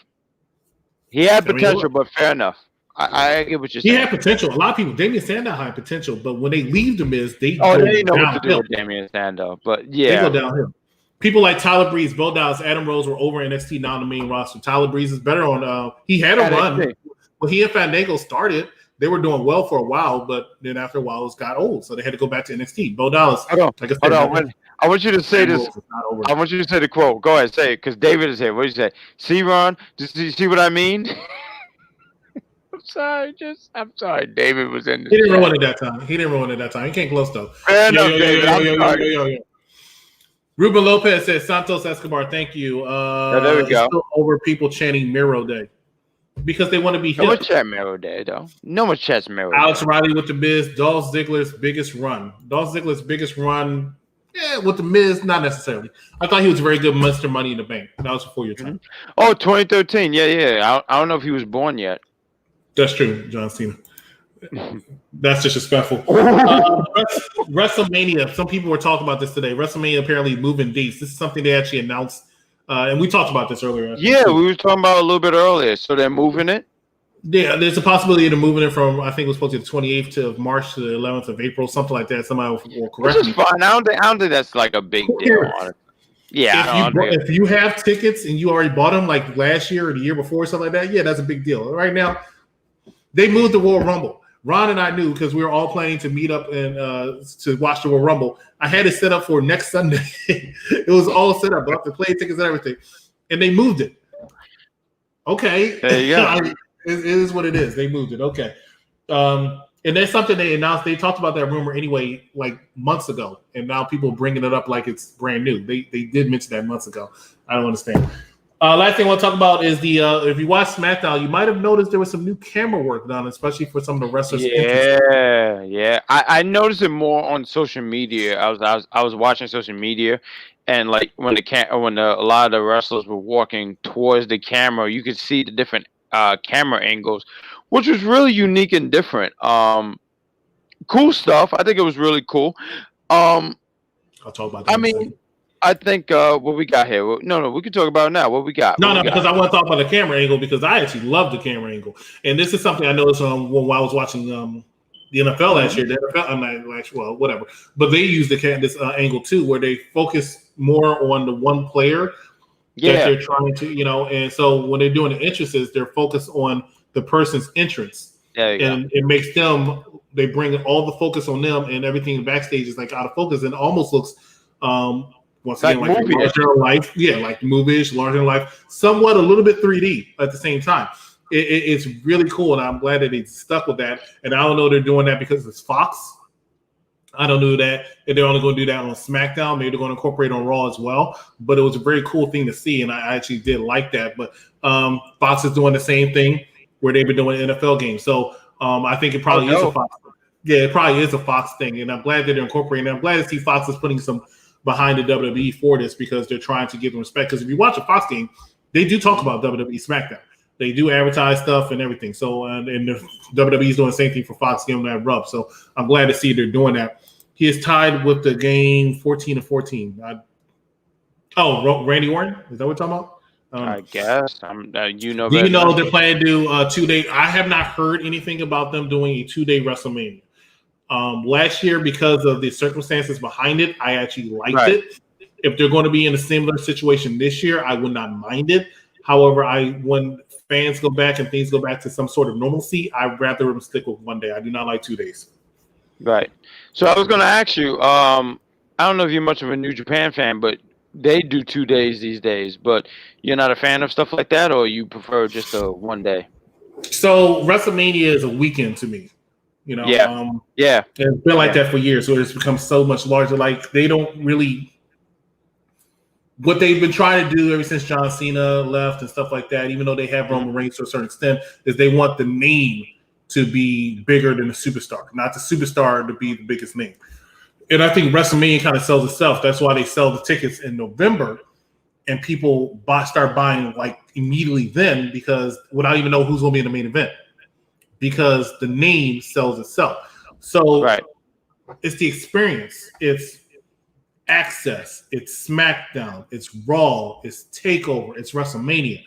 He had potential, but fair enough. I get what you're saying. He had potential. A lot of people, Damian Sandow had potential, but when they leave the Miz, they know what to do with Damian Sandow. But yeah, they go downhill. People like Tyler Breeze, Bo Dallas, Adam Rose were over NXT, now on the main roster. Tyler Breeze is better on. He had a run when he and Fandango started. They were doing well for a while, but then after a while, it got old, so they had to go back to NXT. Bo Dallas. Hold on. I want you to say this. I want you to say the quote. Go ahead, say it, because David is here. What do you say? See, Ron? Do you see what I mean? I'm sorry. David was in. He didn't ruin it that time. He came close though. Yo. Ruben Lopez says Santos Escobar. Thank you. There we go. Still over people chanting Miro Day because they want to be hip. No one chants Miro Day though. No one chants Miro Day. Alex Riley with the Miz. Dolph Ziggler's biggest run. Yeah, with the Miz, not necessarily. I thought he was a very good Mr. Money in the Bank. That was before your time. Oh, 2013. Yeah. I don't know if he was born yet. That's true, John Cena. That's disrespectful. WrestleMania. Some people were talking about this today. WrestleMania apparently moving dates. This is something they actually announced, and we talked about this earlier. Yeah, we were talking about it a little bit earlier. So they're moving it. Yeah, there's a possibility of moving it from, I think it was supposed to be the 28th to March to the 11th of April, something like that. Somebody will correct me. Which is fine. I don't think that's like a big deal on it. Yeah, if you have tickets and you already bought them like last year or the year before, something like that, yeah, that's a big deal. Right now, they moved the Royal Rumble. Ron and I knew because we were all planning to meet up and to watch the Royal Rumble. I had it set up for next Sunday. It was all set up, bought the plane tickets and everything, and they moved it. Okay, there you go. It is what it is. They moved it. Okay. And that's something they announced. They talked about that rumor anyway, like months ago. And now people bringing it up like it's brand new. They did mention that months ago. I don't understand. Last thing I want to talk about is the if you watch SmackDown, you might have noticed there was some new camera work done, especially for some of the wrestlers. Yeah. I noticed it more on social media. I was watching social media, and like when a lot of the wrestlers were walking towards the camera, you could see the different camera angles, which was really unique and different. Cool stuff. I think it was really cool. I'll talk about that. I mean, I think what we got here. No, we can talk about it now. What we got? No, because I want to talk about the camera angle because I actually love the camera angle, and this is something I noticed while I was watching the NFL last year. The NFL, I'm not actually, well, whatever, but they use this angle too, where they focus more on the one player that they're trying to, and so when they're doing the entrances, they're focused on the person's entrance, and it makes them. They bring all the focus on them, and everything backstage is like out of focus, and almost looks. Once again, like larger than life, like movie-ish, larger than life, somewhat a little bit 3D at the same time. It's really cool, and I'm glad that they stuck with that. And I don't know they're doing that because it's Fox. I don't know that if they're only going to do that on SmackDown. Maybe they're going to incorporate on Raw as well. But it was a very cool thing to see, and I actually did like that. But Fox is doing the same thing where they've been doing NFL games. So I think it probably is a Fox. Yeah, it probably is a Fox thing, and I'm glad that they're incorporating it. I'm glad to see Fox is putting some behind the WWE for this because they're trying to give them respect. Because if you watch a Fox game, they do talk about WWE SmackDown. They do advertise stuff and everything. So, and the WWE is doing the same thing for Fox, giving them that rub. So I'm glad to see they're doing that. He is tied with the game 14-14. Randy Orton? Is that what we're talking about? I guess. Do you know they're planning to do 2-day? I have not heard anything about them doing a 2-day WrestleMania. Last year, because of the circumstances behind it, I actually liked it. If they're going to be in a similar situation this year, I would not mind it. However, when fans go back and things go back to some sort of normalcy, I'd rather them stick with 1 day. I do not like 2 days. Right. So I was going to ask you, I don't know if you're much of a New Japan fan, but they do 2 days these days. But you're not a fan of stuff like that, or you prefer just a 1 day? So WrestleMania is a weekend to me. It's been like that for years. So it's become so much larger. Like they don't really. What they've been trying to do ever since John Cena left and stuff like that, even though they have Roman Reigns to a certain extent, is they want the name to be bigger than the superstar, not the superstar to be the biggest name. And I think WrestleMania kind of sells itself. That's why they sell the tickets in November, and people start buying like immediately then because without even know who's going to be in the main event. Because the name sells itself. So it's the experience. It's Access. It's SmackDown. It's Raw. It's TakeOver. It's WrestleMania.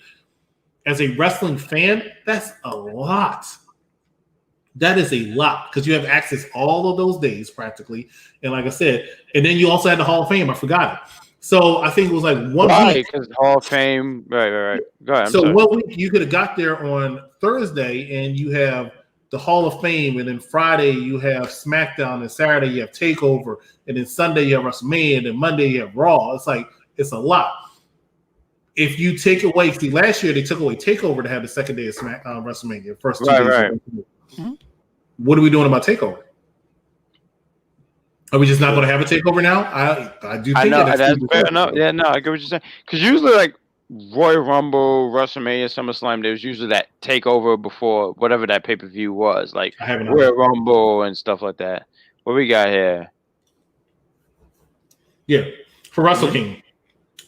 As a wrestling fan, that's a lot. That is a lot because you have access all of those days practically. And like I said, and then you also had the Hall of Fame. I forgot it. So I think it was like 1 week. Because Hall of Fame. Right. Go ahead. So 1 week you could have got there on Thursday and you have the Hall of Fame, and then Friday you have SmackDown, and Saturday you have TakeOver, and then Sunday you have WrestleMania, and then Monday you have Raw. It's like it's a lot. If you take away, see, last year they took away TakeOver to have the second day of WrestleMania, first 2 days. Right. What are we doing about TakeOver? Are we just not going to have a TakeOver now? I do think that's fair enough. Yeah, no, I get what you're saying. Because usually, like Royal Rumble, WrestleMania, SummerSlam, there was usually that TakeOver before whatever that pay-per-view was, like Royal Rumble and stuff like that. What we got here? Yeah, for Wrestle King.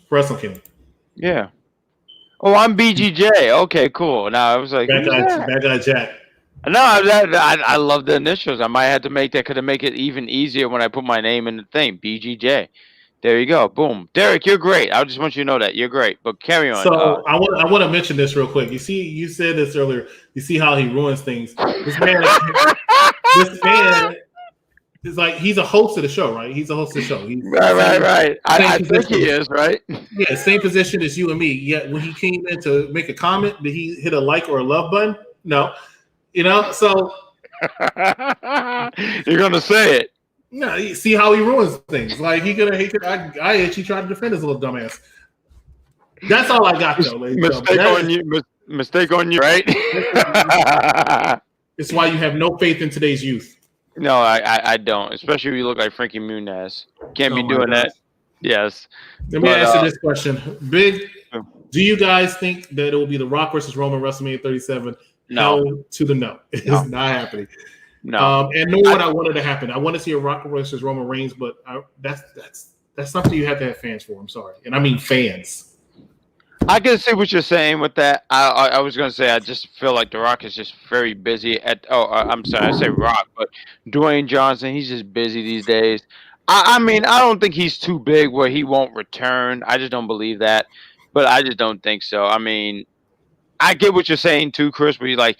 For Wrestle King. Yeah. Oh, I'm BGJ. Okay, cool. Now I was like, Bad guy Jack. No, I love the initials. I might have to make that. Could have make it even easier when I put my name in the thing. BGJ. There you go. Boom. Derek, you're great. I just want you to know that you're great. But carry on. So I want to mention this real quick. You see, you said this earlier. You see how he ruins things. This man is like, he's a host of the show, right? He's a host of the show. He's right. I think he is, right? Yeah, same position as you and me. Yet when he came in to make a comment, did he hit a like or a love button? No. So you're gonna say it. No, you see how he ruins things. Like he could. I actually tried to defend his little dumbass. That's all I got, though. Mistake on you, right? It's why you have no faith in today's youth. No, I don't. Especially if you look like Frankie Muniz. Can't be doing that. Yes. Let me answer this question. Big, do you guys think that it will be The Rock versus Roman WrestleMania 37? No. To the no. It's not happening. No. And nor what I wanted to happen. I want to see a Rock versus Roman Reigns, but that's something you have to have fans for. I'm sorry. And I mean fans. I can see what you're saying with that. I was going to say I just feel like The Rock is just very busy. I'm sorry, I say Rock, but Dwayne Johnson, he's just busy these days. I mean, I don't think he's too big where he won't return. I just don't believe that. But I just don't think so. I mean, I get what you're saying too, Chris, where you're like,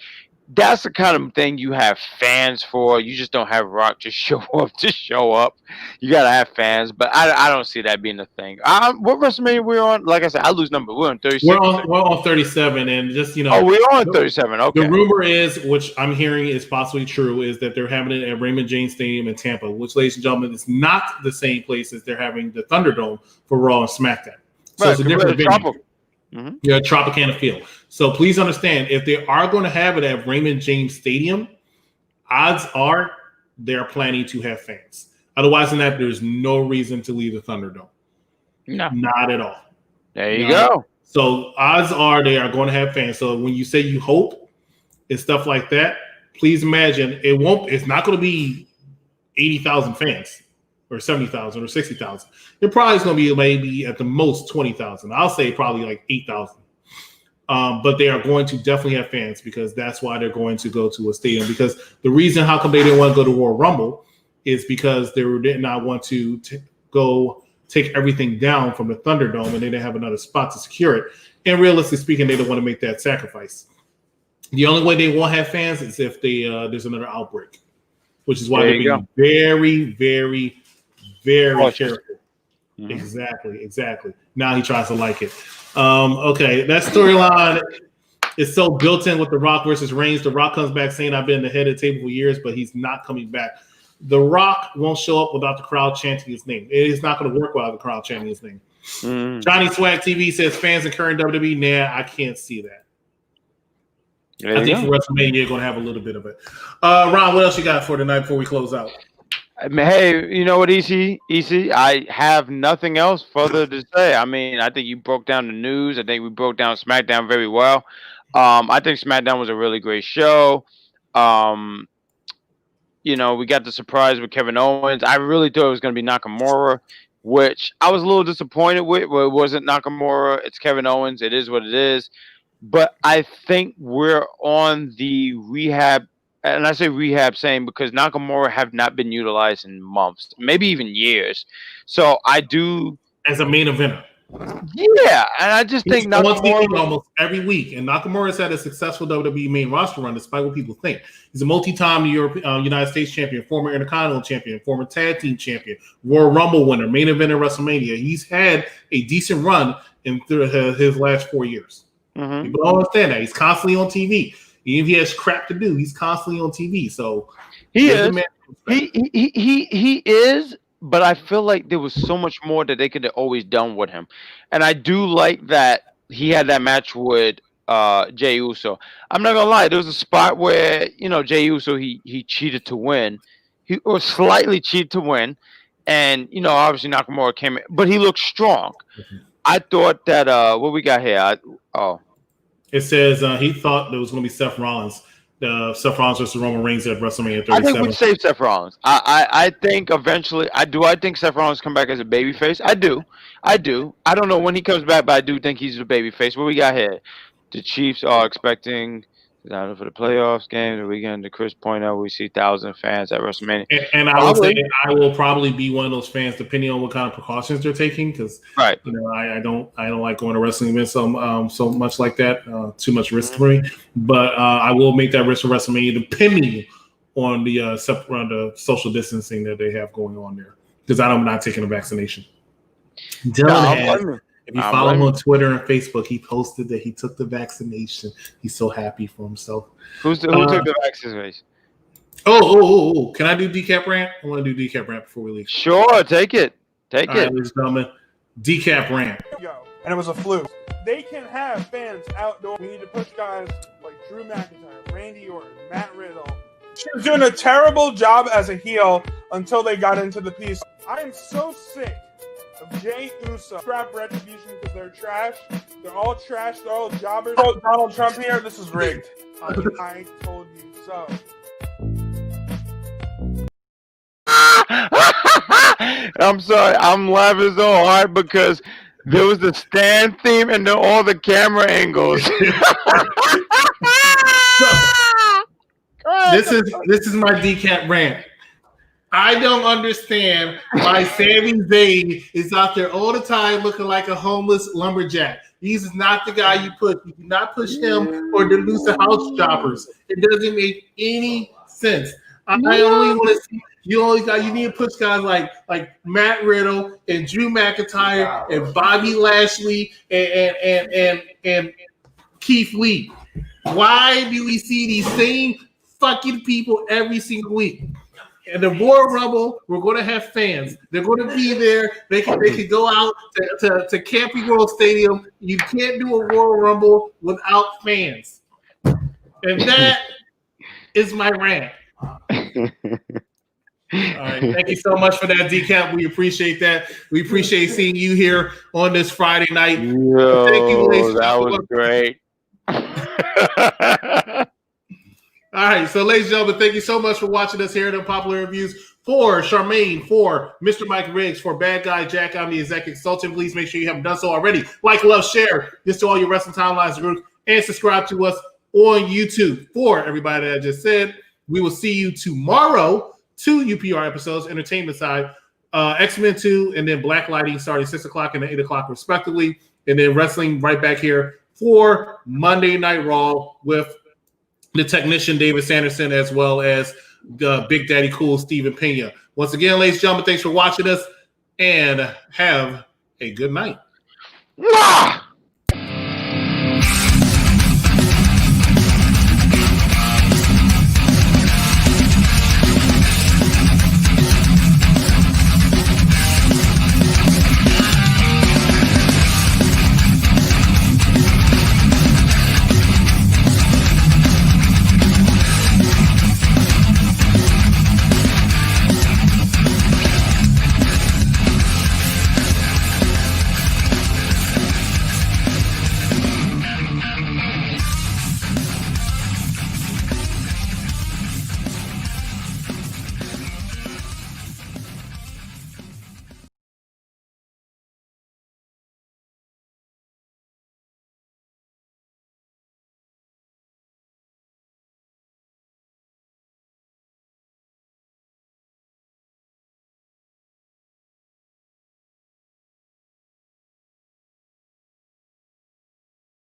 that's the kind of thing you have fans for. You just don't have Rock just show up. You gotta have fans, but I don't see that being a thing. What WrestleMania we're on? Like I said, I lose number. We're on 37. We're on 37, and just we're on 37. Okay. The rumor is, which I'm hearing is possibly true, is that they're having it at Raymond James Stadium in Tampa, which, ladies and gentlemen, is not the same place as they're having the Thunderdome for Raw and SmackDown. So it's a different venue. Mm-hmm. Yeah, Tropicana Field. So please understand, if they are going to have it at Raymond James Stadium, odds are they're planning to have fans. Otherwise than that, there's no reason to leave the Thunderdome. No. Not at all. There you go. So odds are they are going to have fans. So when you say you hope and stuff like that, please imagine it's not going to be 80,000 fans or 70,000 or 60,000. It probably is going to be maybe at the most 20,000. I'll say probably like 8,000. But they are going to definitely have fans because that's why they're going to go to a stadium. Because the reason how come they didn't want to go to Royal Rumble is because they did not want to go take everything down from the Thunderdome, and they didn't have another spot to secure it. And realistically speaking, they don't want to make that sacrifice. The only way they won't have fans is if there's another outbreak, which is why they're being very, very, very careful. Mm-hmm. Exactly. Now he tries to like it. Okay, that storyline is so built in with The Rock versus Reigns. The Rock comes back saying, I've been the head of the table for years, but he's not coming back. The Rock won't show up without the crowd chanting his name. It is not going to work without the crowd chanting his name. Mm-hmm. Johnny Swag TV says fans in current WWE. Nah, I can't see that. I think for WrestleMania, you're going to have a little bit of it. Ron, what else you got for tonight before we close out? Hey, you know what, EC? I have nothing else further to say. I mean, I think you broke down the news. I think we broke down SmackDown very well. I think SmackDown was a really great show. We got the surprise with Kevin Owens. I really thought it was going to be Nakamura, which I was a little disappointed with. Well, it wasn't Nakamura. It's Kevin Owens. It is what it is. But I think we're on the rehab. And I say rehab saying because Nakamura have not been utilized in months, maybe even years. So I do as a main eventer. Yeah, and I just think Nakamura almost every week, and Nakamura has had a successful WWE main roster run, despite what people think. He's a multi-time United States champion, former Intercontinental champion, former tag team champion, Royal Rumble winner, main eventer WrestleMania. He's had a decent run in his last 4 years. Mm-hmm. People don't understand that he's constantly on TV. Even if he has crap to do, he's constantly on TV. So he is. He is. But I feel like there was so much more that they could have always done with him, and I do like that he had that match with Jey Uso. I'm not gonna lie, there was a spot where Jey Uso he cheated to win, or slightly cheated to win, and obviously Nakamura came in, but he looked strong. Mm-hmm. I thought that what we got here. It says he thought there was going to be Seth Rollins. Seth Rollins versus Roman Reigns at WrestleMania 37. I think we save Seth Rollins. I think eventually, I think Seth Rollins come back as a babyface. I do. I don't know when he comes back, but I do think he's a babyface. What we got here? The Chiefs are expecting for the playoffs game the weekend. To Chris point out, we see 1,000 fans at WrestleMania. And I would say I will probably be one of those fans, depending on what kind of precautions they're taking, because I don't like going to wrestling events so much like that. Too much risk for me. But I will make that risk for WrestleMania, depending on the social distancing that they have going on there, because I'm not taking a vaccination. Dylan if you follow him on Twitter and Facebook, he posted that he took the vaccination. He's so happy for himself. Who took the vaccination? Oh! Can I do decap rant? I want to do decap rant before we leave. Sure, take it. All right, ladies and gentlemen, decap rant. And it was a fluke. They can have fans outdoors. We need to push guys like Drew McIntyre, Randy Orton, Matt Riddle. She was doing a terrible job as a heel until they got into the piece. I am so sick of Jey Uso. Scrap retribution because they're trash. They're all trash. They're all jobbers. Oh, Donald Trump here. This is rigged. I told you so. I'm sorry. I'm laughing so hard because there was the stand theme and then all the camera angles. This is my decap rant. I don't understand why Sami Zayn is out there all the time looking like a homeless lumberjack. He's not the guy you push. You do not push him or the loser house jobbers. It doesn't make any sense. I only want to see you need to push guys like Matt Riddle and Drew McIntyre and Bobby Lashley and Keith Lee. Why do we see these same fucking people every single week? And the Royal Rumble, we're going to have fans. They're going to be there. They can go out to Camping World Stadium. You can't do a Royal Rumble without fans. And that is my rant. All right. Thank you so much for that, decap. We appreciate that. We appreciate seeing you here on this Friday night. Thank you, that was great. All right, so ladies and gentlemen, thank you so much for watching us here at Unpopular Reviews. For Charmaine, for Mr. Mike Riggs, for Bad Guy Jack, I'm the executive consultant. Please make sure you haven't done so already. Like, love, share this to all your Wrestling Timelines groups, and subscribe to us on YouTube. For everybody that I just said, we will see you tomorrow. 2 UPR episodes, entertainment side, X-Men 2, and then Black Lighting starting 6 o'clock and 8 o'clock respectively. And then wrestling right back here for Monday Night Raw with the technician David Sanderson, as well as the Big Daddy Cool Stephen Pena. Once again, ladies and gentlemen, thanks for watching us, and have a good night.